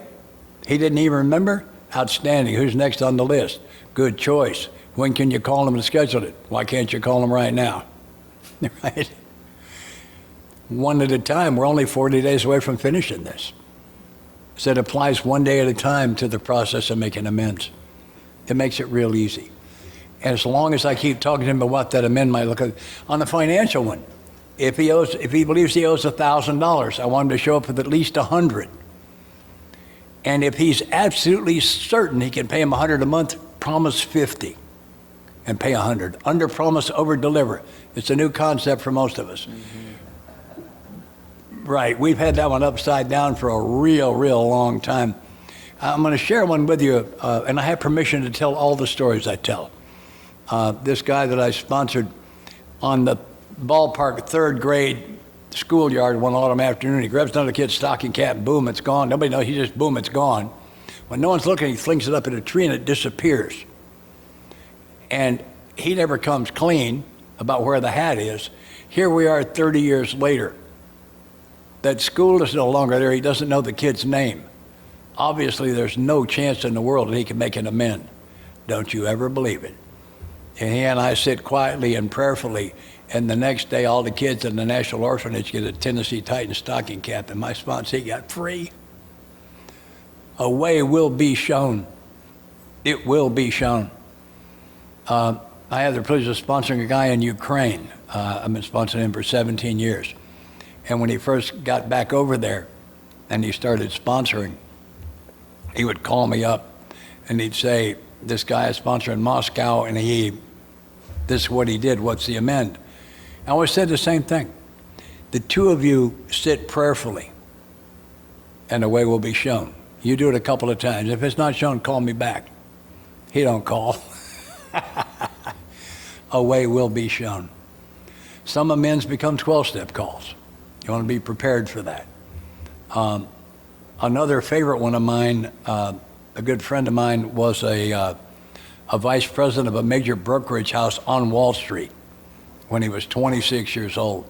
He didn't even remember? Outstanding. Who's next on the list? Good choice. When can you call him and schedule it? Why can't you call him right now? Right? One at a time. We're only 40 days away from finishing this. So it applies 1 day at a time to the process of making amends. It makes it real easy. And as long as I keep talking to him about what that amend might look like. On the financial one, if he believes he owes $1,000, I want him to show up with at least 100. And if he's absolutely certain he can pay him 100 a month, promise 50 and pay 100. Under promise, over deliver. It's a new concept for most of us. Mm-hmm. Right, we've had that one upside down for a real long time. I'm going to share one with you, and I have permission to tell all the stories I tell. This guy that I sponsored on the ballpark 3rd grade schoolyard one autumn afternoon, he grabs another kid's stocking cap, and boom, it's gone. Nobody knows, he just, boom, it's gone. When no one's looking, he flings it up in a tree and it disappears. And he never comes clean about where the hat is. Here we are 30 years later. That school is no longer there. He doesn't know the kid's name. Obviously, there's no chance in the world that he can make an amend. Don't you ever believe it. And he and I sit quietly and prayerfully, and the next day all the kids in the National Orphanage get a Tennessee Titans stocking cap, and my sponsee got free. A way will be shown. It will be shown. I have the privilege of sponsoring a guy in Ukraine. I've been sponsoring him for 17 years. And when he first got back over there and he started sponsoring, he would call me up and he'd say, this guy is sponsoring Moscow and this is what he did, what's the amend? I always said the same thing. The two of you sit prayerfully, and the way will be shown. You do it a couple of times. If it's not shown, call me back. He don't call. A way will be shown. Some amens become 12-step calls. You want to be prepared for that. Another favorite one of mine, a good friend of mine, was a vice president of a major brokerage house on Wall Street when he was 26 years old.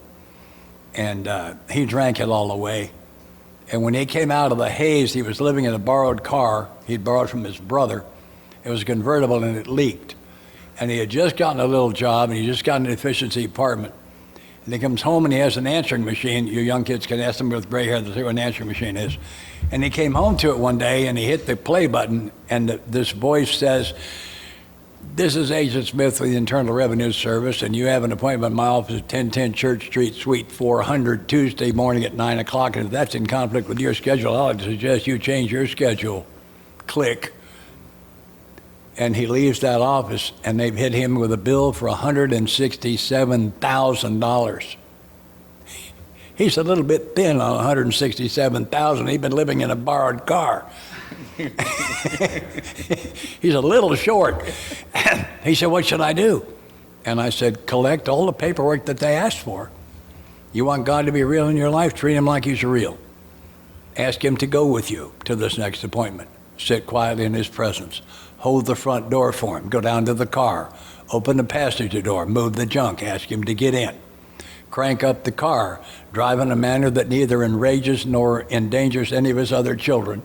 And he drank it all away. And when he came out of the haze, he was living in a borrowed car he'd borrowed from his brother. It was convertible and it leaked. And he had just gotten a little job and he just got an efficiency apartment. And he comes home and he has an answering machine. You young kids can ask them with gray hair to see what an answering machine is. And he came home to it one day and he hit the play button and this voice says, "This is Agent Smith with the Internal Revenue Service, and you have an appointment in my office at 1010 Church Street, Suite 400, Tuesday morning at 9 o'clock. And if that's in conflict with your schedule, I'll suggest you change your schedule." Click. And he leaves that office, and they've hit him with a bill for $167,000. He's a little bit thin on $167,000. He's been living in a borrowed car. He's a little short. He said, "What should I do?" And I said, "Collect all the paperwork that they asked for. You want God to be real in your life? Treat him like he's real. Ask him to go with you to this next appointment. Sit quietly in his presence. Hold the front door for him. Go down to the car. Open the passenger door. Move the junk. Ask him to get in. Crank up the car. Drive in a manner that neither enrages nor endangers any of his other children.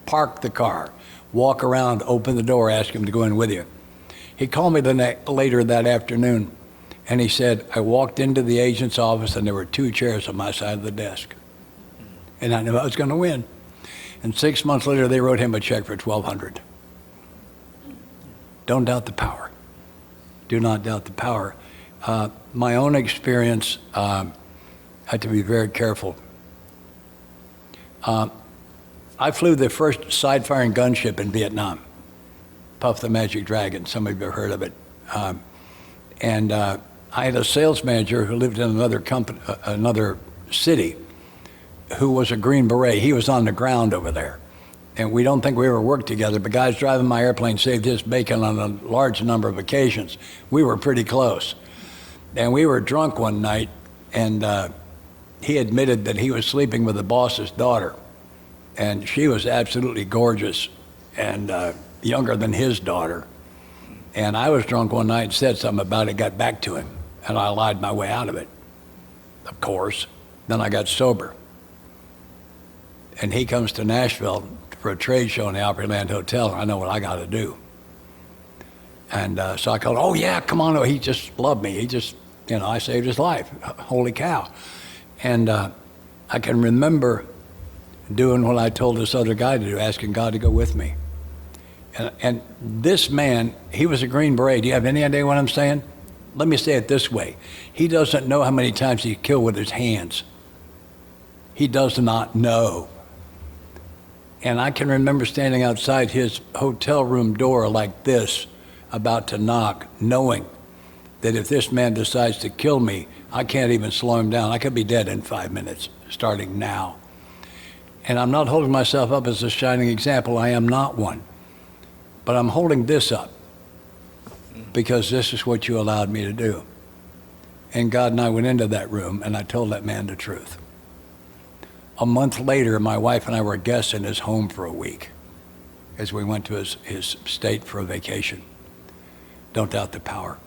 Park the car. Walk around. Open the door. Ask him to go in with you." He called me later that afternoon, and he said, "I walked into the agent's office, and there were 2 chairs on my side of the desk. And I knew I was going to win." And 6 months later, they wrote him a check for $1,200. Don't doubt the power. Do not doubt the power. My own experience, I had to be very careful. I flew the first side-firing gunship in Vietnam, Puff the Magic Dragon. Some of you have heard of it. I had a sales manager who lived in another city, who was a Green Beret. He was on the ground over there. And we don't think we ever worked together, but guys driving my airplane saved his bacon on a large number of occasions. We were pretty close. And we were drunk one night, and he admitted that he was sleeping with the boss's daughter. And she was absolutely gorgeous and younger than his daughter. And I was drunk one night and said something about it, got back to him, and I lied my way out of it, of course. Then I got sober. And he comes to Nashville for a trade show in the Opryland Hotel. I know what I got to do. And so I called, "Oh, yeah, come on." He just loved me. He just, I saved his life. Holy cow. And I can remember doing what I told this other guy to do, asking God to go with me. And this man, he was a Green Beret. Do you have any idea what I'm saying? Let me say it this way. He doesn't know how many times he killed with his hands. He does not know. And I can remember standing outside his hotel room door like this, about to knock, knowing that if this man decides to kill me, I can't even slow him down. I could be dead in 5 minutes, starting now. And I'm not holding myself up as a shining example. I am not one. But I'm holding this up because this is what you allowed me to do. And God and I went into that room, and I told that man the truth. A month later, my wife and I were guests in his home for a week as we went to his state for a vacation. Don't doubt the power.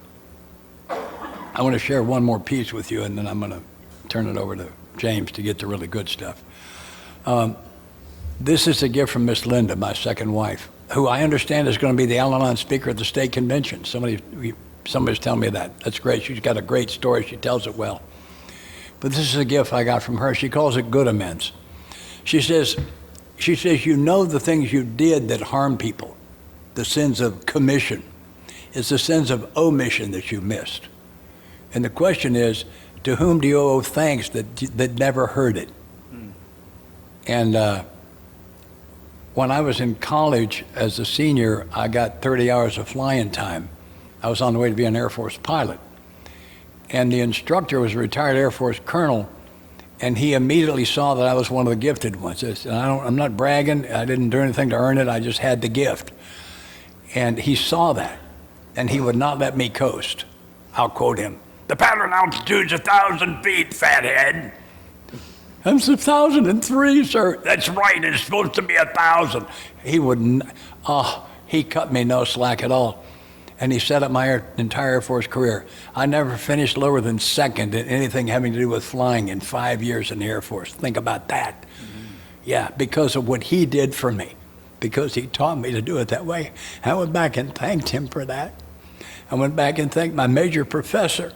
I want to share one more piece with you, and then I'm going to turn it over to James to get the really good stuff. This is a gift from Miss Linda, my second wife, who I understand is going to be the Al-Anon speaker at the state convention. Somebody's telling me that. That's great. She's got a great story. She tells it well. But this is a gift I got from her. She calls it good amends. She says, you know the things you did that harm people, the sins of commission. It's the sins of omission that you missed. And the question is, to whom do you owe thanks that never heard it? And when I was in college as a senior, I got 30 hours of flying time. I was on the way to be an Air Force pilot. And the instructor was a retired Air Force colonel And he immediately saw that I was one of the gifted ones. And I'm not bragging. I didn't do anything to earn it. I just had the gift. And he saw that, and he would not let me coast. I'll quote him. "The pattern altitude's 1,000 feet, fathead." "That's 1,003, sir." "That's right, it's supposed to be 1,000. He wouldn't, he cut me no slack at all. And he set up my entire Air Force career. I never finished lower than second in anything having to do with flying in 5 years in the Air Force. Think about that. Yeah, because of what he did for me, because he taught me to do it that way. I went back and thanked him for that. I went back and thanked my major professor.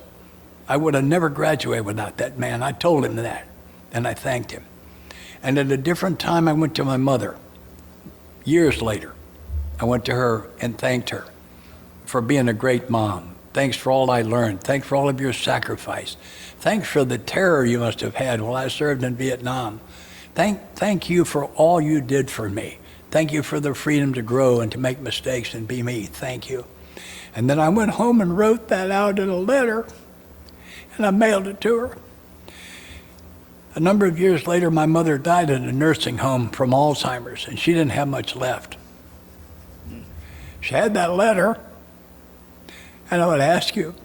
I would have never graduated without that man. I told him that, and I thanked him. And at a different time, I went to my mother. Years later, I went to her and thanked her for being a great mom. Thanks for all I learned. Thanks for all of your sacrifice. Thanks for the terror you must have had while I served in Vietnam. Thank you for all you did for me. Thank you for the freedom to grow and to make mistakes and be me. Thank you. And then I went home and wrote that out in a letter, and I mailed it to her. A number of years later, my mother died in a nursing home from Alzheimer's, and she didn't have much left. She had that letter, and I would ask you,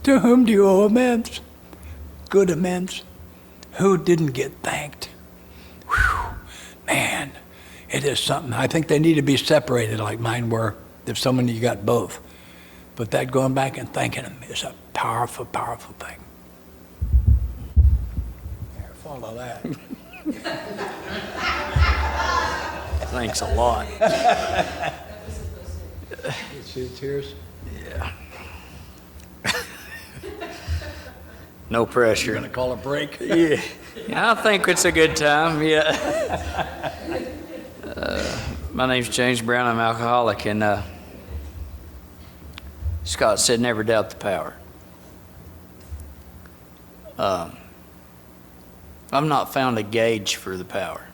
to whom do you owe amends? Good amends. Who didn't get thanked? Whew, man, it is something. I think they need to be separated like mine were, if someone you got both. But that going back and thanking them is a powerful, powerful thing. There, follow that. Thanks a lot. You see the tears? Yeah. No pressure. You're gonna call a break? Yeah. I think it's a good time, yeah. My name's James Brown. I'm alcoholic, and Scott said never doubt the power. I've not found a gauge for the power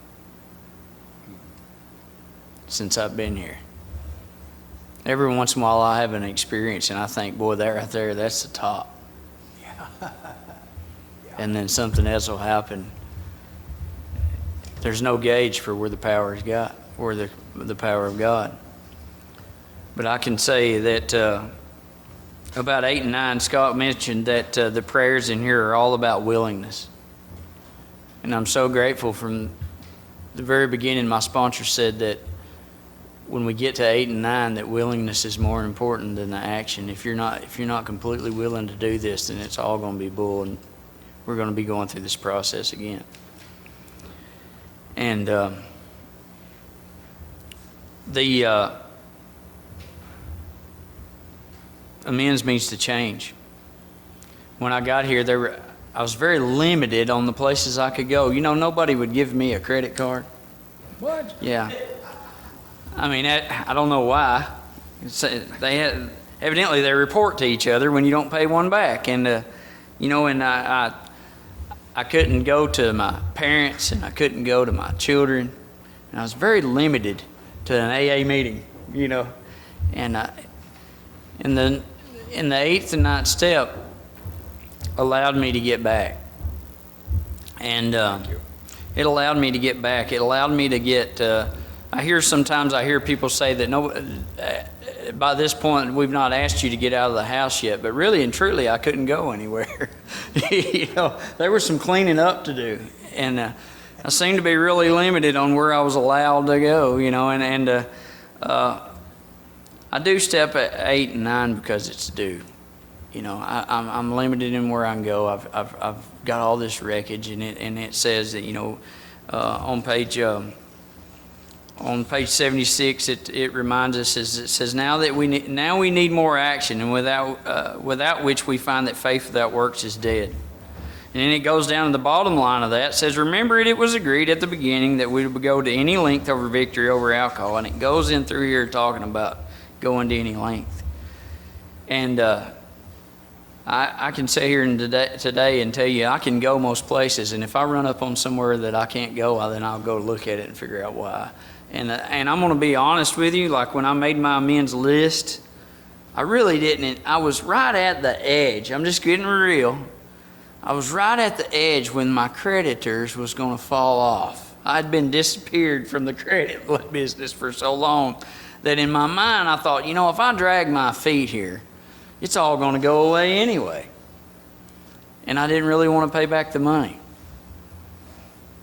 since I've been here. Every once in a while I have an experience and I think, boy, that right there, that's the top. And then something else will happen. There's no gauge for where the power is got, or the power of God. But I can say that about 8 and 9, Scott mentioned that the prayers in here are all about willingness. And I'm so grateful. From the very beginning, my sponsor said that when we get to 8 and 9, that willingness is more important than the action. If you're not completely willing to do this, then it's all going to be bull, and we're going to be going through this process again. And the amends means to change. When I got here, I was very limited on the places I could go. You know, nobody would give me a credit card. What? Yeah. I mean, I don't know why. Evidently they report to each other when you don't pay one back. And, you know, and I couldn't go to my parents, and I couldn't go to my children. And I was very limited to an AA meeting, you know. And in the 8th and 9th step allowed me to get back. And it allowed me to get back. It allowed me to get... Sometimes I hear people say that by this point we've not asked you to get out of the house yet, but really and truly I couldn't go anywhere. You know, there was some cleaning up to do, and I seemed to be really limited on where I was allowed to go. You know, and I do step at 8 and 9 because it's due. You know, I'm limited in where I can go. I've got all this wreckage, and it says that, you know, on page 76, it reminds us, it says, now we need more action, and without which we find that faith without works is dead. And then it goes down to the bottom line of that. It says, remember it was agreed at the beginning that we would go to any length over victory over alcohol. And it goes in through here talking about going to any length. And I can sit here today and tell you I can go most places, and if I run up on somewhere that I can't go, then I'll go look at it and figure out why. And I'm going to be honest with you, like when I made my amends list, I really didn't. I was right at the edge. I'm just getting real I was right at the edge when my creditors was going to fall off. I'd been disappeared from the credit business for so long that in my mind I thought, you know, if I drag my feet here, it's all going to go away anyway. And I didn't really want to pay back the money.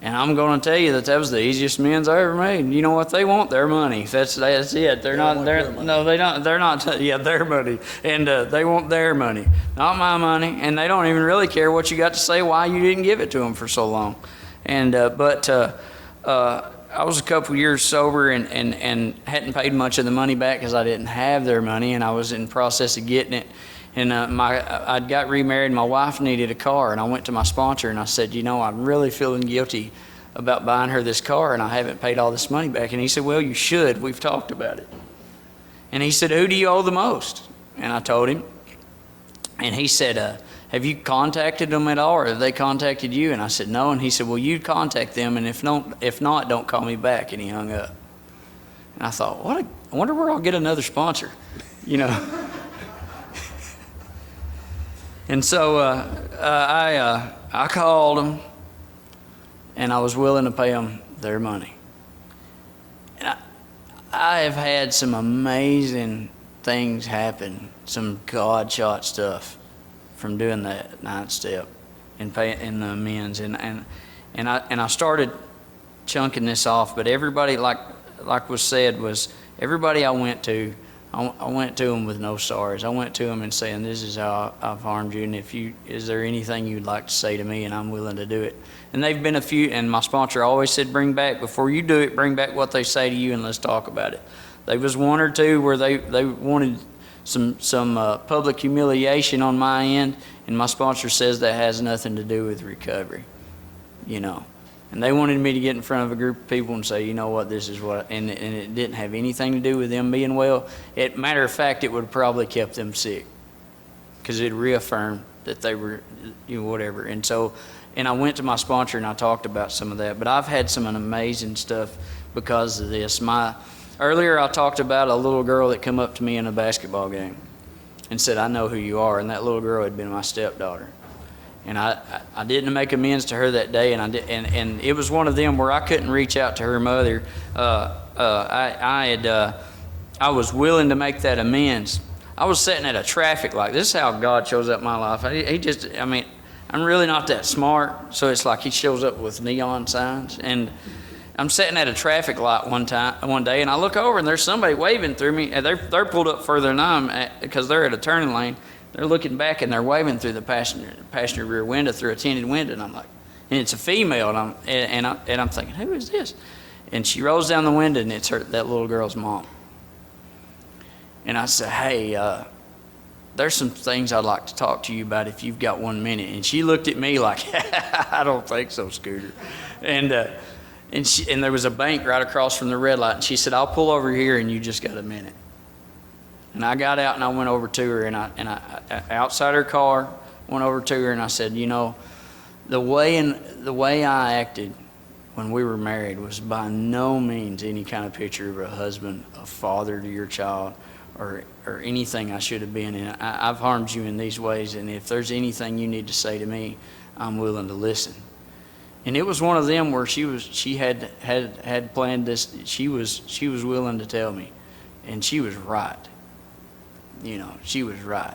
And I'm going to tell you that was the easiest amends I ever made. You know what they want? Their money. That's it. They're not. No, they don't. They're not. Yeah, their money. And they want their money, not my money. And they don't even really care what you got to say why you didn't give it to them for so long. And but I was a couple years sober and hadn't paid much of the money back because I didn't have their money, and I was in the process of getting it. And I'd got remarried. My wife needed a car, and I went to my sponsor and I said, you know, I'm really feeling guilty about buying her this car, and I haven't paid all this money back. And he said, well, you should. We've talked about it. And he said, who do you owe the most? And I told him. And he said, have you contacted them at all, or have they contacted you? And I said, no. And he said, well, you contact them, and if not, don't call me back. And he hung up. And I thought, I wonder where I'll get another sponsor, you know. And so I called them, and I was willing to pay them their money. And I have had some amazing things happen, some God-shot stuff from doing that 9th step and paying the amends. And I started chunking this off, but everybody, like was said, was everybody I went to them with no sorries. I went to them and saying, this is how I've harmed you, and is there anything you'd like to say to me, and I'm willing to do it. And they've been a few, and my sponsor always said, before you do it, bring back what they say to you and let's talk about it. There was one or two where they wanted some public humiliation on my end, and my sponsor says that has nothing to do with recovery, you know. And they wanted me to get in front of a group of people and say, you know what, this is what, and it didn't have anything to do with them being well. Matter of fact, it would have probably kept them sick because it reaffirmed that they were, you know, whatever. And I went to my sponsor and I talked about some of that. But I've had some amazing stuff because of this. Earlier I talked about a little girl that come up to me in a basketball game and said, I know who you are. And that little girl had been my stepdaughter. And I didn't make amends to her that day, and it was one of them where I couldn't reach out to her mother. I was willing to make that amends. I was sitting at a traffic light. This is how God shows up in my life. I'm really not that smart, so it's like he shows up with neon signs. And I'm sitting at a traffic light one day, and I look over, and there's somebody waving through me. And they're pulled up further than I'm at because they're at a turning lane. They're looking back and they're waving through the passenger rear window through a tinted window, and I'm like, and it's a female, and I'm thinking, who is this? And she rolls down the window, and it's that little girl's mom. And I said, hey, there's some things I'd like to talk to you about if you've got 1 minute. And she looked at me like, I don't think so, Scooter. And there was a bank right across from the red light, and she said, I'll pull over here, and you just got a minute. And I got out and I went over to her, and I outside her car went over to her and I said, you know, the way I acted when we were married was by no means any kind of picture of a husband, a father to your child, or anything I should have been. And I've harmed you in these ways, and if there's anything you need to say to me, I'm willing to listen. And it was one of them where she had planned this. She was willing to tell me, and she was right. You know, she was right.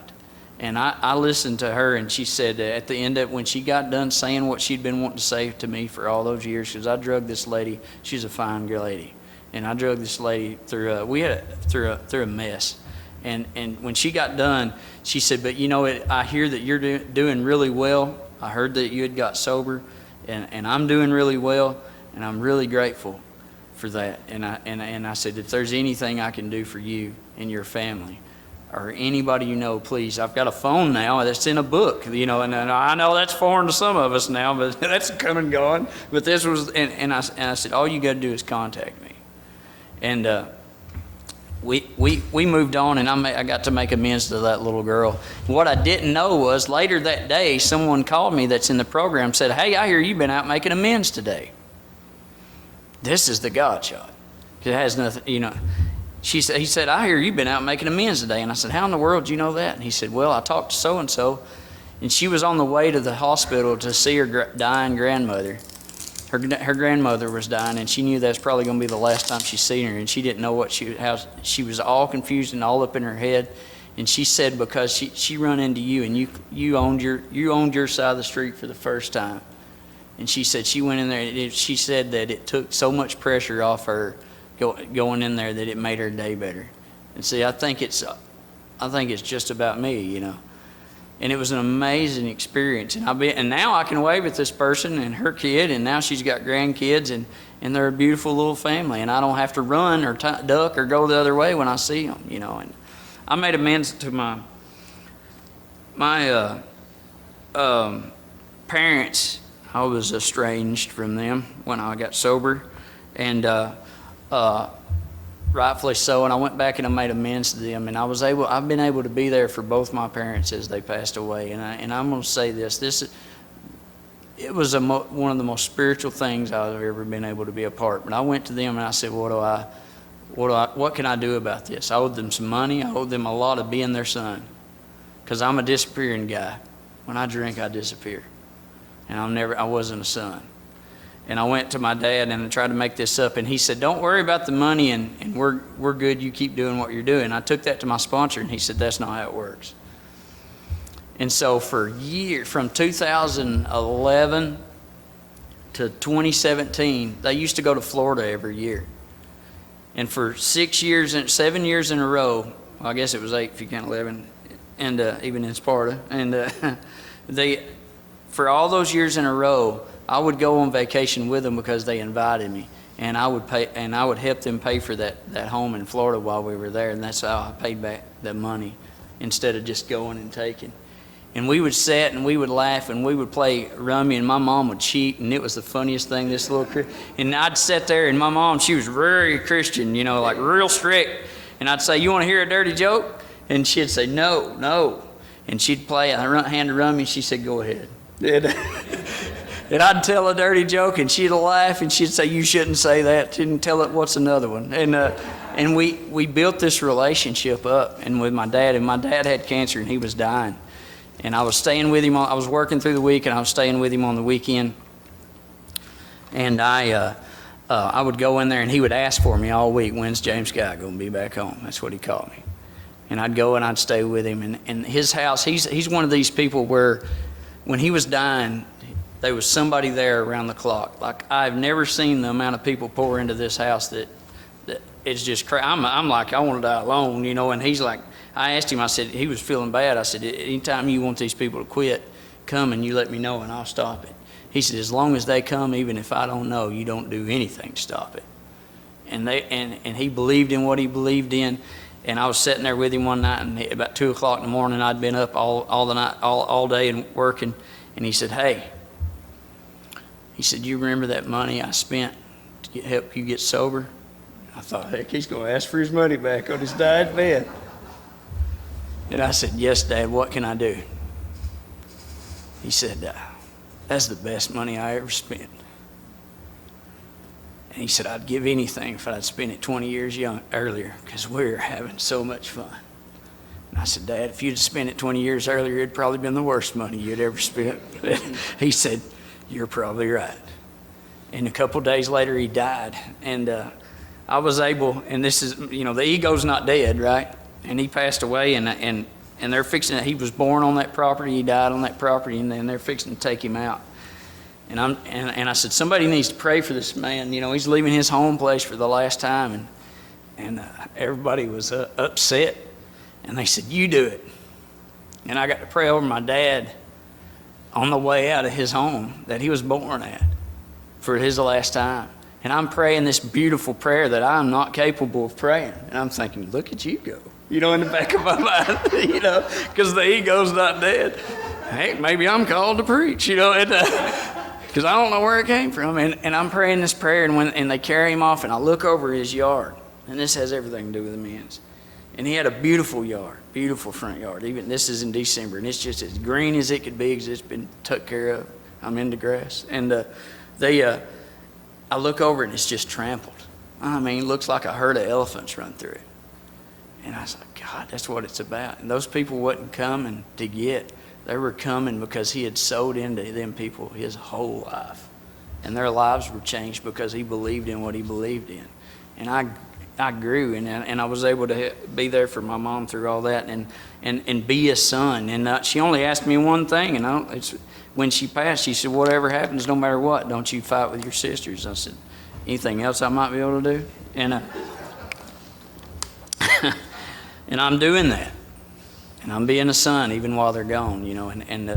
And I listened to her, and she said that at the end of when she got done saying what she'd been wanting to say to me for all those years, because I drugged this lady, she's a fine girl lady, and I drugged this lady through a mess. And when she got done, she said, but you know, I hear that you're doing really well. I heard that you had got sober, and I'm doing really well, and I'm really grateful for that. And I said, if there's anything I can do for you and your family, or anybody you know, please. I've got a phone now that's in a book, you know, and I know that's foreign to some of us now, but that's come and gone. But this was, and I said, all you got to do is contact me. And we moved on, and I got to make amends to that little girl. What I didn't know was later that day, someone called me that's in the program, said, hey, I hear you've been out making amends today. This is the God shot. It has nothing, you know. He said, I hear you've been out making amends today. And I said, how in the world do you know that? And he said, well, I talked to so-and-so, And she was on the way to the hospital to see her dying grandmother. Her grandmother was dying, and she knew that's probably going to be the last time she's seen her, and she didn't know how she was all confused and all up in her head. And she said, because she run into you, and you owned your side of the street for the first time. And she said she went in there, and she said that it took so much pressure off her going in there that it made her day better. And see, I think it's just about me, you know. And it was an amazing experience. And now I can wave at this person and her kid, and now she's got grandkids, and they're a beautiful little family. And I don't have to run or duck or go the other way when I see them, you know. And I made amends to my parents. I was estranged from them when I got sober, and rightfully so. And I went back and I made amends to them, and I've been able to be there for both my parents as they passed away. And I'm going to say this: it was one of the most spiritual things I've ever been able to be a part. But I went to them and I said, what can I do about this? I owed them some money. I owed them a lot of being their son, because I'm a disappearing guy. When I drink, I disappear. And I wasn't a son. And I went to my dad and I tried to make this up, and he said, don't worry about the money, and we're good, you keep doing what you're doing. I took that to my sponsor, and he said, that's not how it works. And so for years, from 2011 to 2017, they used to go to Florida every year. And for 7 years in a row, well, I guess it was 8 if you count 11, and even in Sparta, and for all those years in a row, I would go on vacation with them because they invited me, and I would help them pay for that home in Florida while we were there, and that's how I paid back the money instead of just going and taking. And we would sit and we would laugh and we would play rummy, and my mom would cheat, and it was the funniest thing. And I'd sit there, and my mom, she was very Christian, you know, like real strict, and I'd say, you want to hear a dirty joke? And she'd say, no. And she'd play a hand of rummy, and she said, go ahead. And I'd tell a dirty joke, and she'd laugh, and she'd say, you shouldn't say that. She didn't tell it, what's another one? And we built this relationship up, and with my dad, and my dad had cancer, and he was dying. And I was staying with him. I was working through the week, and I was staying with him on the weekend. And I would go in there, and he would ask for me all week, when's James Guy going to be back home? That's what he called me. And I'd go and I'd stay with him. And his house, he's one of these people where when he was dying, there was somebody there around the clock. Like, I've never seen the amount of people pour into this house that it's just crazy. I'm like, I want to die alone, you know. And he's like, I asked him, I said, he was feeling bad. I said, anytime you want these people to quit, come and you let me know and I'll stop it. He said, as long as they come, even if I don't know, you don't do anything to stop it. And he believed in what he believed in. And I was sitting there with him one night, and about 2 o'clock in the morning, I'd been up all the night, all day and working. And he said, hey, you remember that money I spent to help you get sober? I thought, heck, he's going to ask for his money back on his dying bed. And I said, yes, Dad, what can I do? He said, that's the best money I ever spent. And he said, I'd give anything if I'd spent it 20 years earlier, because we're having so much fun. And I said, Dad, if you'd spent it 20 years earlier, it'd probably been the worst money you'd ever spent. He said, you're probably right. And a couple days later, he died. And I was able, and this is, you know, the ego's not dead, right? And he passed away, and they're fixing it. He was born on that property, he died on that property, and then they're fixing to take him out. And I said, somebody needs to pray for this man. You know, he's leaving his home place for the last time, and everybody was upset. And they said, you do it. And I got to pray over my dad on the way out of his home that he was born at for his last time. And I'm praying this beautiful prayer that I'm not capable of praying. And I'm thinking, look at you go. You know, in the back of my mind, you know, because the ego's not dead. Hey, maybe I'm called to preach, you know, because I don't know where it came from. And I'm praying this prayer, and they carry him off, and I look over his yard. And this has everything to do with the men's. And he had a beautiful yard, beautiful front yard. Even this is in December, and it's just as green as it could be because it's been took care of. I'm into grass. And I look over, and it's just trampled. I mean, it looks like a herd of elephants run through it. And I was like, God, that's what it's about. And those people wasn't coming to get They were coming because he had sowed into them people his whole life. And their lives were changed because he believed in what he believed in. And I grew, and I was able to be there for my mom through all that, and be a son. And she only asked me one thing, and when she passed, she said, whatever happens, no matter what, don't you fight with your sisters. I said, anything else I might be able to do? And and I'm doing that. And I'm being a son even while they're gone, you know. And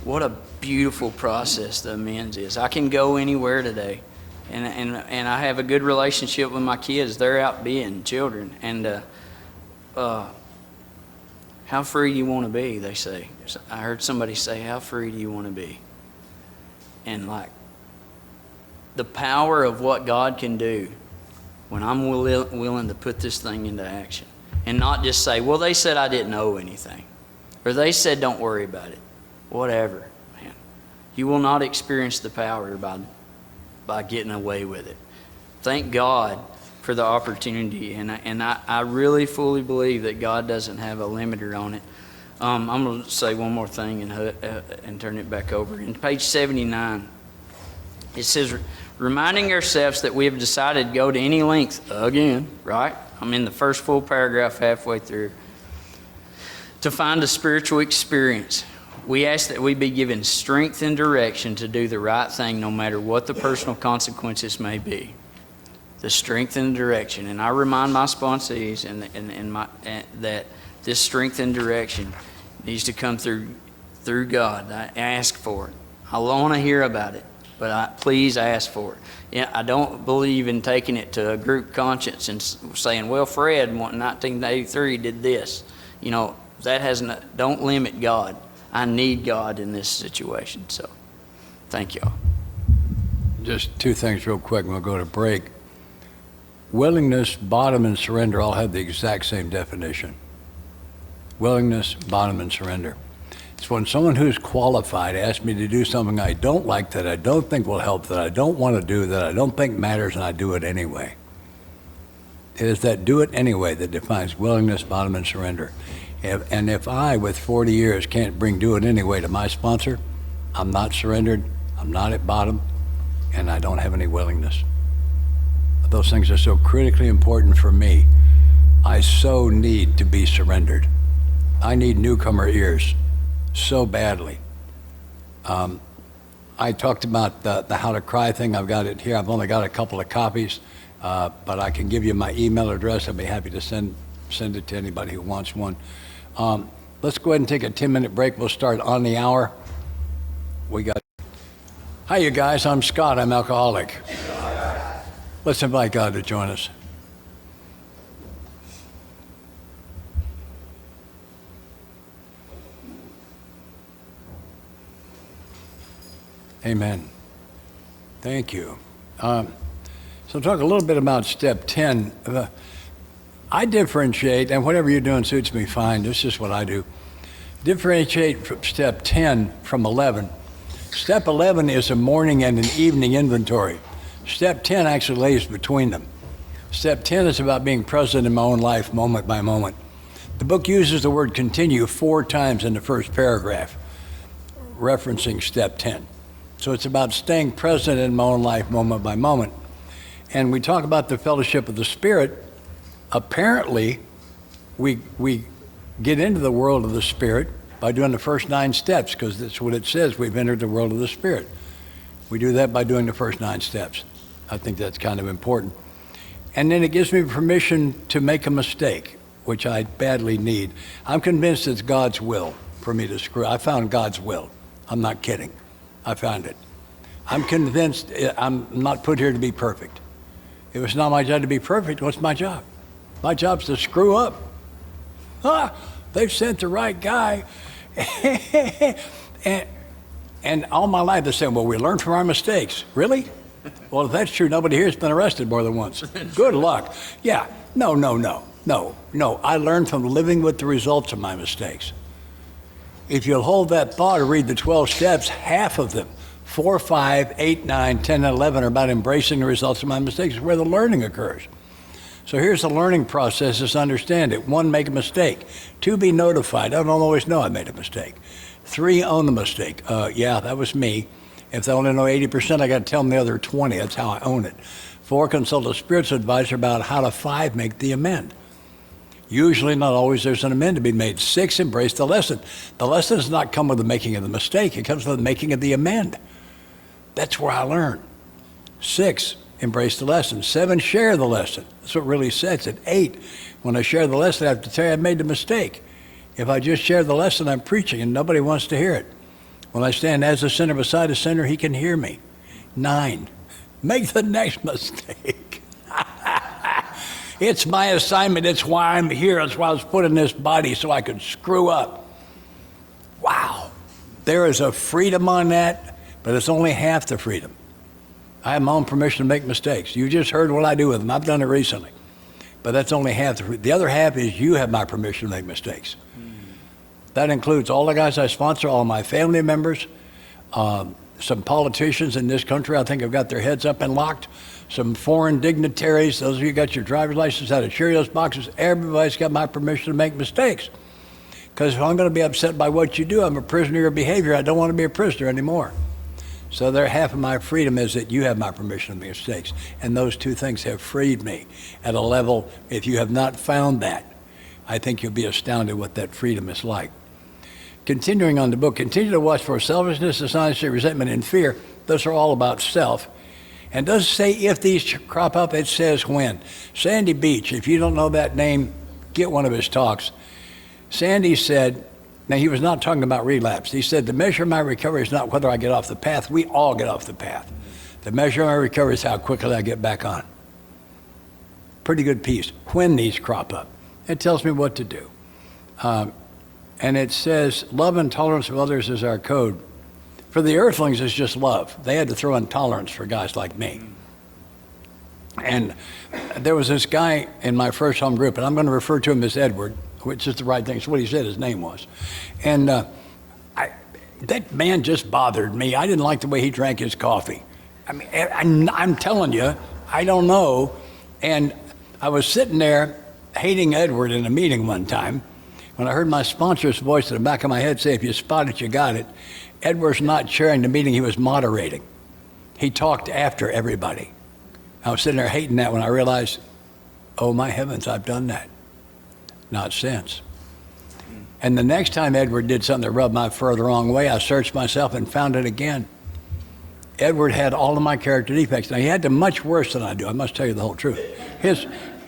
what a beautiful process the amends is. I can go anywhere today. And I have a good relationship with my kids. They're out being children. And how free you want to be, they say. I heard somebody say, how free do you want to be? And like the power of what God can do when I'm willing to put this thing into action. And not just say, well, they said I didn't owe anything. Or they said don't worry about it. Whatever, man. You will not experience the power by getting away with it. Thank God for the opportunity, and I really fully believe that God doesn't have a limiter on it. I'm going to say one more thing and turn it back over. In page 79, it says, reminding ourselves that we have decided to go to any length, again, right? I'm in the first full paragraph halfway through, to find a spiritual experience. We ask that we be given strength and direction to do the right thing no matter what the personal consequences may be. The strength and direction. And I remind my sponsees that this strength and direction needs to come through God. I ask for it. I want to hear about it, but please ask for it. Yeah, I don't believe in taking it to a group conscience and saying, well, Fred in 1983 did this. You know, don't limit God. I need God in this situation. So, thank y'all. Just two things real quick, and we'll go to break. Willingness, bottom, and surrender all have the exact same definition. Willingness, bottom, and surrender. It's when someone who's qualified asks me to do something I don't like, that I don't think will help, that I don't want to do, that I don't think matters, and I do it anyway. It is that do it anyway that defines willingness, bottom, and surrender. And if I, with 40 years, can't bring do it anyway to my sponsor, I'm not surrendered, I'm not at bottom, and I don't have any willingness. Those things are so critically important for me. I so need to be surrendered. I need newcomer ears so badly. I talked about the How to Cry thing. I've got it here. I've only got a couple of copies, but I can give you my email address. I'd be happy to send it to anybody who wants one. Let's go ahead and take a 10-minute break. We'll start on the hour. Hi, you guys. I'm Scott. I'm alcoholic. Let's invite God to join us. Amen. Thank you. So talk a little bit about step 10. I differentiate, and whatever you're doing suits me fine. This is what I do. Differentiate from step 10 from 11. Step 11 is a morning and an evening inventory. Step 10 actually lays between them. Step 10 is about being present in my own life, moment by moment. The book uses the word continue 4 times in the first paragraph, referencing step 10. So it's about staying present in my own life, moment by moment. And we talk about the fellowship of the Spirit. Apparently, we get into the world of the Spirit by doing the first 9 steps, because that's what it says. We've entered the world of the Spirit. We do that by doing the first 9 steps. I think that's kind of important. And then it gives me permission to make a mistake, which I badly need. I'm convinced it's God's will for me to screw. I found God's will. I'm not kidding. I found it. I'm convinced I'm not put here to be perfect. If it's not my job to be perfect, what's my job? My job's to screw up. They've sent the right guy. And all my life they say, well, we learn from our mistakes. Really? Well, if that's true, nobody here has been arrested more than once. Good luck. Yeah, no. I learned from living with the results of my mistakes. If you'll hold that thought or read the 12 steps, half of them, 4, 5, 8, 9, 10, and 11 are about embracing the results of my mistakes. It's where the learning occurs. So here's the learning process, is understand it. 1, make a mistake. 2, be notified. I don't always know I made a mistake. 3, own the mistake. Yeah, that was me. If they only know 80%, I got to tell them the other 20. That's how I own it. 4, consult a spiritual advisor about how to. 5, make the amend. Usually, not always, there's an amend to be made. 6, embrace the lesson. The lesson does not come with the making of the mistake. It comes with the making of the amend. That's where I learn. 6, embrace the lesson. 7, share the lesson. That's what really sets it. 8, when I share the lesson, I have to tell you I made the mistake. If I just share the lesson, I'm preaching and nobody wants to hear it. When I stand as a sinner beside a sinner, he can hear me. 9, make the next mistake. It's my assignment. It's why I'm here. That's why I was put in this body, so I could screw up. Wow. There is a freedom on that, but it's only half the freedom. I have my own permission to make mistakes. You just heard what I do with them. I've done it recently. But that's only half the freedom. The other half is you have my permission to make mistakes. That includes all the guys I sponsor, all my family members, some politicians in this country I think have got their heads up and locked, some foreign dignitaries, those of you who got your driver's license out of Cheerios boxes, everybody's got my permission to make mistakes. Because if I'm going to be upset by what you do, I'm a prisoner of your behavior. I don't want to be a prisoner anymore. So there, half of my freedom is that you have my permission to make mistakes. And those 2 things have freed me at a level, if you have not found that, I think you'll be astounded what that freedom is like. Continuing on the book, continue to watch for selfishness, dishonesty, resentment, and fear. Those are all about self. And it doesn't say if these crop up, it says when. Sandy Beach, if you don't know that name, get one of his talks. Sandy said, now he was not talking about relapse. He said, the measure of my recovery is not whether I get off the path. We all get off the path. The measure of my recovery is how quickly I get back on. Pretty good piece. When these crop up. It tells me what to do. And it says, love and tolerance of others is our code. For the earthlings, it's just love. They had to throw in tolerance for guys like me. And there was this guy in my first home group, and I'm going to refer to him as Edward, which is the right thing. It's what he said his name was. And that man just bothered me. I didn't like the way he drank his coffee. I mean, I'm telling you, I don't know. And I was sitting there hating Edward in a meeting one time, when I heard my sponsor's voice in the back of my head say, if you spot it, you got it. Edward's not chairing the meeting, he was moderating. He talked after everybody. I was sitting there hating that when I realized, oh my heavens, I've done that. Not since. And the next time Edward did something that rubbed my fur the wrong way, I searched myself and found it again. Edward had all of my character defects. Now, he had them much worse than I do. I must tell you the whole truth.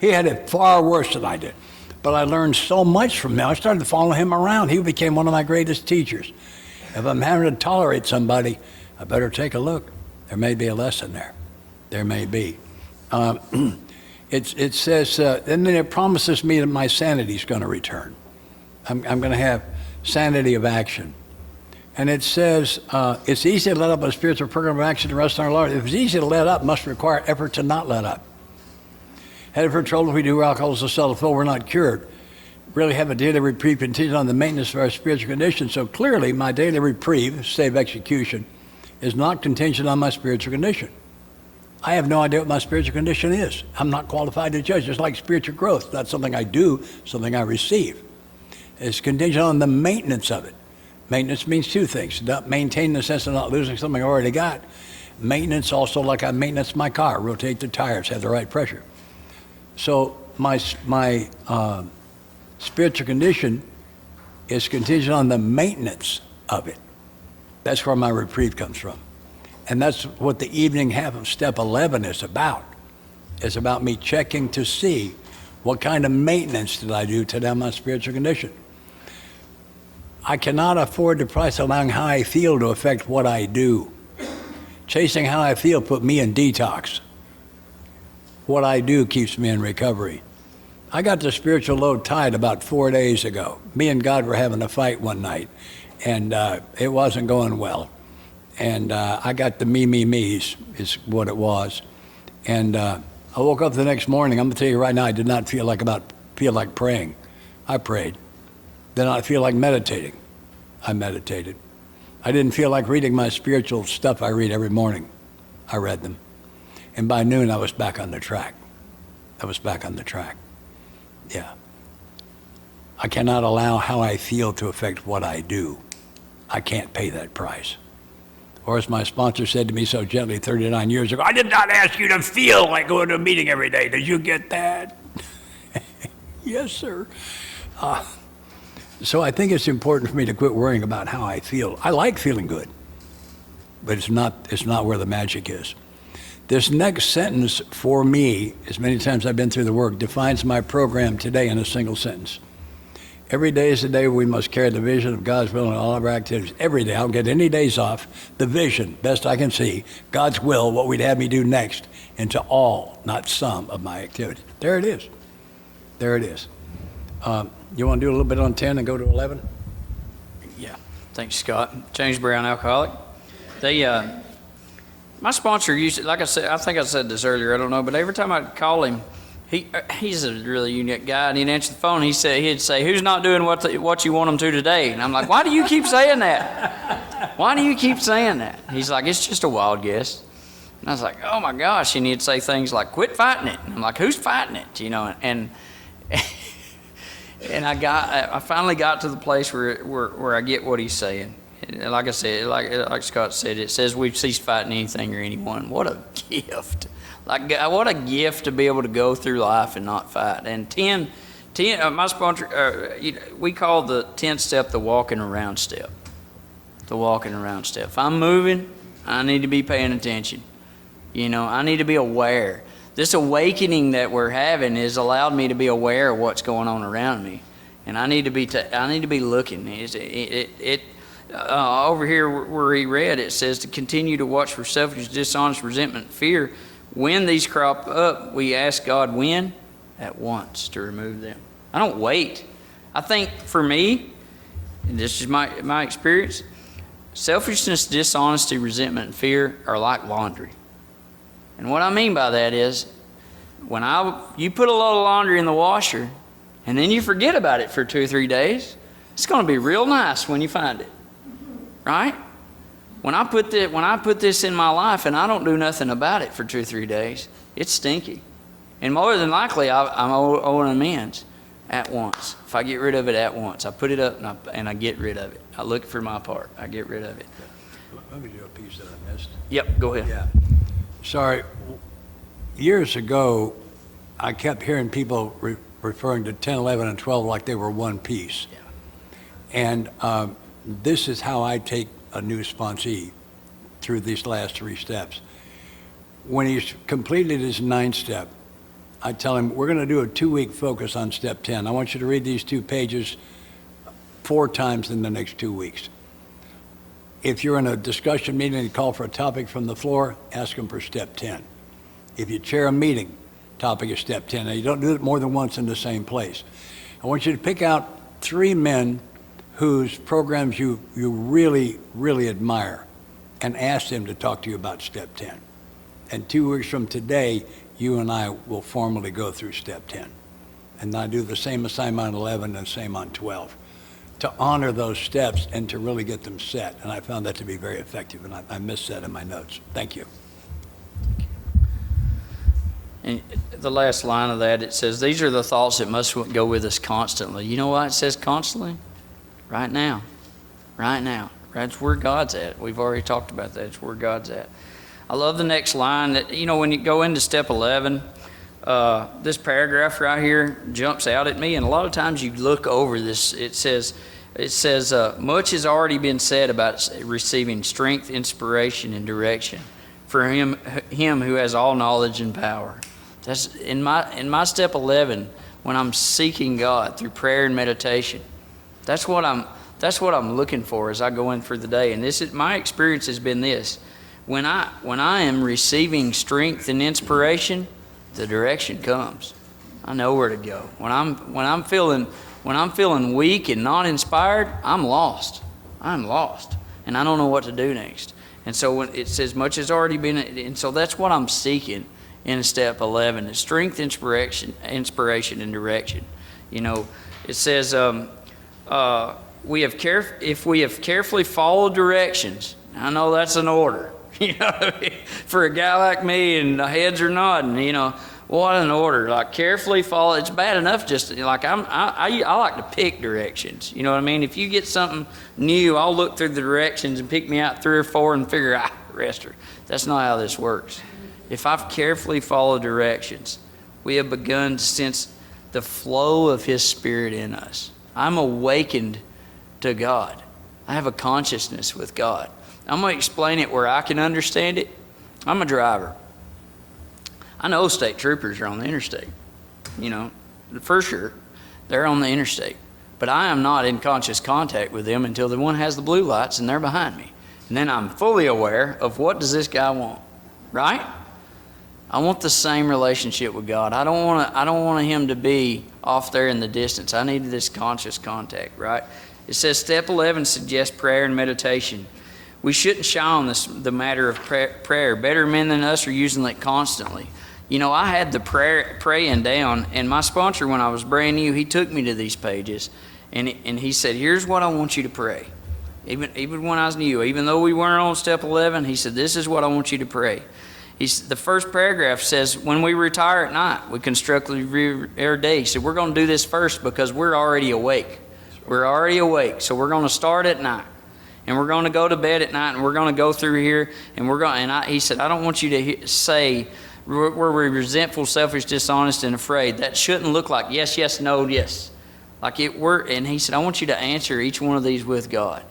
He had it far worse than I did. But I learned so much from him. I started to follow him around. He became one of my greatest teachers. If I'm having to tolerate somebody, I better take a look. There may be a lesson there. There may be. It says, and then it promises me that my sanity is going to return. I'm going to have sanity of action. And it says, it's easy to let up a spiritual program of action to rest on our Lord. If it's easy to let up, it must require effort to not let up. Headed for trouble if we do alcohol to sell full, we're not cured. Really have a daily reprieve contingent on the maintenance of our spiritual condition. So clearly, my daily reprieve, save execution, is not contingent on my spiritual condition. I have no idea what my spiritual condition is. I'm not qualified to judge. It's like spiritual growth. It's not something I do, something I receive. It's contingent on the maintenance of it. Maintenance means 2 things. Not maintain in the sense of not losing something I already got. Maintenance also like I maintenance my car, rotate the tires, have the right pressure. So my spiritual condition is contingent on the maintenance of it. That's where my reprieve comes from. And that's what the evening half of step 11 is about. It's about me checking to see what kind of maintenance did I do to my spiritual condition. I cannot afford to price allowing how I feel to affect what I do. Chasing how I feel put me in detox. What I do keeps me in recovery. I got the spiritual load tied about 4 days ago. Me and God were having a fight one night, and it wasn't going well. And I got the me's is what it was. And I woke up the next morning. I'm gonna tell you right now, I did not feel like praying. I prayed. Did not feel like meditating. I meditated. I didn't feel like reading my spiritual stuff I read every morning. I read them. And by noon, I was back on the track. I was back on the track. Yeah. I cannot allow how I feel to affect what I do. I can't pay that price. Or as my sponsor said to me so gently 39 years ago, I did not ask you to feel like going to a meeting every day. Did you get that? Yes, sir. So I think it's important for me to quit worrying about how I feel. I like feeling good, but it's not where the magic is. This next sentence for me, as many times I've been through the work, defines my program today in a single sentence. Every day is the day we must carry the vision of God's will in all of our activities. Every day, I don't get any days off. The vision, best I can see, God's will, what we'd have me do next, into all, not some, of my activities. There it is. There it is. You want to do a little bit on 10 and go to 11? Yeah. Thanks, Scott. James Brown, alcoholic. My sponsor used to, like I said, I think I said this earlier, I don't know, but every time I'd call him, he's a really unique guy, and he'd answer the phone. He'd say, "Who's not doing what you want them to today?" And I'm like, "Why do you keep saying that? Why do you keep saying that?" He's like, "It's just a wild guess." And I was like, "Oh my gosh!" And he'd say things like, "Quit fighting it." And I'm like, "Who's fighting it?" You know, and I finally got to the place where I get what he's saying. And like I said, like Scott said, it says we've ceased fighting anything or anyone. What a gift! Like, what a gift to be able to go through life and not fight. And 10 my sponsor, we call the 10th step the walking around step. The walking around step. If I'm moving, I need to be paying attention. You know, I need to be aware. This awakening that we're having has allowed me to be aware of what's going on around me, and I need to be looking. Over here where he read, it says to continue to watch for selfish, dishonest, resentment, fear. When these crop up, we ask God when? At once to remove them. I don't wait. I think for me, and this is my experience, selfishness, dishonesty, resentment, and fear are like laundry. And what I mean by that is, when you put a load of laundry in the washer, and then you forget about it for 2 or 3 days, it's going to be real nice when you find it, right? When I put this in my life and I don't do nothing about it for 2 or 3 days, it's stinky. And more than likely, I'm owing amends at once. If I get rid of it at once, I put it up and I get rid of it. I look for my part. I get rid of it. Let me do a piece that I missed. Yep, go ahead. Yeah. Sorry. Years ago, I kept hearing people referring to 10, 11, and 12 like they were one piece. Yeah. And this is how I take a new sponsee through these last 3 steps. When he's completed his 9th step, I tell him, we're going to do a 2-week focus on step 10. I want you to read these 2 pages 4 times in the next 2 weeks. If you're in a discussion meeting and you call for a topic from the floor, ask them for step 10. If you chair a meeting, topic is step 10. Now, you don't do it more than once in the same place. I want you to pick out 3 men whose programs you really, really admire and ask them to talk to you about step 10. And 2 weeks from today, you and I will formally go through step 10. And I do the same assignment on 11 and same on 12 to honor those steps and to really get them set. And I found that to be very effective, and I missed that in my notes. Thank you. And the last line of that, it says, these are the thoughts that must go with us constantly. You know why it says constantly? Right now. Right now. That's where God's at. We've already talked about that. It's where God's at. I love the next line that, you know, when you go into step 11, this paragraph right here jumps out at me, and a lot of times you look over this. It says, much has already been said about receiving strength, inspiration, and direction for him who has all knowledge and power. That's in my step 11, when I'm seeking God through prayer and meditation. That's what I'm looking for as I go in for the day. And this is my experience has been this: when I am receiving strength and inspiration, the direction comes. I know where to go. When I'm feeling weak and not inspired, I'm lost. I'm lost, and I don't know what to do next. And so when it says much has already been, and so that's what I'm seeking in step 11: is strength, inspiration, and direction. You know, it says if we have carefully followed directions. I know that's an order. You know, for a guy like me, and the heads are nodding, you know, What an order! Like carefully follow. It's bad enough just like I like to pick directions. You know what I mean? If you get something new, I'll look through the directions and pick me out 3 or 4 and figure out the rest. That's not how this works. If I've carefully followed directions, we have begun to sense the flow of His Spirit in us. I'm awakened to God. I have a consciousness with God. I'm going to explain it where I can understand it. I'm a driver. I know state troopers are on the interstate. You know, for sure, they're on the interstate. But I am not in conscious contact with them until the one has the blue lights and they're behind me. And then I'm fully aware of what does this guy want, right? I want the same relationship with God. I don't want Him to be off there in the distance. I need this conscious contact, right? It says step 11 suggests prayer and meditation. We shouldn't shy on the matter of prayer. Better men than us are using it constantly. You know, I had the praying down, and my sponsor, when I was brand new, he took me to these pages, and he said, here's what I want you to pray. Even when I was new, even though we weren't on step 11, he said, this is what I want you to pray. The first paragraph says, when we retire at night, we constructively review our day. He said, we're going to do this first because we're already awake. We're already awake, so we're going to start at night. And we're going to go to bed at night, and we're going to go through here, and he said, I don't want you to say, we're resentful, selfish, dishonest, and afraid. That shouldn't look like yes, yes, no, yes. And he said, I want you to answer each one of these with God.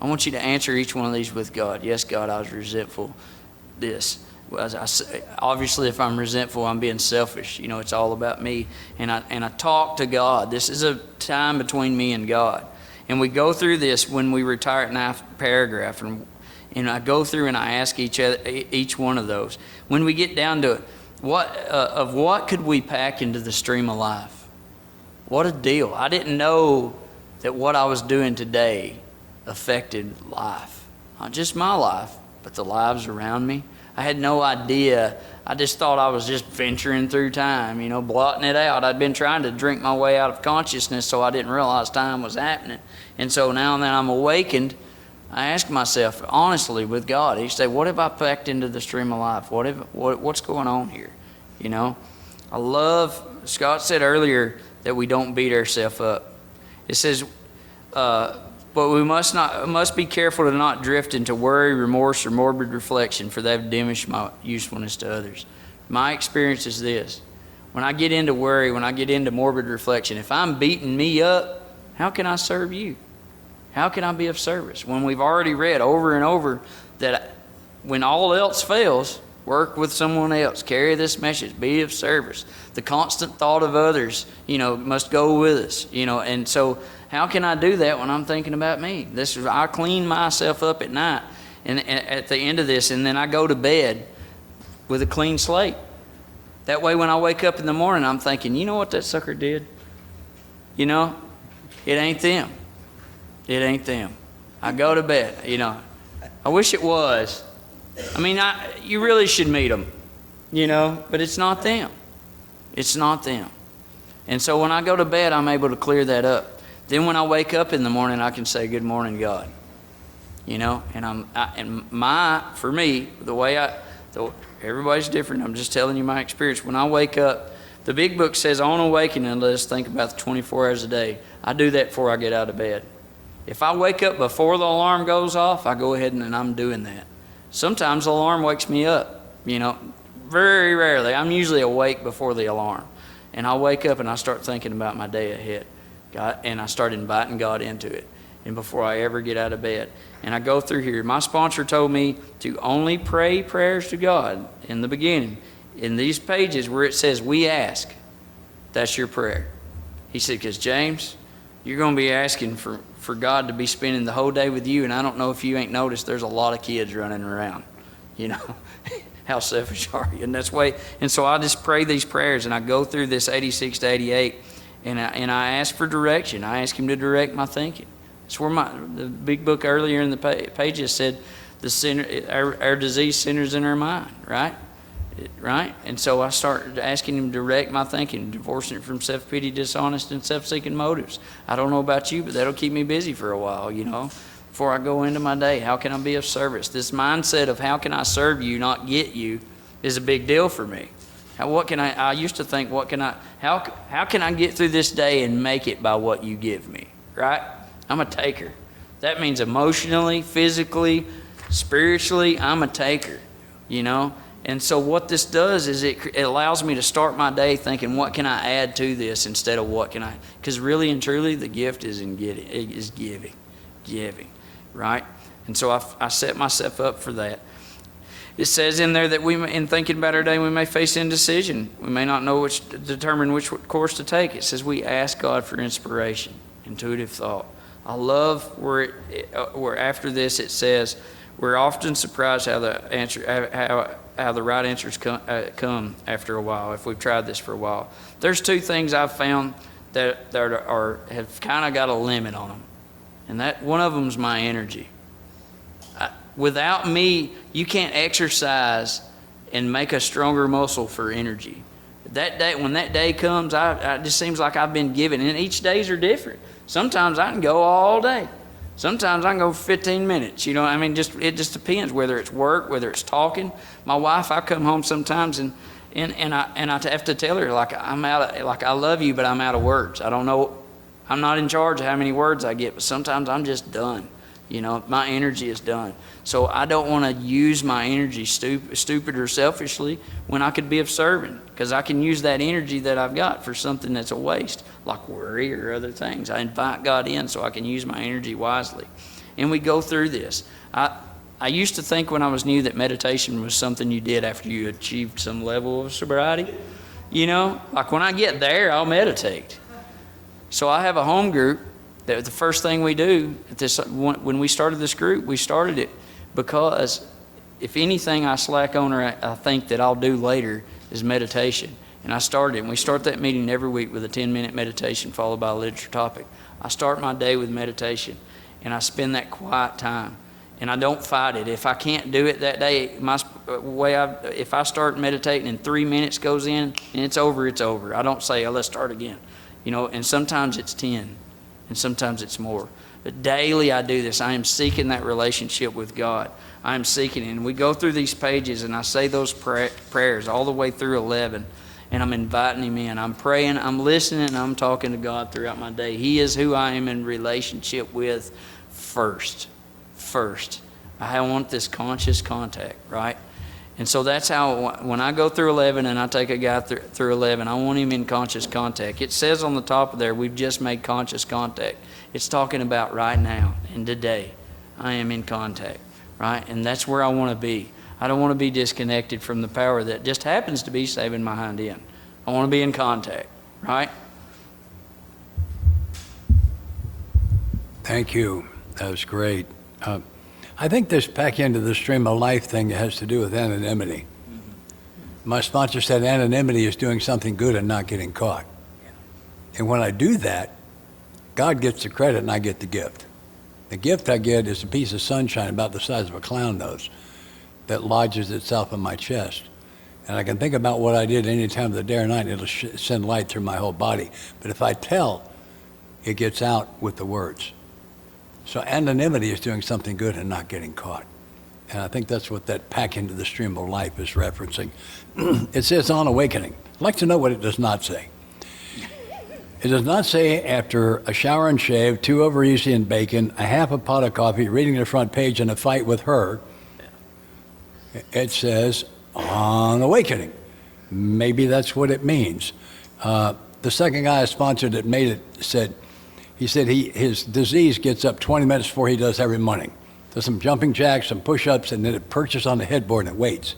I want you to answer each one of these with God. Yes, God, I was resentful. This. Obviously, if I'm resentful, I'm being selfish. You know, it's all about me. And I talk to God. This is a time between me and God. And we go through this when we retire at ninth paragraph. And I go through and I ask each one of those. When we get down to it, what could we pack into the stream of life? What a deal. I didn't know that what I was doing today affected life. Not just my life, but the lives around me. I had no idea. I just thought I was just venturing through time, you know, blotting it out. I'd been trying to drink my way out of consciousness, so I didn't realize time was happening. And so now that I'm awakened, I ask myself honestly with God, He said, what have I packed into the stream of life? What's going on here? You know, I love, Scott said earlier that we don't beat ourselves up. It says, but we must be careful to not drift into worry, remorse, or morbid reflection, for they have diminished my usefulness to others. My experience is this. When I get into worry, when I get into morbid reflection, if I'm beating me up, how can I serve you? How can I be of service? When we've already read over and over that when all else fails, work with someone else, carry this message, be of service. The constant thought of others, you know, must go with us, you know, and so how can I do that when I'm thinking about me? I clean myself up at night and at the end of this, and then I go to bed with a clean slate. That way when I wake up in the morning, I'm thinking, you know what that sucker did? You know, it ain't them. It ain't them. I go to bed, you know. I wish it was. I mean, you really should meet them, you know, but it's not them. It's not them. And so when I go to bed, I'm able to clear that up. Then when I wake up in the morning, I can say, good morning, God. You know, for me, everybody's different. I'm just telling you my experience. When I wake up, the big book says on awakening, let us think about the 24 hours a day. I do that before I get out of bed. If I wake up before the alarm goes off, I go ahead and I'm doing that. Sometimes the alarm wakes me up, you know, very rarely. I'm usually awake before the alarm. And I wake up and I start thinking about my day ahead. God, and I start inviting God into it. And before I ever get out of bed. And I go through here. My sponsor told me to only pray prayers to God in the beginning. In these pages where it says, we ask, that's your prayer. He said, because James, you're going to be asking for God to be spending the whole day with you. And I don't know if you ain't noticed, there's a lot of kids running around. You know, how selfish are you? And that's why. And so I just pray these prayers and I go through this 86 to 88 and I ask for direction. I ask Him to direct my thinking. It's where the big book earlier in the pages said our disease centers in our mind, right? Right? And so I started asking Him to direct my thinking, divorcing it from self-pity, dishonest, and self-seeking motives. I don't know about you, but that'll keep me busy for a while, you know, before I go into my day. How can I be of service? This mindset of how can I serve you, not get you, is a big deal for me. What can I used to think, how can I get through this day and make it by what you give me, right? I'm a taker. That means emotionally, physically, spiritually, I'm a taker, you know? And so what this does is it allows me to start my day thinking, what can I add to this instead of what can I, because really and truly the gift is in giving, right? And so I set myself up for that. It says in there that in thinking about our day, we may face indecision. We may not know determine which course to take. It says we ask God for inspiration, intuitive thought. I love where after this it says, we're often surprised how the right answers come after a while, if we've tried this for a while. There's two things I've found that have kind of got a limit on them. And that one of them is my energy. Without me, you can't exercise and make a stronger muscle for energy. That day, when that day comes, it just seems like I've been given, and each days are different. Sometimes I can go all day. Sometimes I can go 15 minutes. You know, I mean, it just depends whether it's work, whether it's talking. My wife, I come home sometimes and I have to tell her I love you, but I'm out of words. I don't know. I'm not in charge of how many words I get, but sometimes I'm just done. You know, my energy is done. So I don't want to use my energy stupid or selfishly when I could be of serving, because I can use that energy that I've got for something that's a waste, like worry or other things. I invite God in so I can use my energy wisely. And we go through this. I used to think when I was new that meditation was something you did after you achieved some level of sobriety. You know, like when I get there, I'll meditate. So I have a home group that the first thing we do when we started this group, we started it because if anything I slack on or I think that I'll do later is meditation. And I started it. And we start that meeting every week with a 10-minute meditation followed by a literature topic. I start my day with meditation, and I spend that quiet time. And I don't fight it. If I can't do it that day, if I start meditating and 3 minutes goes in and it's over, it's over. I don't say, oh, let's start again. You know, and sometimes it's 10. And sometimes it's more. But daily I do this. I am seeking that relationship with God. I am seeking it. And we go through these pages and I say those prayers all the way through 11. And I'm inviting Him in. I'm praying, I'm listening, and I'm talking to God throughout my day. He is who I am in relationship with first. I want this conscious contact, right? And so that's how, when I go through 11 and I take a guy through 11, I want him in conscious contact. It says on the top of there, we've just made conscious contact. It's talking about right now and today. I am in contact, right? And that's where I want to be. I don't want to be disconnected from the power that just happens to be saving my hind end. I want to be in contact, right? Thank you. That was great. I think this back into the stream of life thing has to do with anonymity. My sponsor said anonymity is doing something good and not getting caught. And when I do that, God gets the credit and I get the gift. The gift I get is a piece of sunshine about the size of a clown nose that lodges itself in my chest. And I can think about what I did any time of the day or night, and it'll send light through my whole body. But if I tell, it gets out with the words. So anonymity is doing something good and not getting caught. And I think that's what that pack into the stream of life is referencing. It says on awakening. I'd like to know what it does not say. It does not say after a shower and shave, 2 over easy and bacon, a half a pot of coffee, reading the front page, and a fight with her. It says on awakening. Maybe that's what it means. The second guy I sponsored that made it said his disease gets up 20 minutes before he does every morning. Does some jumping jacks, some push-ups, and then it perches on the headboard and it waits.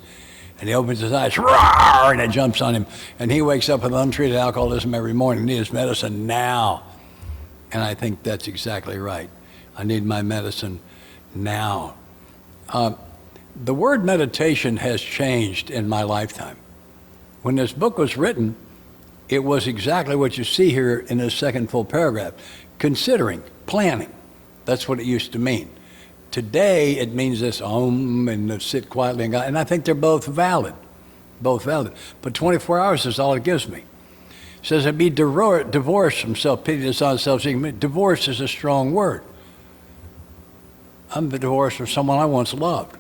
And he opens his eyes, roar, and it jumps on him. And he wakes up with untreated alcoholism every morning. He needs medicine now. And I think that's exactly right. I need my medicine now. The word meditation has changed in my lifetime. When this book was written, it was exactly what you see here in this second full paragraph. Considering, planning. That's what it used to mean. Today, it means this and sit quietly and I think they're both valid. Both valid. But 24 hours is all it gives me. It says I'd be divorced from self-pity, dishonest, self-seeking. Divorce is a strong word. I'm divorced from someone I once loved.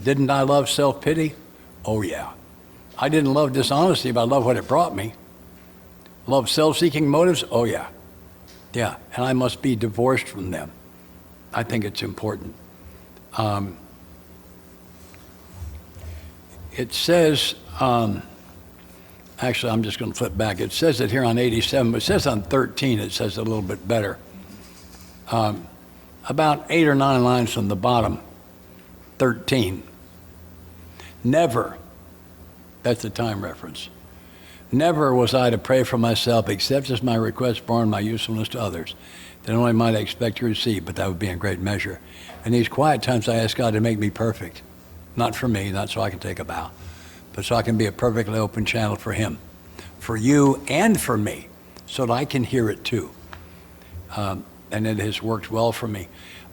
Didn't I love self-pity? Oh, yeah. I didn't love dishonesty, but I love what it brought me. Love self-seeking motives? Oh, yeah. Yeah, and I must be divorced from them. I think it's important. It says, actually, I'm just going to flip back. It says it here on 87, but it says on 13, it says it a little bit better. About 8 or 9 lines from the bottom, 13. Never, that's the time reference. Never was I to pray for myself except as my request borne my usefulness to others, that only might I expect to receive, but that would be in great measure. In these quiet times I ask God to make me perfect, not for me, not so I can take a bow, but so I can be a perfectly open channel for Him, for you and for me, so that I can hear it too. And it has worked well for me.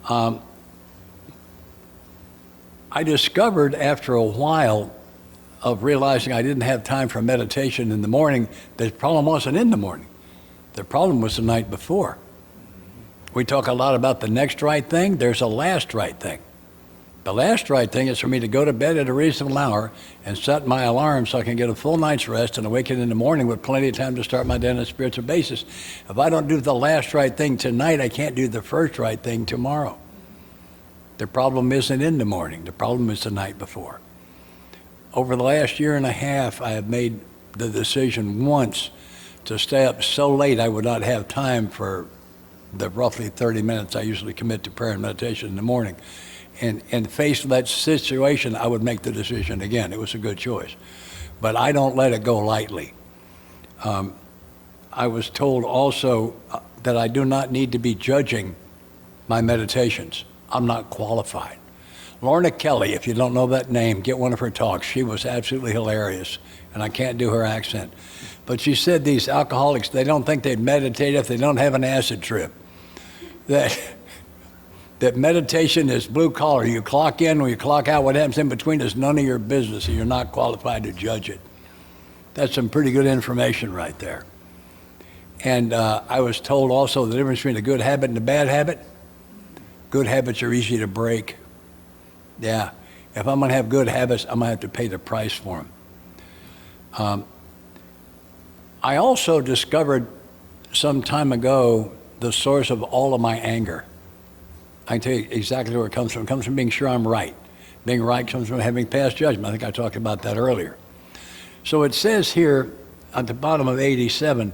I discovered after a while of realizing I didn't have time for meditation in the morning, the problem wasn't in the morning. The problem was the night before. We talk a lot about the next right thing. There's a last right thing. The last right thing is for me to go to bed at a reasonable hour and set my alarm so I can get a full night's rest and awaken in the morning with plenty of time to start my day on a spiritual basis. If I don't do the last right thing tonight, I can't do the first right thing tomorrow. The problem isn't in the morning. The problem is the night before. Over the last year and a half, I have made the decision once to stay up so late I would not have time for the roughly 30 minutes I usually commit to prayer and meditation in the morning. And faced with that situation, I would make the decision again. It was a good choice. But I don't let it go lightly. I was told also that I do not need to be judging my meditations. I'm not qualified. Lorna Kelly, if you don't know that name, get one of her talks. She was absolutely hilarious, and I can't do her accent. But she said these alcoholics, they don't think they'd meditate if they don't have an acid trip. That meditation is blue collar. You clock in, when you clock out, what happens in between is none of your business, and you're not qualified to judge it. That's some pretty good information right there. And I was told also the difference between a good habit and a bad habit. Good habits are easy to break. Yeah, if I'm going to have good habits, I'm going to have to pay the price for them. I also discovered some time ago the source of all of my anger. I can tell you exactly where it comes from. It comes from being sure I'm right. Being right comes from having passed judgment. I think I talked about that earlier. So it says here at the bottom of 87,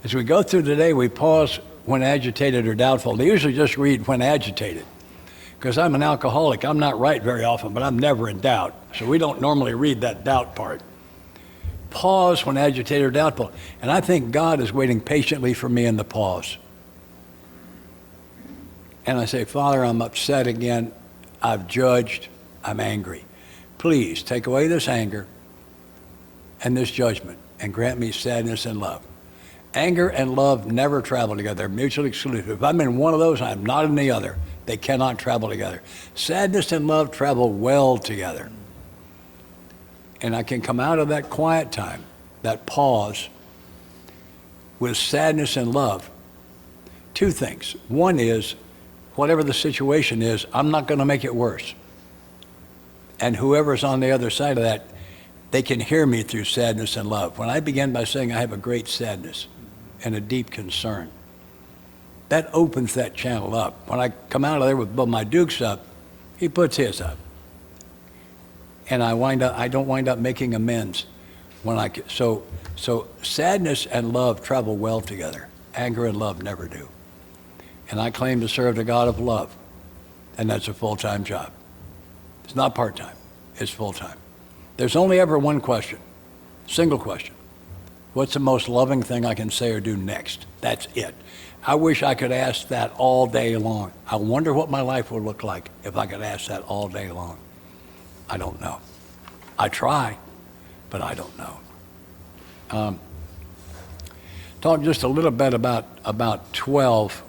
as we go through today, we pause when agitated or doubtful. They usually just read when agitated. Because I'm an alcoholic, I'm not right very often, but I'm never in doubt. So we don't normally read that doubt part. Pause when agitated or doubtful. And I think God is waiting patiently for me in the pause. And I say, Father, I'm upset again. I've judged. I'm angry. Please take away this anger and this judgment and grant me sadness and love. Anger and love never travel together. They're mutually exclusive. If I'm in one of those, I'm not in the other. They cannot travel together. Sadness and love travel well together. And I can come out of that quiet time, that pause, with sadness and love. Two things. One is, whatever the situation is, I'm not going to make it worse. And whoever's on the other side of that, they can hear me through sadness and love. When I begin by saying I have a great sadness and a deep concern, that opens that channel up. When I come out of there with my dukes up, he puts his up. And I don't wind up making amends when so sadness and love travel well together. Anger and love never do. And I claim to serve the God of love, and that's a full-time job. It's not part-time, it's full-time. There's only ever one question, single question. What's the most loving thing I can say or do next? That's it. I wish I could ask that all day long. I wonder what my life would look like if I could ask that all day long. I don't know. I try, but I don't know. Talk just a little bit about 12.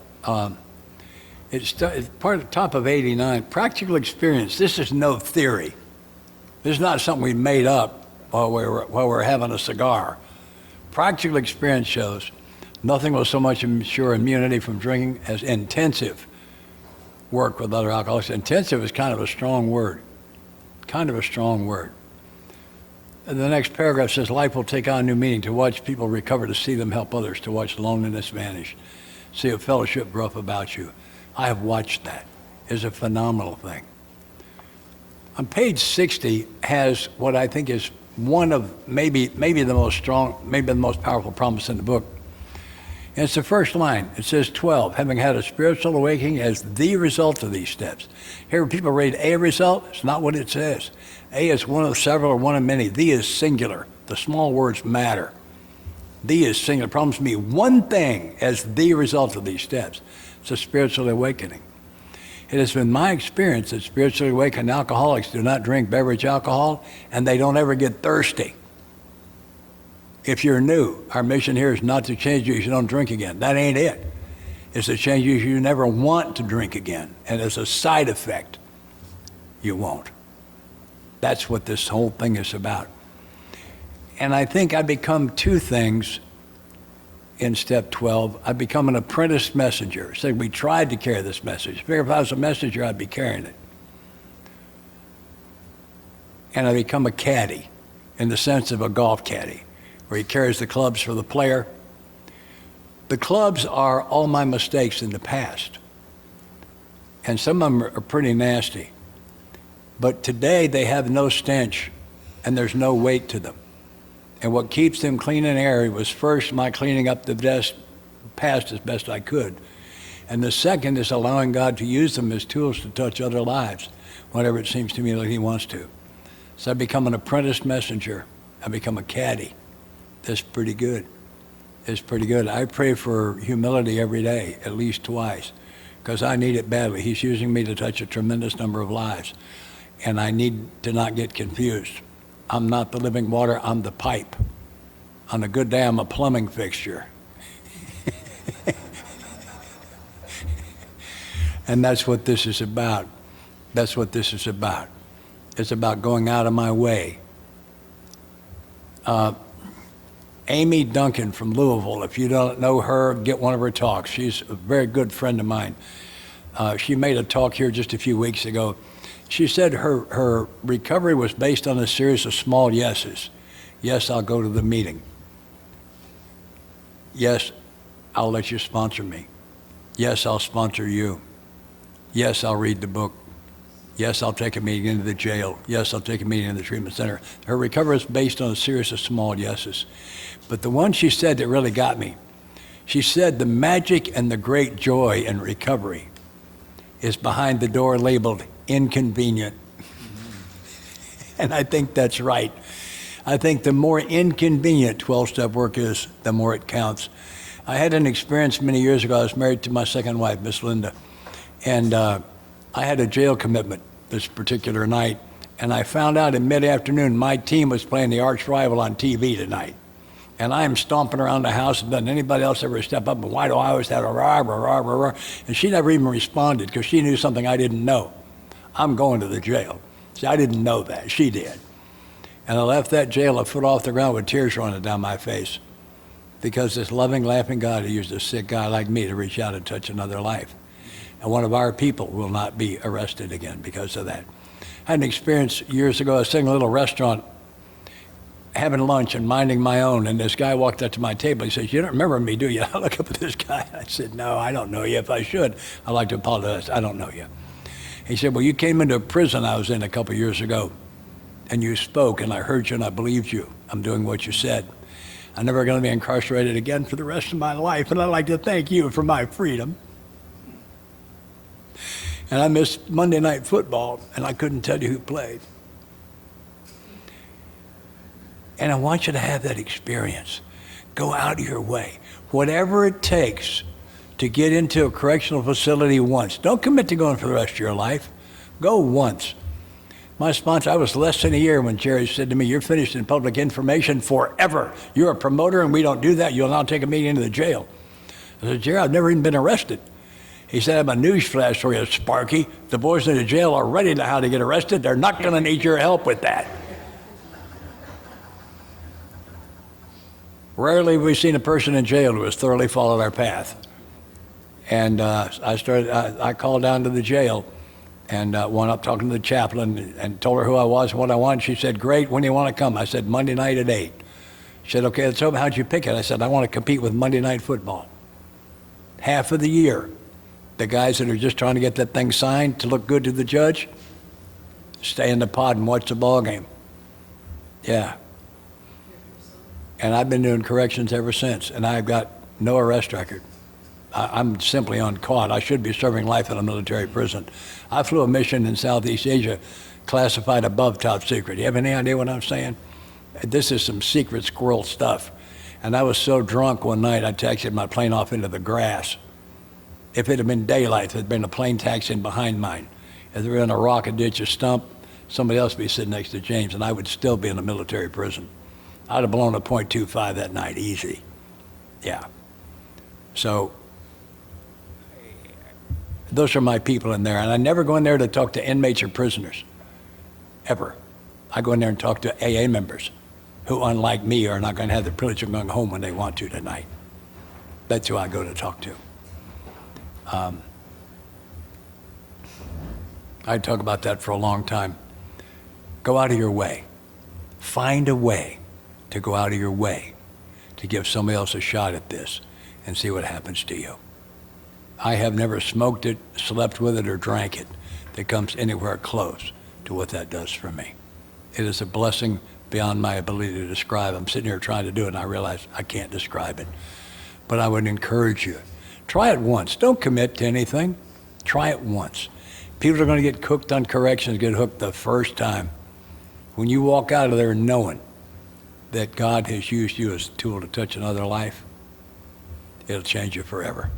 It's part of the top of 89. Practical experience. This is no theory. This is not something we made up while we're having a cigar. Practical experience shows nothing will so much ensure immunity from drinking as intensive work with other alcoholics. Intensive is kind of a strong word. Kind of a strong word. And the next paragraph says, life will take on new meaning, to watch people recover, to see them help others, to watch loneliness vanish, see a fellowship grow up about you. I have watched that. It's a phenomenal thing. On page 60 has what I think is one of maybe the most strong, maybe the most powerful promise in the book. And it's the first line. It says 12, having had a spiritual awakening as the result of these steps. Here people read a result. It's not what it says. A is one of several or one of many. The is singular. The small words matter. The is singular. Promise me one thing as the result of these steps. It's a spiritual awakening. It has been my experience that spiritually awakened alcoholics do not drink beverage alcohol, and they don't ever get thirsty. If you're new, our mission here is not to change you so you don't drink again. That ain't it. It's to change you so you never want to drink again. And as a side effect, you won't. That's what this whole thing is about. And I think I become two things in step 12. I become an apprentice messenger. So we tried to carry this message. If I was a messenger, I'd be carrying it. And I become a caddy in the sense of a golf caddy, where he carries the clubs for the player. The clubs are all my mistakes in the past. And some of them are pretty nasty. But today they have no stench and there's no weight to them. And what keeps them clean and airy was first my cleaning up the past as best I could. And the second is allowing God to use them as tools to touch other lives, whenever it seems to me like he wants to. So I become an apprentice messenger. I become a caddy. That's pretty good. It's pretty good. I pray for humility every day, at least twice, because I need it badly. He's using me to touch a tremendous number of lives. And I need to not get confused. I'm not the living water, I'm the pipe. On a good day, I'm a plumbing fixture. And that's what this is about. That's what this is about. It's about going out of my way. Amy Duncan from Louisville, if you don't know her, get one of her talks. She's a very good friend of mine. She made a talk here just a few weeks ago. She said her recovery was based on a series of small yeses. Yes, I'll go to the meeting. Yes, I'll let you sponsor me. Yes, I'll sponsor you. Yes, I'll read the book. Yes, I'll take a meeting into the jail. Yes, I'll take a meeting in the treatment center. Her recovery is based on a series of small yeses. But the one she said that really got me, she said the magic and the great joy in recovery is behind the door labeled inconvenient. And I think that's right. I think the more inconvenient 12-step work is, the more it counts. I had an experience many years ago. I was married to my second wife, Miss Linda, and I had a jail commitment this particular night, and I found out in mid-afternoon my team was playing the arch rival on TV tonight. And I am stomping around the house, and doesn't anybody else ever step up, and why do I always have a rah, rah, rah, rah, rah? And she never even responded because she knew something I didn't know. I'm going to the jail. See, I didn't know that. She did. And I left that jail a foot off the ground with tears running down my face because this loving, laughing God who used a sick guy like me to reach out and touch another life. And one of our people will not be arrested again because of that. I had an experience years ago. I was sitting in a little restaurant having lunch and minding my own, and this guy walked up to my table. He says, "You don't remember me, do you?" I look up at this guy. I said, "No, I don't know you. If I should, I'd like to apologize. I don't know you." He said, "Well, you came into a prison I was in a couple years ago, and you spoke, and I heard you, and I believed you. I'm doing what you said. I'm never going to be incarcerated again for the rest of my life, and I'd like to thank you for my freedom. And I missed Monday Night Football, and I couldn't tell you who played." And I want you to have that experience. Go out of your way. Whatever it takes to get into a correctional facility once. Don't commit to going for the rest of your life. Go once. My sponsor, I was less than a year when Jerry said to me, "You're finished in public information forever. You're a promoter and we don't do that. You'll now take a meeting into the jail." I said, "Jerry, I've never even been arrested." He said, "I have a news flash for you, Sparky. The boys in the jail are ready to how to get arrested. They're not going to need your help with that." Rarely have we seen a person in jail who has thoroughly followed our path. And I called down to the jail, and wound up talking to the chaplain and told her who I was and what I wanted. She said, great, when do you want to come? I said, Monday night at 8. She said, okay, so how'd you pick it? I said, I want to compete with Monday Night Football. Half of the year, the guys that are just trying to get that thing signed to look good to the judge, stay in the pod and watch the ball game. Yeah. And I've been doing corrections ever since, and I've got no arrest record. I'm simply uncaught. I should be serving life in a military prison. I flew a mission in Southeast Asia classified above top secret. You have any idea what I'm saying? This is some secret squirrel stuff. And I was so drunk one night, I taxied my plane off into the grass. If it had been daylight, there'd been a plane taxiing behind mine. If there were in a rock, a ditch, a stump, somebody else would be sitting next to James, and I would still be in a military prison. I'd have blown a .25 that night, easy. Yeah. So those are my people in there. And I never go in there to talk to inmates or prisoners, ever. I go in there and talk to AA members who, unlike me, are not going to have the privilege of going home when they want to tonight. That's who I go to talk to. I'd talk about that for a long time. Go out of your way. Find a way to go out of your way to give somebody else a shot at this and see what happens to you. I have never smoked it, slept with it, or drank it that comes anywhere close to what that does for me. It is a blessing beyond my ability to describe. I'm sitting here trying to do it, and I realize I can't describe it. But I would encourage you, try it once. Don't commit to anything. Try it once. People are going to get cooked on corrections, get hooked the first time. When you walk out of there knowing that God has used you as a tool to touch another life, it'll change you forever.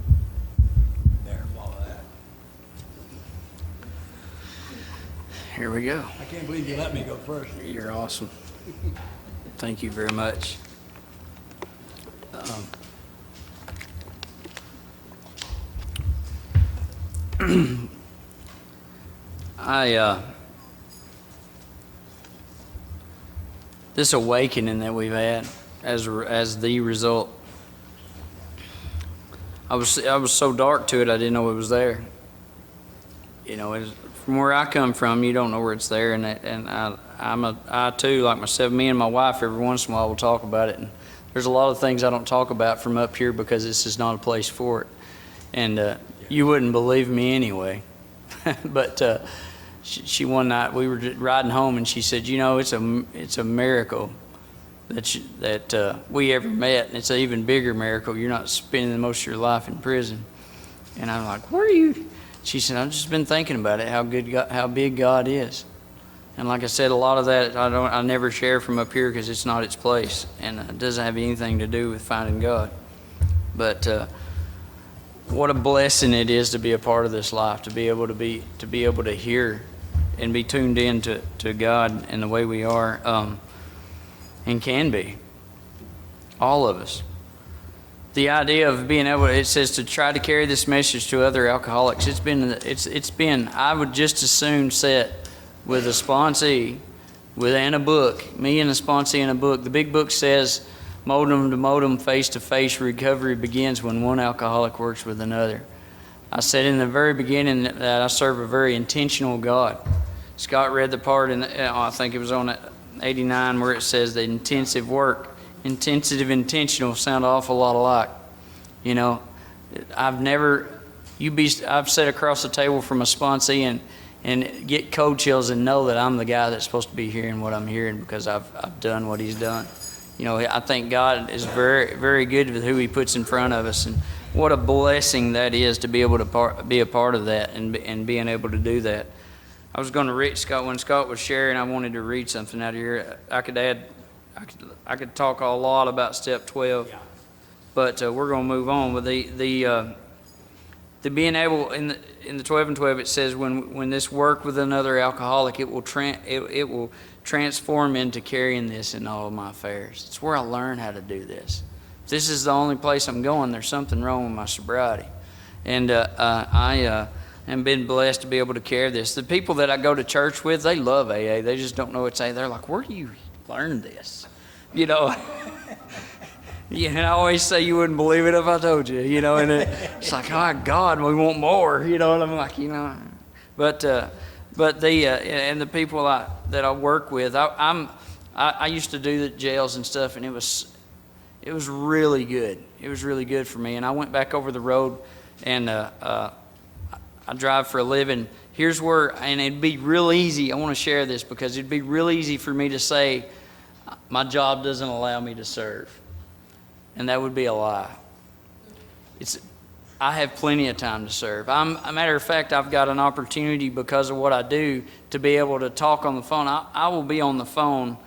There, follow that. Here we go. I can't believe you let me go first. You're awesome. Thank you very much. This awakening that we've had as the result, I was so dark to it I didn't know it was there. You know, from where I come from, you don't know where it's there, and I too, like myself, me and my wife, every once in a while we'll talk about it, and there's a lot of things I don't talk about from up here because this is not a place for it, and you wouldn't believe me anyway. But she one night we were riding home, and she said, you know, it's a miracle that we ever met, and it's an even bigger miracle you're not spending most of your life in prison. And I'm like, where are you? She said, I've just been thinking about it, how big God is. And like I said, a lot of that I never share from up here because it's not its place, and it doesn't have anything to do with finding God. But what a blessing it is to be a part of this life, to be able to hear and be tuned in to God in the way we are, and can be, all of us. The idea of being able, it says to try to carry this message to other alcoholics. It's been. I would just as soon sit with a sponsee, and a book. Me and a sponsee and a book. The big book says, modem to modem, face to face, recovery begins when one alcoholic works with another. I said in the very beginning that I serve a very intentional God. Scott read the part I think it was on 89 where it says the intensive work. Intentional sound an awful lot alike. You know, I've sat across the table from a sponsee and get cold chills and know that I'm the guy that's supposed to be hearing what I'm hearing because I've done what he's done. You know, I think God is very, very good with who he puts in front of us, and what a blessing that is to be able to be a part of that and being able to do that. I was going to read Scott when Scott was sharing. I wanted to read something out of here. I could talk a lot about step 12, but we're going to move on with the being able in the 12 and 12. It says when this work with another alcoholic, it will transform into carrying this in all of my affairs. It's where I learn how to do this. If this is the only place I'm going, there's something wrong with my sobriety, and I am been blessed to be able to carry this. The people that I go to church with, they love AA. They just don't know it's AA. They're like, where do you learn this? You know. Yeah, and I always say you wouldn't believe it if I told you, you know, and it's like, oh, God, we want more, you know, and I'm like, you know, but and the people that I work with, I used to do the jails and stuff, and it was really good. It was really good for me. And I went back over the road, and I drive for a living. Here's where, and it'd be real easy. I want to share this because it'd be real easy for me to say, my job doesn't allow me to serve. And that would be a lie. I have plenty of time to serve. A matter of fact, I've got an opportunity because of what I do to be able to talk on the phone. I will be on the phone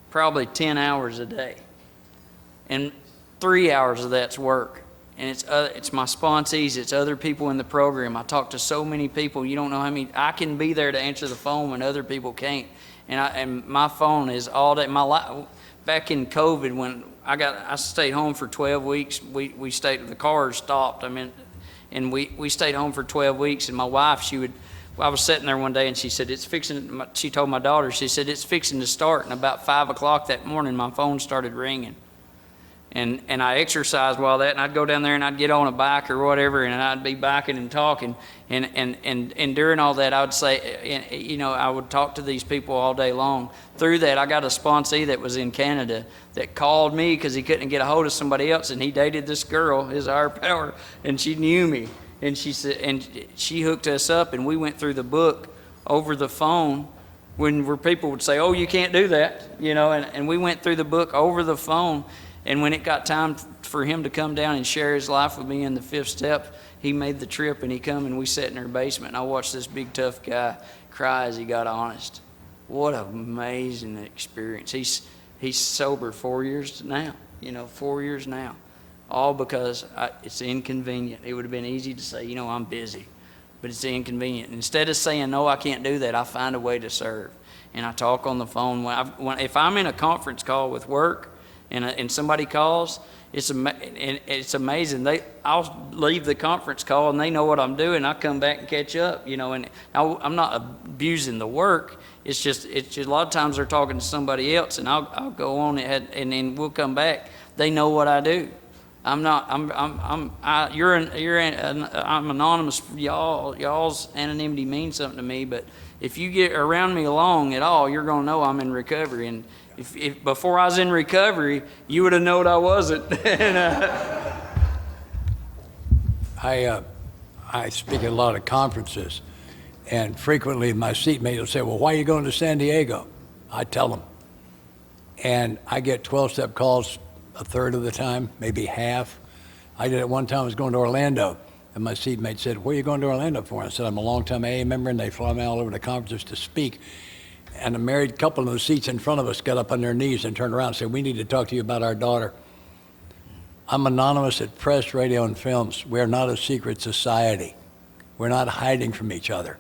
probably 10 hours a day. And 3 hours of that's work. And it's my sponsees, it's other people in the program. I talk to so many people, you don't know how many. I can be there to answer the phone when other people can't. And my phone is all day. Back in COVID, when I stayed home for 12 weeks. We stayed, the cars stopped. And we stayed home for 12 weeks. And my wife, I was sitting there one day, and she said, she told my daughter, she said, it's fixing to start. And about 5 o'clock that morning, my phone started ringing. And I exercised while that, and I'd go down there and I'd get on a bike or whatever, and I'd be biking and talking. And during all that, I would say, I would talk to these people all day long. Through that, I got a sponsee that was in Canada that called me because he couldn't get a hold of somebody else, and he dated this girl, his higher power, and she knew me. And she said, and she hooked us up, and we went through the book over the phone where people would say, oh, you can't do that, and we went through the book over the phone. And when it got time for him to come down and share his life with me in the 5th step, he made the trip, and he come, and we sat in our basement, and I watched this big tough guy cry as he got honest. What an amazing experience. He's sober 4 years now, 4 years now, all because it's inconvenient. It would have been easy to say, I'm busy, but it's inconvenient. Instead of saying, no, I can't do that, I find a way to serve. And I talk on the phone. If I'm in a conference call with work, and somebody calls, it's amazing. I'll leave the conference call, and they know what I'm doing. I come back and catch up, and I'm not abusing the work. It's just a lot of times they're talking to somebody else, and I'll go on and then we'll come back. They know what I do. I'm anonymous. Y'all's anonymity means something to me, but if you get around me long at all, you're gonna know I'm in recovery. And if before I was in recovery, you would have known I wasn't. I speak at a lot of conferences, and frequently my seatmate will say, well, why are you going to San Diego? I tell them. And I get 12-step calls a third of the time, maybe half. I did it one time. I was going to Orlando, and my seatmate said, where are you going to Orlando for? And I said, I'm a longtime AA member, and they fly me all over the conferences to speak. And a married couple in the seats in front of us got up on their knees and turned around and said, we need to talk to you about our daughter. I'm anonymous at press, radio, and films. We're not a secret society. We're not hiding from each other.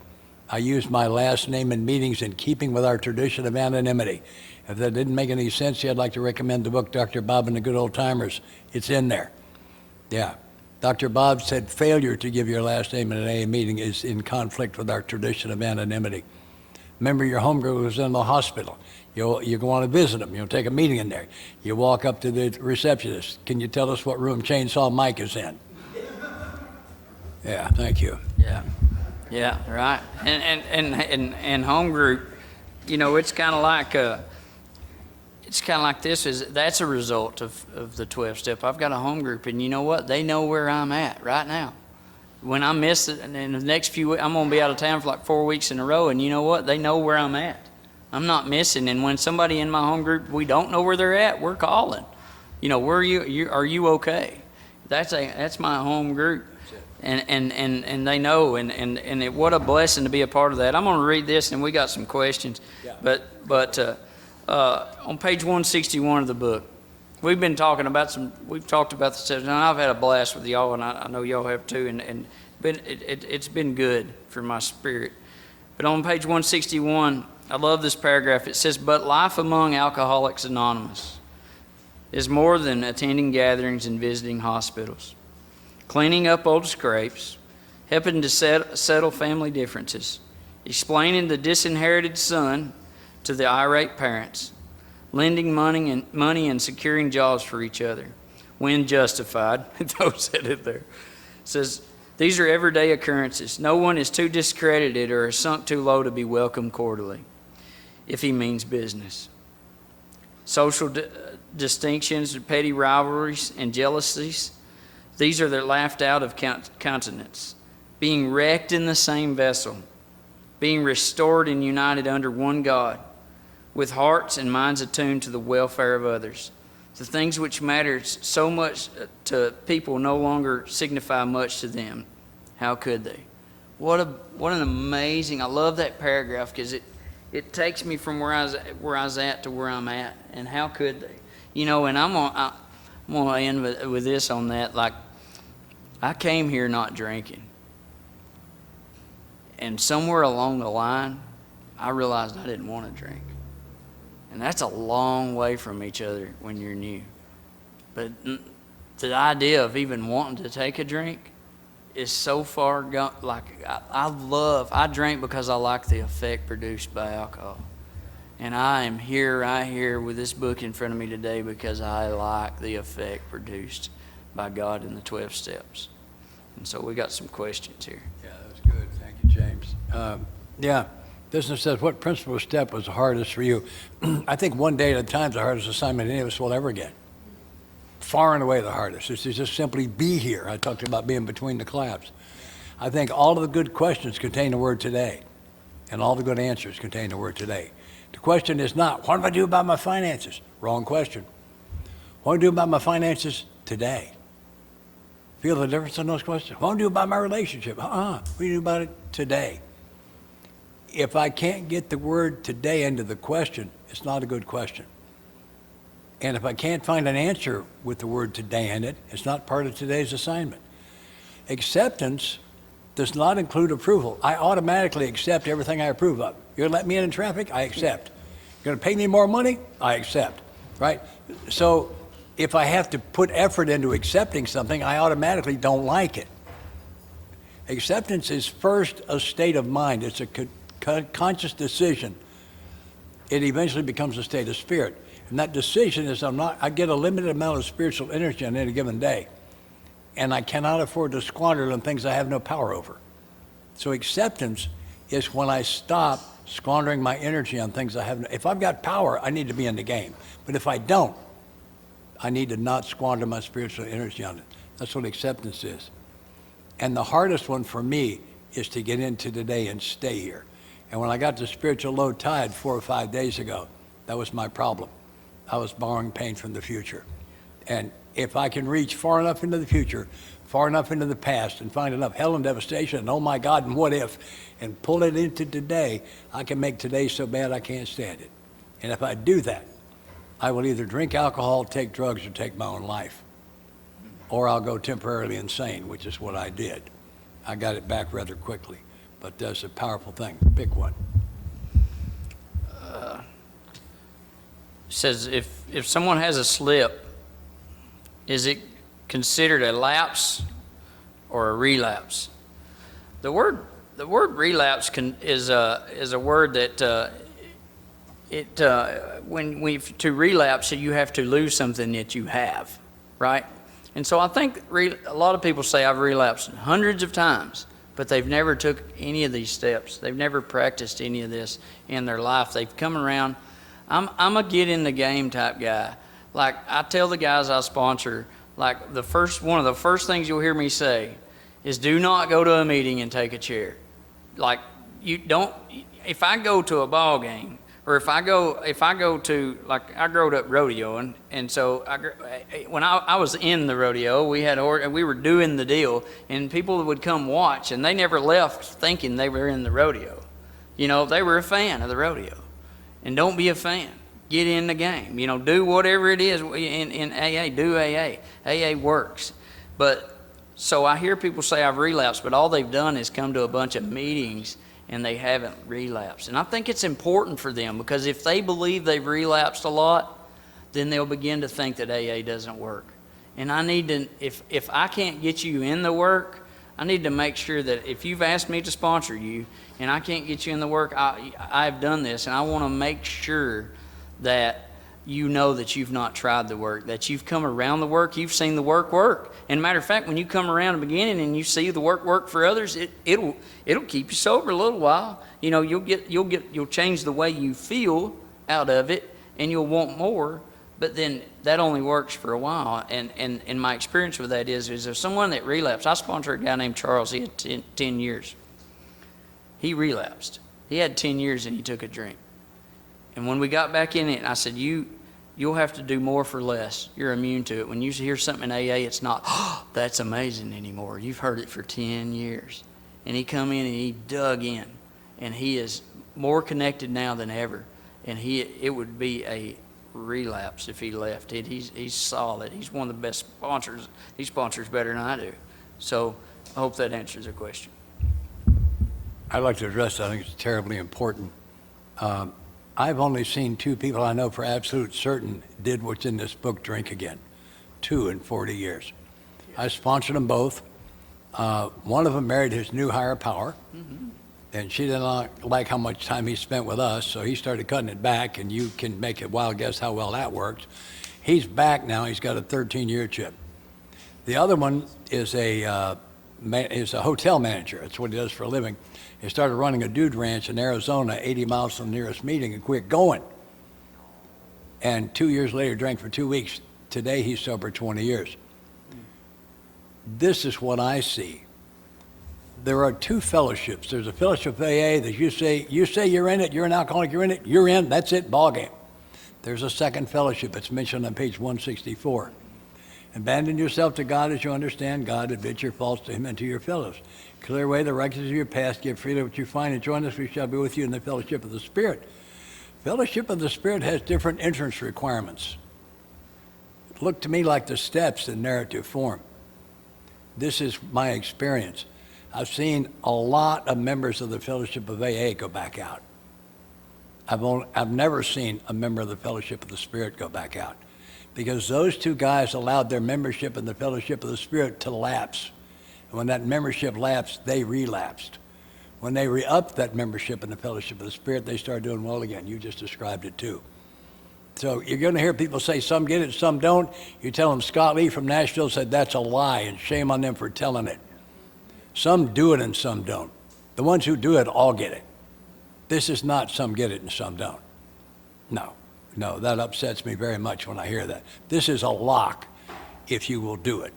I use my last name in meetings in keeping with our tradition of anonymity. If that didn't make any sense to you, I'd like to recommend the book, Dr. Bob and the Good Old Timers. It's in there. Yeah. Dr. Bob said failure to give your last name in an AA meeting is in conflict with our tradition of anonymity. Remember, your home group was in the hospital. You go on to visit them. You'll take a meeting in there. You walk up to the receptionist. Can you tell us what room Chainsaw Mike is in? Yeah, thank you. Yeah, right. And home group, it's kind of like this. That's a result of the 12 step. I've got a home group, and you know what? They know where I'm at right now. When I miss it, and in the next few weeks, I'm going to be out of town for like 4 weeks in a row, and you know what? They know where I'm at. I'm not missing. And when somebody in my home group, we don't know where they're at, we're calling. Where are you? Are you okay? That's my home group, and they know. What a blessing to be a part of that. I'm going to read this, and we got some questions. Yeah. But on page 161 of the book, we've talked about the subject, and I've had a blast with y'all, and I know y'all have too, and it's been good for my spirit. But on page 161, I love this paragraph. It says, but life among Alcoholics Anonymous is more than attending gatherings and visiting hospitals, cleaning up old scrapes, helping to settle family differences, explaining the disinherited son to the irate parents, lending money and securing jobs for each other when justified. Those said it there. It says, These are everyday occurrences. No one is too discredited or sunk too low to be welcomed cordially, if he means business. Social distinctions, petty rivalries, and jealousies, these are laughed out of countenance. Being wrecked in the same vessel, being restored and united under one God, with hearts and minds attuned to the welfare of others. The things which matter so much to people no longer signify much to them. How could they? What an amazing, I love that paragraph because it takes me from where I was at to where I'm at. And how could they? You know, and I'm gonna end with this on that. Like, I came here not drinking. And somewhere along the line, I realized I didn't want to drink. And that's a long way from each other when you're new. But the idea of even wanting to take a drink is so far gone. Like, I drink because I like the effect produced by alcohol. And I am right here with this book in front of me today because I like the effect produced by God in the 12 steps. And so we got some questions here. Yeah, that's good. Thank you, James. Yeah, business says, what principal step was the hardest for you? I think one day at a time is the hardest assignment any of us will ever get. Far and away the hardest is to just simply be here. I talked about being between the claps. I think all of the good questions contain the word today, and all the good answers contain the word today. The question is not, what do I do about my finances? Wrong question. What do I do about my finances today? Feel the difference in those questions? What do I do about my relationship? What do you do about it today? If I can't get the word today into the question, it's not a good question. And if I can't find an answer with the word today in it, it's not part of today's assignment. Acceptance does not include approval. I automatically accept everything I approve of. You're gonna let me in traffic? I accept. You're gonna pay me more money? I accept, right? So if I have to put effort into accepting something, I automatically don't like it. Acceptance is first a state of mind. It's a conscious decision. It eventually becomes a state of spirit. And that decision is I get a limited amount of spiritual energy on any given day. And I cannot afford to squander it on things I have no power over. So acceptance is when I stop squandering my energy on things I have no, if I've got power, I need to be in the game. But if I don't, I need to not squander my spiritual energy on it. That's what acceptance is. And the hardest one for me is to get into today and stay here. And when I got the spiritual low tide 4 or 5 days ago, that was my problem. I was borrowing pain from the future. And if I can reach far enough into the future, far enough into the past, and find enough hell and devastation, and oh my God, and what if, and pull it into today, I can make today so bad I can't stand it. And if I do that, I will either drink alcohol, take drugs, or take my own life. Or I'll go temporarily insane, which is what I did. I got it back rather quickly, but that's a powerful thing. Pick one. Says if someone has a slip, is it considered a lapse or a relapse? The word relapse is a word that to relapse, you have to lose something that you have, right? And so I think a lot of people say I've relapsed hundreds of times, but they've never took any of these steps. They've never practiced any of this in their life. They've come around. I'm a get in the game type guy. Like, I tell the guys I sponsor, like, one of the first things you'll hear me say is, do not go to a meeting and take a chair. Like, you don't. If I go to a ball game, or if I go to, like, I grew up rodeoing, and so when I was in the rodeo, we were doing the deal, and people would come watch, and they never left thinking they were in the rodeo. You know, they were a fan of the rodeo. And don't be a fan. Get in the game. You know, do whatever it is in AA. Do AA. AA works. But so I hear people say I've relapsed, but all they've done is come to a bunch of meetings and they haven't relapsed. And I think it's important for them, because if they believe they've relapsed a lot, then they'll begin to think that AA doesn't work. And I need to, if I can't get you in the work, I need to make sure that if you've asked me to sponsor you and I can't get you in the work, I've done this, and I want to make sure that you know that you've not tried the work, that you've come around the work, you've seen the work. And matter of fact, when you come around the beginning and you see the work for others, it'll keep you sober a little while. You know, you'll change the way you feel out of it, and you'll want more. But then that only works for a while. And my experience with that is there's someone that relapsed. I sponsored a guy named Charles. He had 10 years. He relapsed. He had 10 years and he took a drink. And when we got back in it, I said, you'll have to do more for less. You're immune to it. When you hear something in AA, it's not, oh, that's amazing anymore. You've heard it for 10 years. And he come in and he dug in. And he is more connected now than ever. And it would be a relapse if he left it. He's solid. He's one of the best sponsors. He sponsors better than I do. So I hope that answers the question. I'd like to address that. I think it's terribly important. I've only seen 2 people I know for absolute certain did what's in this book, drink again. 2 in 40 years. I sponsored them both. One of them married his new higher power, and she didn't like how much time he spent with us, so he started cutting it back, and you can make a wild guess how well that worked. He's back now. He's got a 13-year chip. The other one is a hotel manager. That's what he does for a living. He started running a dude ranch in Arizona, 80 miles from the nearest meeting, and quit going. And 2 years later, drank for 2 weeks. Today, he's sober 20 years. This is what I see. There are 2 fellowships. There's a fellowship of AA that you say you're in it, you're an alcoholic, you're in it, you're in, that's it, ball game. There's a second fellowship. It's mentioned on page 164. Abandon yourself to God as you understand God, admit your faults to him and to your fellows. Clear away the righteousness of your past, give freely what you find, and join us, we shall be with you in the fellowship of the Spirit. Fellowship of the Spirit has different entrance requirements. Look to me like the steps in narrative form. This is my experience. I've seen a lot of members of the Fellowship of AA go back out. I've never seen a member of the Fellowship of the Spirit go back out, because those 2 guys allowed their membership in the Fellowship of the Spirit to lapse. And when that membership lapsed, they relapsed. When they re-upped that membership in the Fellowship of the Spirit, they started doing well again. You just described it too. So you're going to hear people say some get it, some don't. You tell them Scott Lee from Nashville said that's a lie, and shame on them for telling it. Some do it and some don't. The ones who do it all get it. This is not some get it and some don't. No, that upsets me very much when I hear that. This is a lock if you will do it.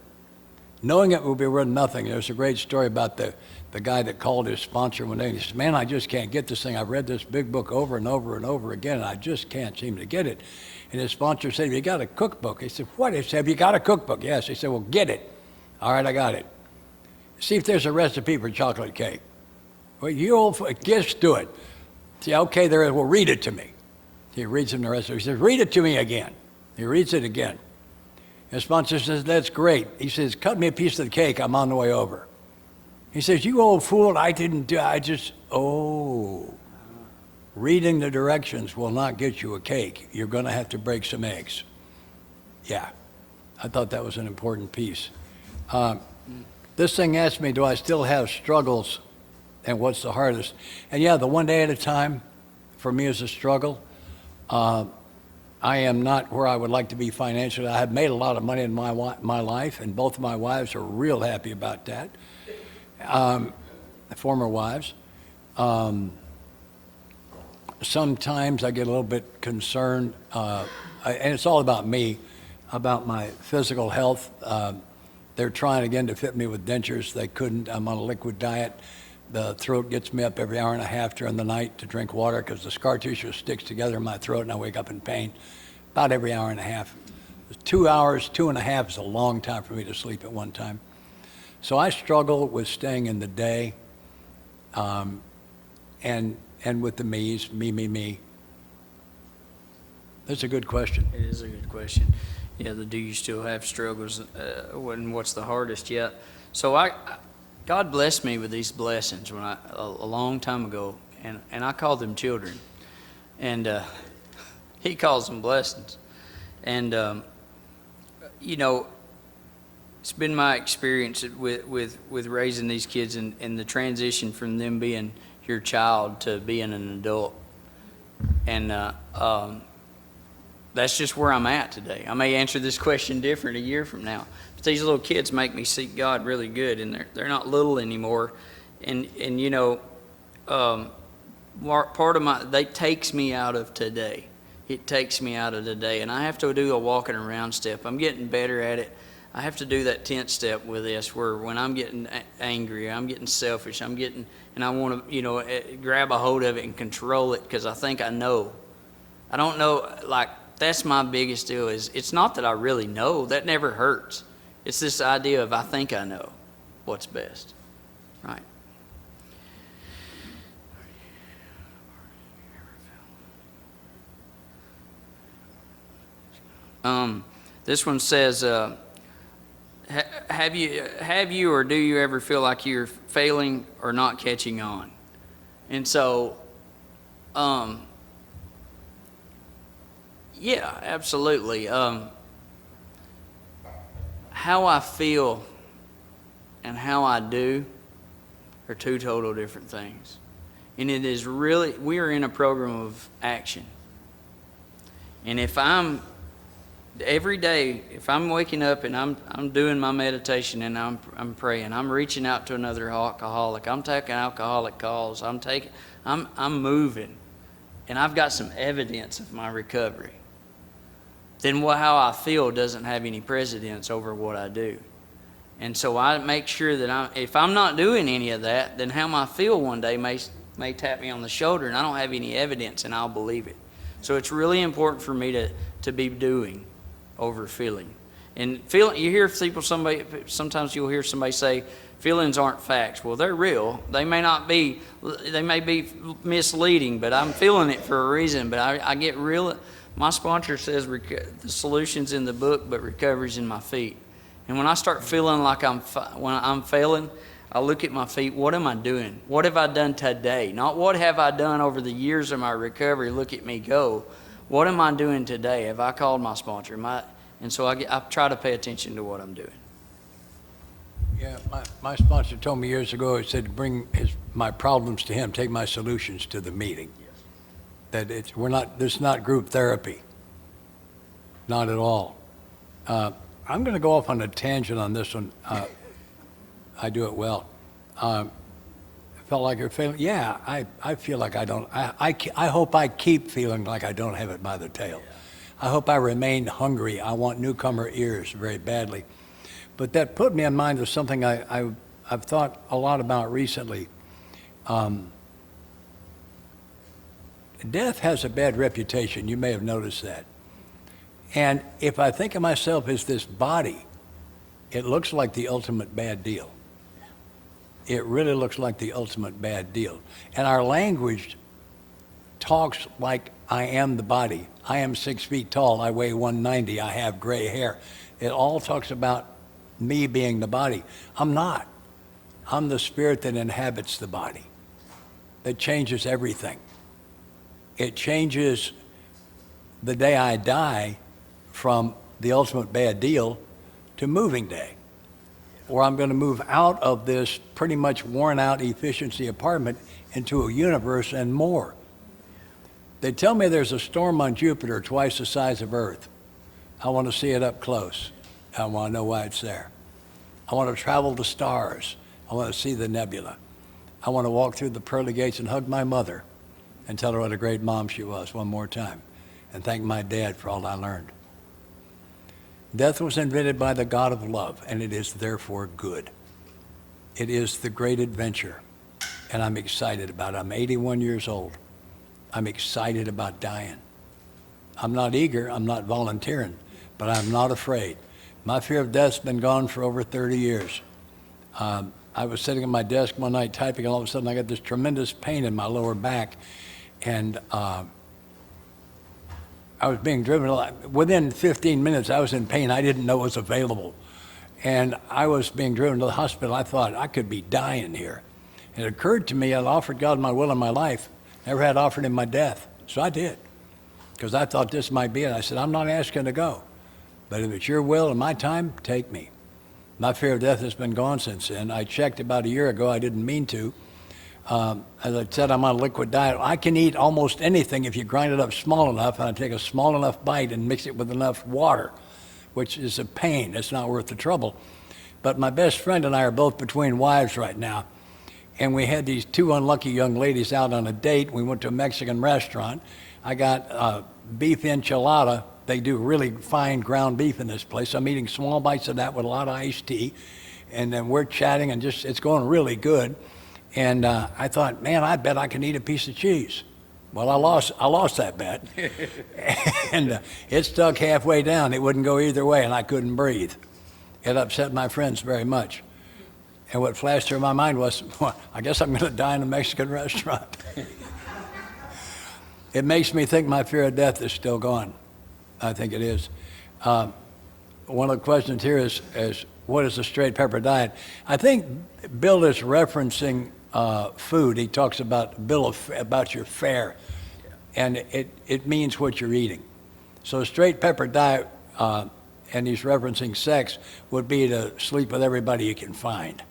Knowing it will be worth nothing. There's a great story about the guy that called his sponsor one day and he said, man, I just can't get this thing. I've read this big book over and over and over again, and I just can't seem to get it. And his sponsor said, have you got a cookbook? He said, what? He said, have you got a cookbook? Yes. He said, well, get it. All right, I got it. See if there's a recipe for chocolate cake. Well, you old, just do it. See, okay, there is. Well, read it to me. He reads him the recipe. He says, read it to me again. He reads it again. His sponsor says, that's great. He says, cut me a piece of the cake. I'm on the way over. He says, you old fool, reading the directions will not get you a cake. You're going to have to break some eggs. Yeah, I thought that was an important piece. This thing asked me, do I still have struggles and what's the hardest? And yeah, the one day at a time for me is a struggle. I am not where I would like to be financially. I have made a lot of money in my life, and both of my wives are real happy about that. Former wives. Sometimes I get a little bit concerned, and it's all about me, about my physical health. They're trying again to fit me with dentures. They couldn't. I'm on a liquid diet. The throat gets me up every hour and a half during the night to drink water because the scar tissue sticks together in my throat and I wake up in pain about every hour and a half. 2 hours, 2.5 is a long time for me to sleep at one time. So I struggle with staying in the day and with the me's, me. That's a good question. It is a good question. Yeah, do you still have struggles and what's the hardest yet? So God blessed me with these blessings a long time ago, and I call them children, and He calls them blessings. And it's been my experience with raising these kids and the transition from them being your child to being an adult. And that's just where I'm at today. I may answer this question different a year from now. But these little kids make me seek God really good, and they're not little anymore. And you know, part of they takes me out of today. It takes me out of today, and I have to do a walking around step. I'm getting better at it. I have to do that 10th step with this, where when I'm getting angry, I'm getting selfish, and I want to, grab a hold of it and control it because I think I know. I don't know, like, that's my biggest deal is it's not that I really know. That never hurts. It's this idea of I think I know what's best, right? This one says, have you or do you ever feel like you're failing or not catching on? And so, yeah, absolutely. How I feel and how I do are two total different things. And it is really, we are in a program of action. And if I'm every day, if I'm waking up and I'm doing my meditation and I'm praying, I'm reaching out to another alcoholic, I'm taking alcoholic calls, I'm moving, and I've got some evidence of my recovery, then how I feel doesn't have any precedence over what I do. And so I make sure that if I'm not doing any of that, then how I feel one day may tap me on the shoulder, and I don't have any evidence, and I'll believe it. So it's really important for me to be doing over feeling. And feeling, you hear people, sometimes you'll hear somebody say, feelings aren't facts. Well, they're real. They may be misleading, but I'm feeling it for a reason. But I get real. My sponsor says the solution's in the book, but recovery's in my feet. And when I start feeling like when I'm failing, I look at my feet. What am I doing? What have I done today? Not what have I done over the years of my recovery. Look at me go. What am I doing today? Have I called my sponsor? And so I try to pay attention to what I'm doing. Yeah, my sponsor told me years ago, he said to bring my problems to him, take my solutions to the meeting. Yes. That this is not group therapy. Not at all. I'm going to go off on a tangent on this one. I do it well. Felt like you're failing. Yeah, I feel like I don't. I hope I keep feeling like I don't have it by the tail. I hope I remain hungry. I want newcomer ears very badly. But that put me in mind of something I've thought a lot about recently. Death has a bad reputation. You may have noticed that. And if I think of myself as this body, it looks like the ultimate bad deal. It really looks like the ultimate bad deal. And our language talks like I am the body. I am 6 feet tall. I weigh 190. I have gray hair. It all talks about me being the body. I'm not. I'm the spirit that inhabits the body. That changes everything. It changes the day I die from the ultimate bad deal to moving day, or I'm going to move out of this pretty much worn out efficiency apartment into a universe and more. They tell me there's a storm on Jupiter twice the size of Earth. I want to see it up close. I want to know why it's there. I want to travel the stars. I want to see the nebula. I want to walk through the pearly gates and hug my mother and tell her what a great mom she was one more time, and thank my dad for all I learned. Death was invented by the God of love, and it is therefore good. It is the great adventure, and I'm excited about it. I'm 81 years old. I'm excited about dying. I'm not eager, I'm not volunteering, but I'm not afraid. My fear of death's been gone for over 30 years. I was sitting at my desk one night typing, and all of a sudden I got this tremendous pain in my lower back, and I was being driven. Within 15 minutes, I was in pain I didn't know was available. And I was being driven to the hospital. I thought I could be dying here. It occurred to me I'd offered God my will and my life. Never had offered him my death. So I did, because I thought this might be it. I said, I'm not asking to go, but if it's your will and my time, take me. My fear of death has been gone since then. I checked about a year ago. I didn't mean to. As I said, I'm on a liquid diet. I can eat almost anything if you grind it up small enough, and I take a small enough bite and mix it with enough water, which is a pain. It's not worth the trouble. But my best friend and I are both between wives right now, and we had these two unlucky young ladies out on a date. We went to a Mexican restaurant. I got beef enchilada. They do really fine ground beef in this place. I'm eating small bites of that with a lot of iced tea, and then we're chatting, and just it's going really good. And I thought, man, I bet I can eat a piece of cheese. Well, I lost that bet, and it stuck halfway down. It wouldn't go either way, and I couldn't breathe. It upset my friends very much. And what flashed through my mind was, well, I guess I'm going to die in a Mexican restaurant. It makes me think my fear of death is still gone. I think it is. One of the questions here is what is a straight pepper diet? I think Bill is referencing food. He talks about about your fare, and it means what you're eating. So a straight pepper diet, and he's referencing sex, would be to sleep with everybody you can find.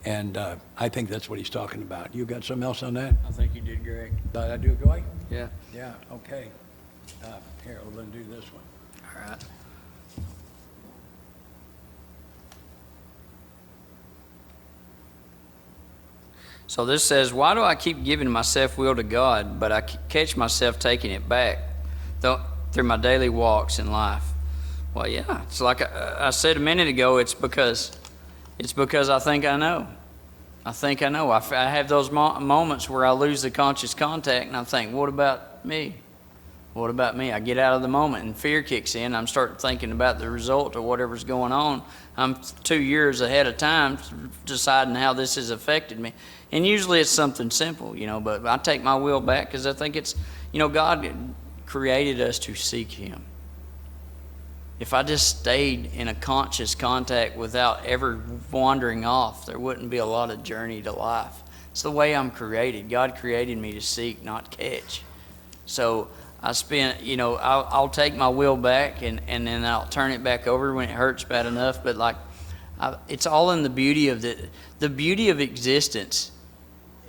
And I think that's what he's talking about. You got something else on that? I think you did great. Did I do it great? Yeah. Yeah, okay. Here, we'll then do this one. All right. So this says, why do I keep giving my self-will to God, but I catch myself taking it back through my daily walks in life? Well, yeah, it's like I said a minute ago, it's because I think I know. I think I know. I have those moments where I lose the conscious contact, and I think, what about me? What about me? I get out of the moment, and fear kicks in. I'm starting thinking about the result of whatever's going on. I'm 2 years ahead of time deciding how this has affected me. And usually it's something simple, but I take my will back because I think it's, God created us to seek Him. If I just stayed in a conscious contact without ever wandering off, there wouldn't be a lot of journey to life. It's the way I'm created. God created me to seek, not catch. So I spend, I'll take my will back and then I'll turn it back over when it hurts bad enough. But it's all in the beauty of the beauty of existence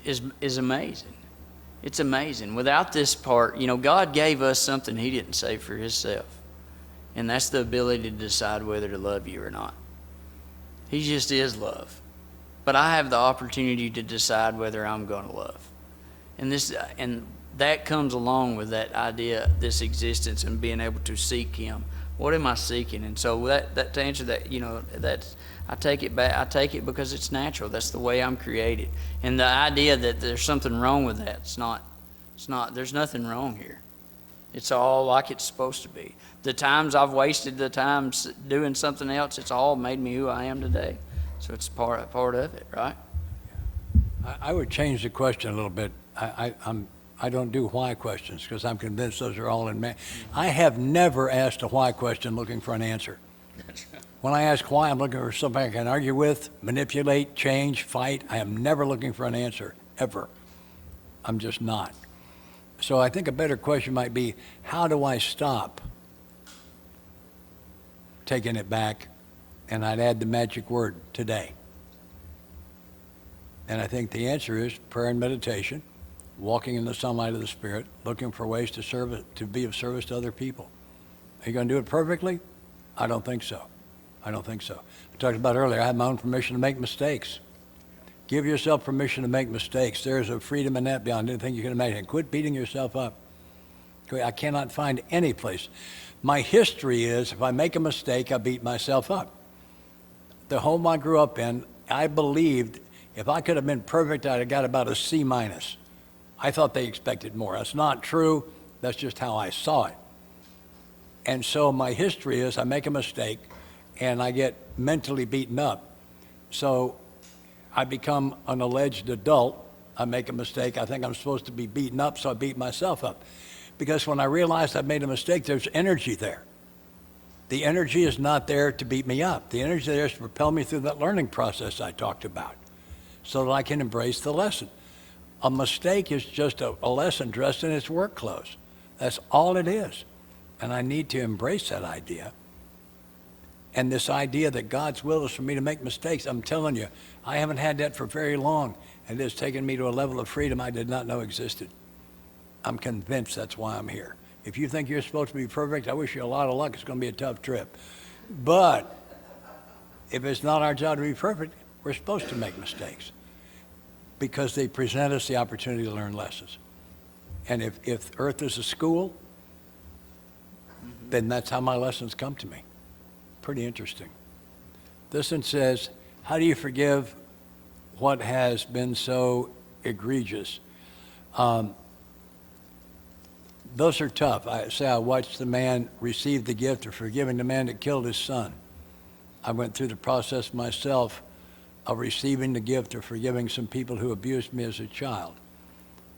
is amazing. It's amazing. Without this part, God gave us something He didn't save for Himself. And that's the ability to decide whether to love you or not. He just is love. But I have the opportunity to decide whether I'm going to love. And that comes along with that idea, this existence, and being able to seek Him. What am I seeking? And so that to answer that, that's I take it back. I take it because it's natural. That's the way I'm created. And the idea that there's something wrong with that, it's not. There's nothing wrong here. It's all like it's supposed to be. The times I've wasted the time doing something else, it's all made me who I am today. So it's part of it, right? I would change the question a little bit. I don't do why questions because I'm convinced those are all in man. I have never asked a why question looking for an answer. When I ask why, I'm looking for something I can argue with, manipulate, change, fight. I am never looking for an answer, ever. I'm just not. So I think a better question might be, how do I stop taking it back? And I'd add the magic word, today. And I think the answer is prayer and meditation, walking in the sunlight of the Spirit, looking for ways to be of service to other people. Are you going to do it perfectly? I don't think so. I talked about earlier, I have my own permission to make mistakes. Give yourself permission to make mistakes. There is a freedom in that beyond anything you can imagine. Quit beating yourself up. I cannot find any place. My history is if I make a mistake, I beat myself up. The home I grew up in, I believed if I could have been perfect, I'd have got about a C-. I thought they expected more. That's not true. That's just how I saw it. And so my history is I make a mistake and I get mentally beaten up. So I become an alleged adult. I make a mistake. I think I'm supposed to be beaten up, so I beat myself up. Because when I realized I made a mistake, there's energy there. The energy is not there to beat me up. The energy there is to propel me through that learning process I talked about so that I can embrace the lesson. A mistake is just a lesson dressed in its work clothes. That's all it is. And I need to embrace that idea. And this idea that God's will is for me to make mistakes, I'm telling you, I haven't had that for very long. And it's taken me to a level of freedom I did not know existed. I'm convinced that's why I'm here. If you think you're supposed to be perfect, I wish you a lot of luck. It's going to be a tough trip. But if it's not our job to be perfect, we're supposed to make mistakes because they present us the opportunity to learn lessons. And if Earth is a school, then that's how my lessons come to me. Pretty interesting. This one says, how do you forgive what has been so egregious? Those are tough. I watched the man receive the gift of forgiving the man that killed his son. I went through the process myself of receiving the gift of forgiving some people who abused me as a child,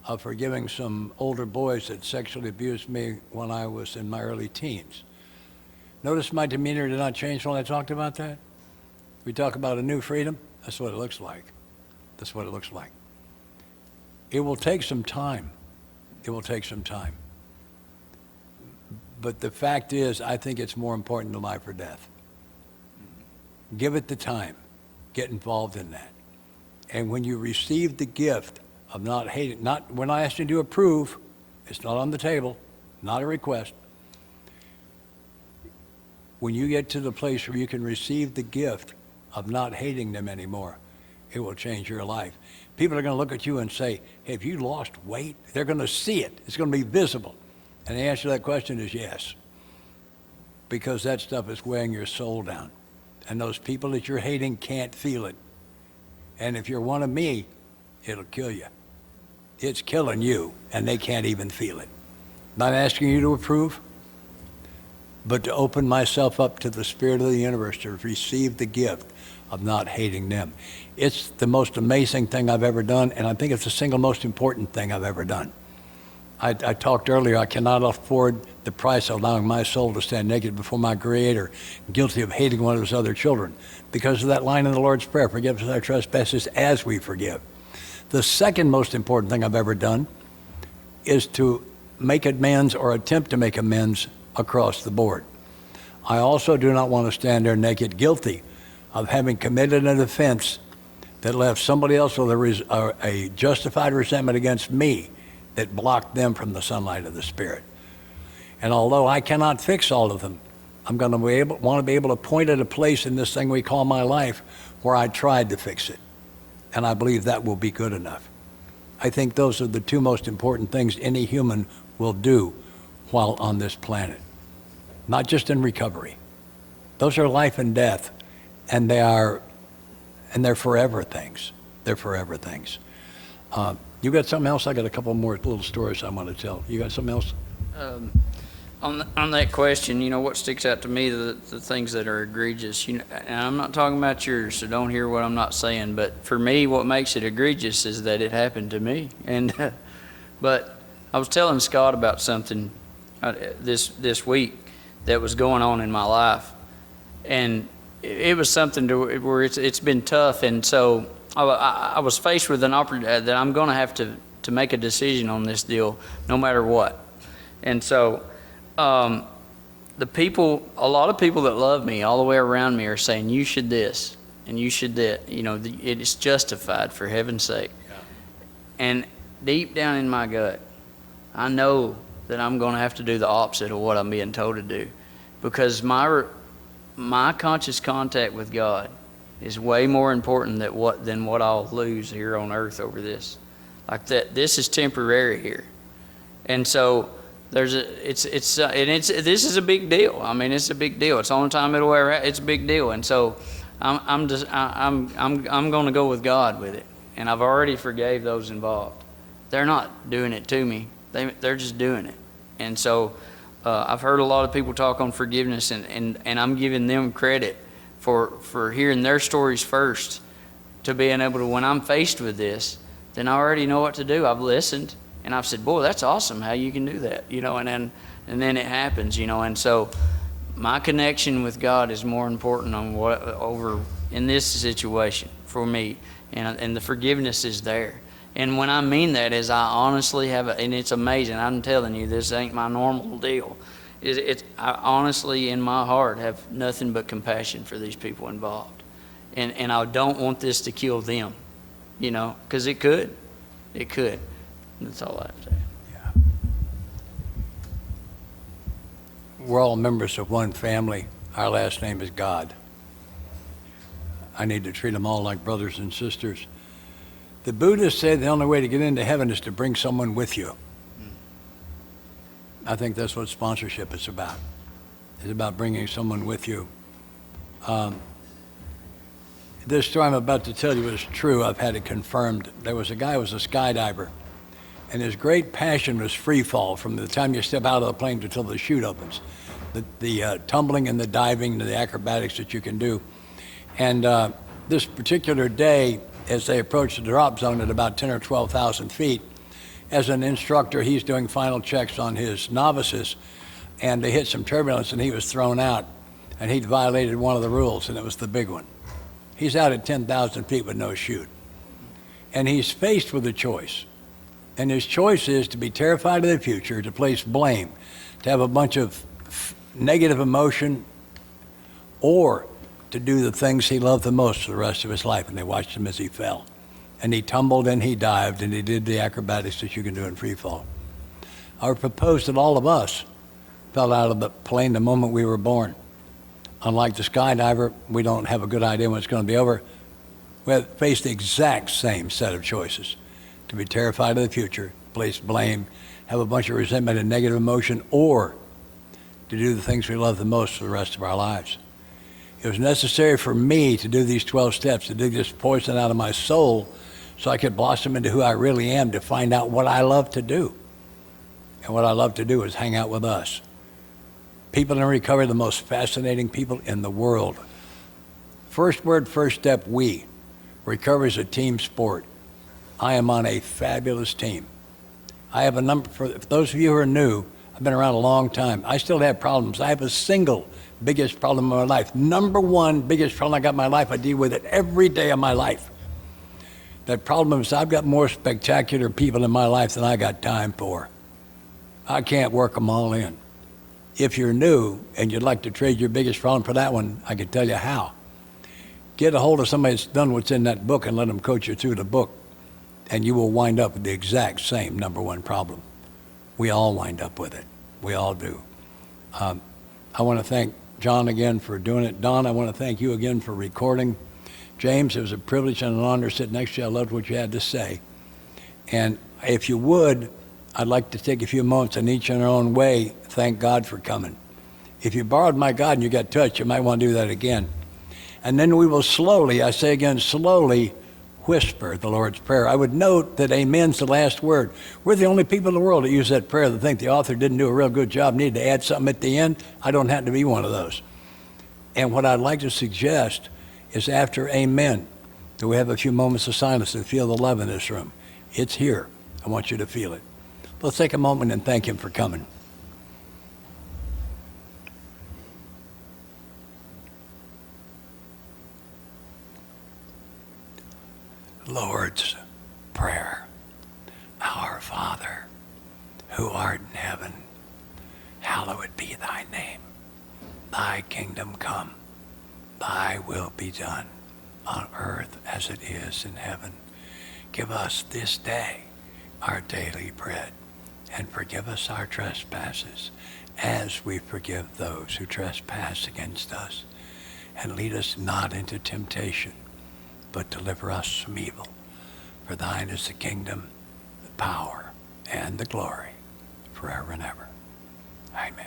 of forgiving some older boys that sexually abused me when I was in my early teens. Notice my demeanor did not change when I talked about that? We talk about a new freedom. That's what it looks like. That's what it looks like. It will take some time. It will take some time. But the fact is, I think it's more important than life or death. Give it the time. Get involved in that. And when you receive the gift of not hating, not when I ask you to approve, it's not on the table, not a request. When you get to the place where you can receive the gift of not hating them anymore, it will change your life. People are going to look at you and say, hey, have you lost weight? They're going to see it. It's going to be visible. And the answer to that question is yes, because that stuff is weighing your soul down. And those people that you're hating can't feel it. And if you're one of me, it'll kill you. It's killing you, and they can't even feel it. Not asking you to approve, but to open myself up to the Spirit of the universe to receive the gift of not hating them. It's the most amazing thing I've ever done, and I think it's the single most important thing I've ever done. I talked earlier, I cannot afford the price of allowing my soul to stand naked before my Creator, guilty of hating one of his other children. Because of that line in the Lord's Prayer, forgive us our trespasses as we forgive. The second most important thing I've ever done is to make amends or attempt to make amends across the board. I also do not want to stand there naked, guilty of having committed an offense that left somebody else with a justified resentment against me that blocked them from the sunlight of the Spirit. And although I cannot fix all of them, I'm going to want to be able to point at a place in this thing we call my life where I tried to fix it. And I believe that will be good enough. I think those are the two most important things any human will do while on this planet, not just in recovery. Those are life and death, and they're forever things. They're forever things. You got something else? I got a couple more little stories I want to tell. You got something else? On that question, what sticks out to me, the things that are egregious, and I'm not talking about yours, so don't hear what I'm not saying, but for me, what makes it egregious is that it happened to me. And but I was telling Scott about something this week that was going on in my life, and it was something where it's been tough, and so I was faced with an opportunity that I'm going to have to make a decision on this deal no matter what. And so a lot of people that love me all the way around me are saying, you should this and you should that. It is justified, for heaven's sake. Yeah. And deep down in my gut, I know that I'm going to have to do the opposite of what I'm being told to do, because my conscious contact with God is way more important than what I'll lose here on earth over this. Like that, this is temporary here, and so this is a big deal. I mean, it's a big deal. It's the only time it'll ever happen. It's a big deal, and so I'm going to go with God with it, and I've already forgave those involved. They're not doing it to me. They're just doing it, and so I've heard a lot of people talk on forgiveness, and I'm giving them credit for hearing their stories first, to being able to, when I'm faced with this, then I already know what to do. I've listened, and I've said, boy, that's awesome how you can do that, and then it happens, and so my connection with God is more important over in this situation for me, and the forgiveness is there. And when I mean that is, I honestly have, and it's amazing, I'm telling you, this ain't my normal deal. I honestly, in my heart, have nothing but compassion for these people involved. And I don't want this to kill them, because it could. It could. That's all I have to say. We're all members of one family. Our last name is God. I need to treat them all like brothers and sisters. The Buddhists said the only way to get into heaven is to bring someone with you. I think that's what sponsorship is about. It's about bringing someone with you. This story I'm about to tell you is true. I've had it confirmed. There was a guy who was a skydiver, and his great passion was free fall from the time you step out of the plane until the chute opens. The tumbling and the diving, the acrobatics that you can do. And this particular day, as they approached the drop zone at about 10 or 12,000 feet, as an instructor, he's doing final checks on his novices, and they hit some turbulence and he was thrown out, and he'd violated one of the rules, and it was the big one. He's out at 10,000 feet with no chute. And he's faced with a choice. And his choice is to be terrified of the future, to place blame, to have a bunch of negative emotion, or to do the things he loved the most for the rest of his life. And they watched him as he fell. And he tumbled and he dived and he did the acrobatics that you can do in free fall. I would propose that all of us fell out of the plane the moment we were born. Unlike the skydiver, we don't have a good idea when it's going to be over. We have faced the exact same set of choices. To be terrified of the future, place blame, have a bunch of resentment and negative emotion, or to do the things we love the most for the rest of our lives. It was necessary for me to do these 12 steps, to dig this poison out of my soul so I could blossom into who I really am, to find out what I love to do. And what I love to do is hang out with us. People in recovery are the most fascinating people in the world. First word, first step, we. Recovery is a team sport. I am on a fabulous team. I have a number, for those of you who are new, I've been around a long time. I still have problems. I have a single biggest problem in my life. Number one biggest problem I got in my life, I deal with it every day of my life. That problem is I've got more spectacular people in my life than I got time for. I can't work them all in. If you're new and you'd like to trade your biggest problem for that one, I can tell you how. Get a hold of somebody that's done what's in that book and let them coach you through the book, and you will wind up with the exact same number one problem. We all wind up with it. We all do. I want to thank John again for doing it. Don, I want to thank you again for recording. James, it was a privilege and an honor to sit next to you. I loved what you had to say. And if you would, I'd like to take a few moments and each in our own way, thank God for coming. If you borrowed my God and you got touched, you might want to do that again. And then we will slowly, I say again, slowly whisper the Lord's Prayer. I would note that amen's the last word. We're the only people in the world that use that prayer that think the author didn't do a real good job, needed to add something at the end. I don't happen to be one of those. And what I'd like to suggest is after amen, that we have a few moments of silence and feel the love in this room. It's here. I want you to feel it. Let's take a moment and thank him for coming. Lord's Prayer. Our Father, who art in heaven, hallowed be thy name. Thy kingdom come, thy will be done on earth as it is in heaven. Give us this day our daily bread, and forgive us our trespasses as we forgive those who trespass against us. And lead us not into temptation, but deliver us from evil. For thine is the kingdom, the power, and the glory, forever and ever. Amen.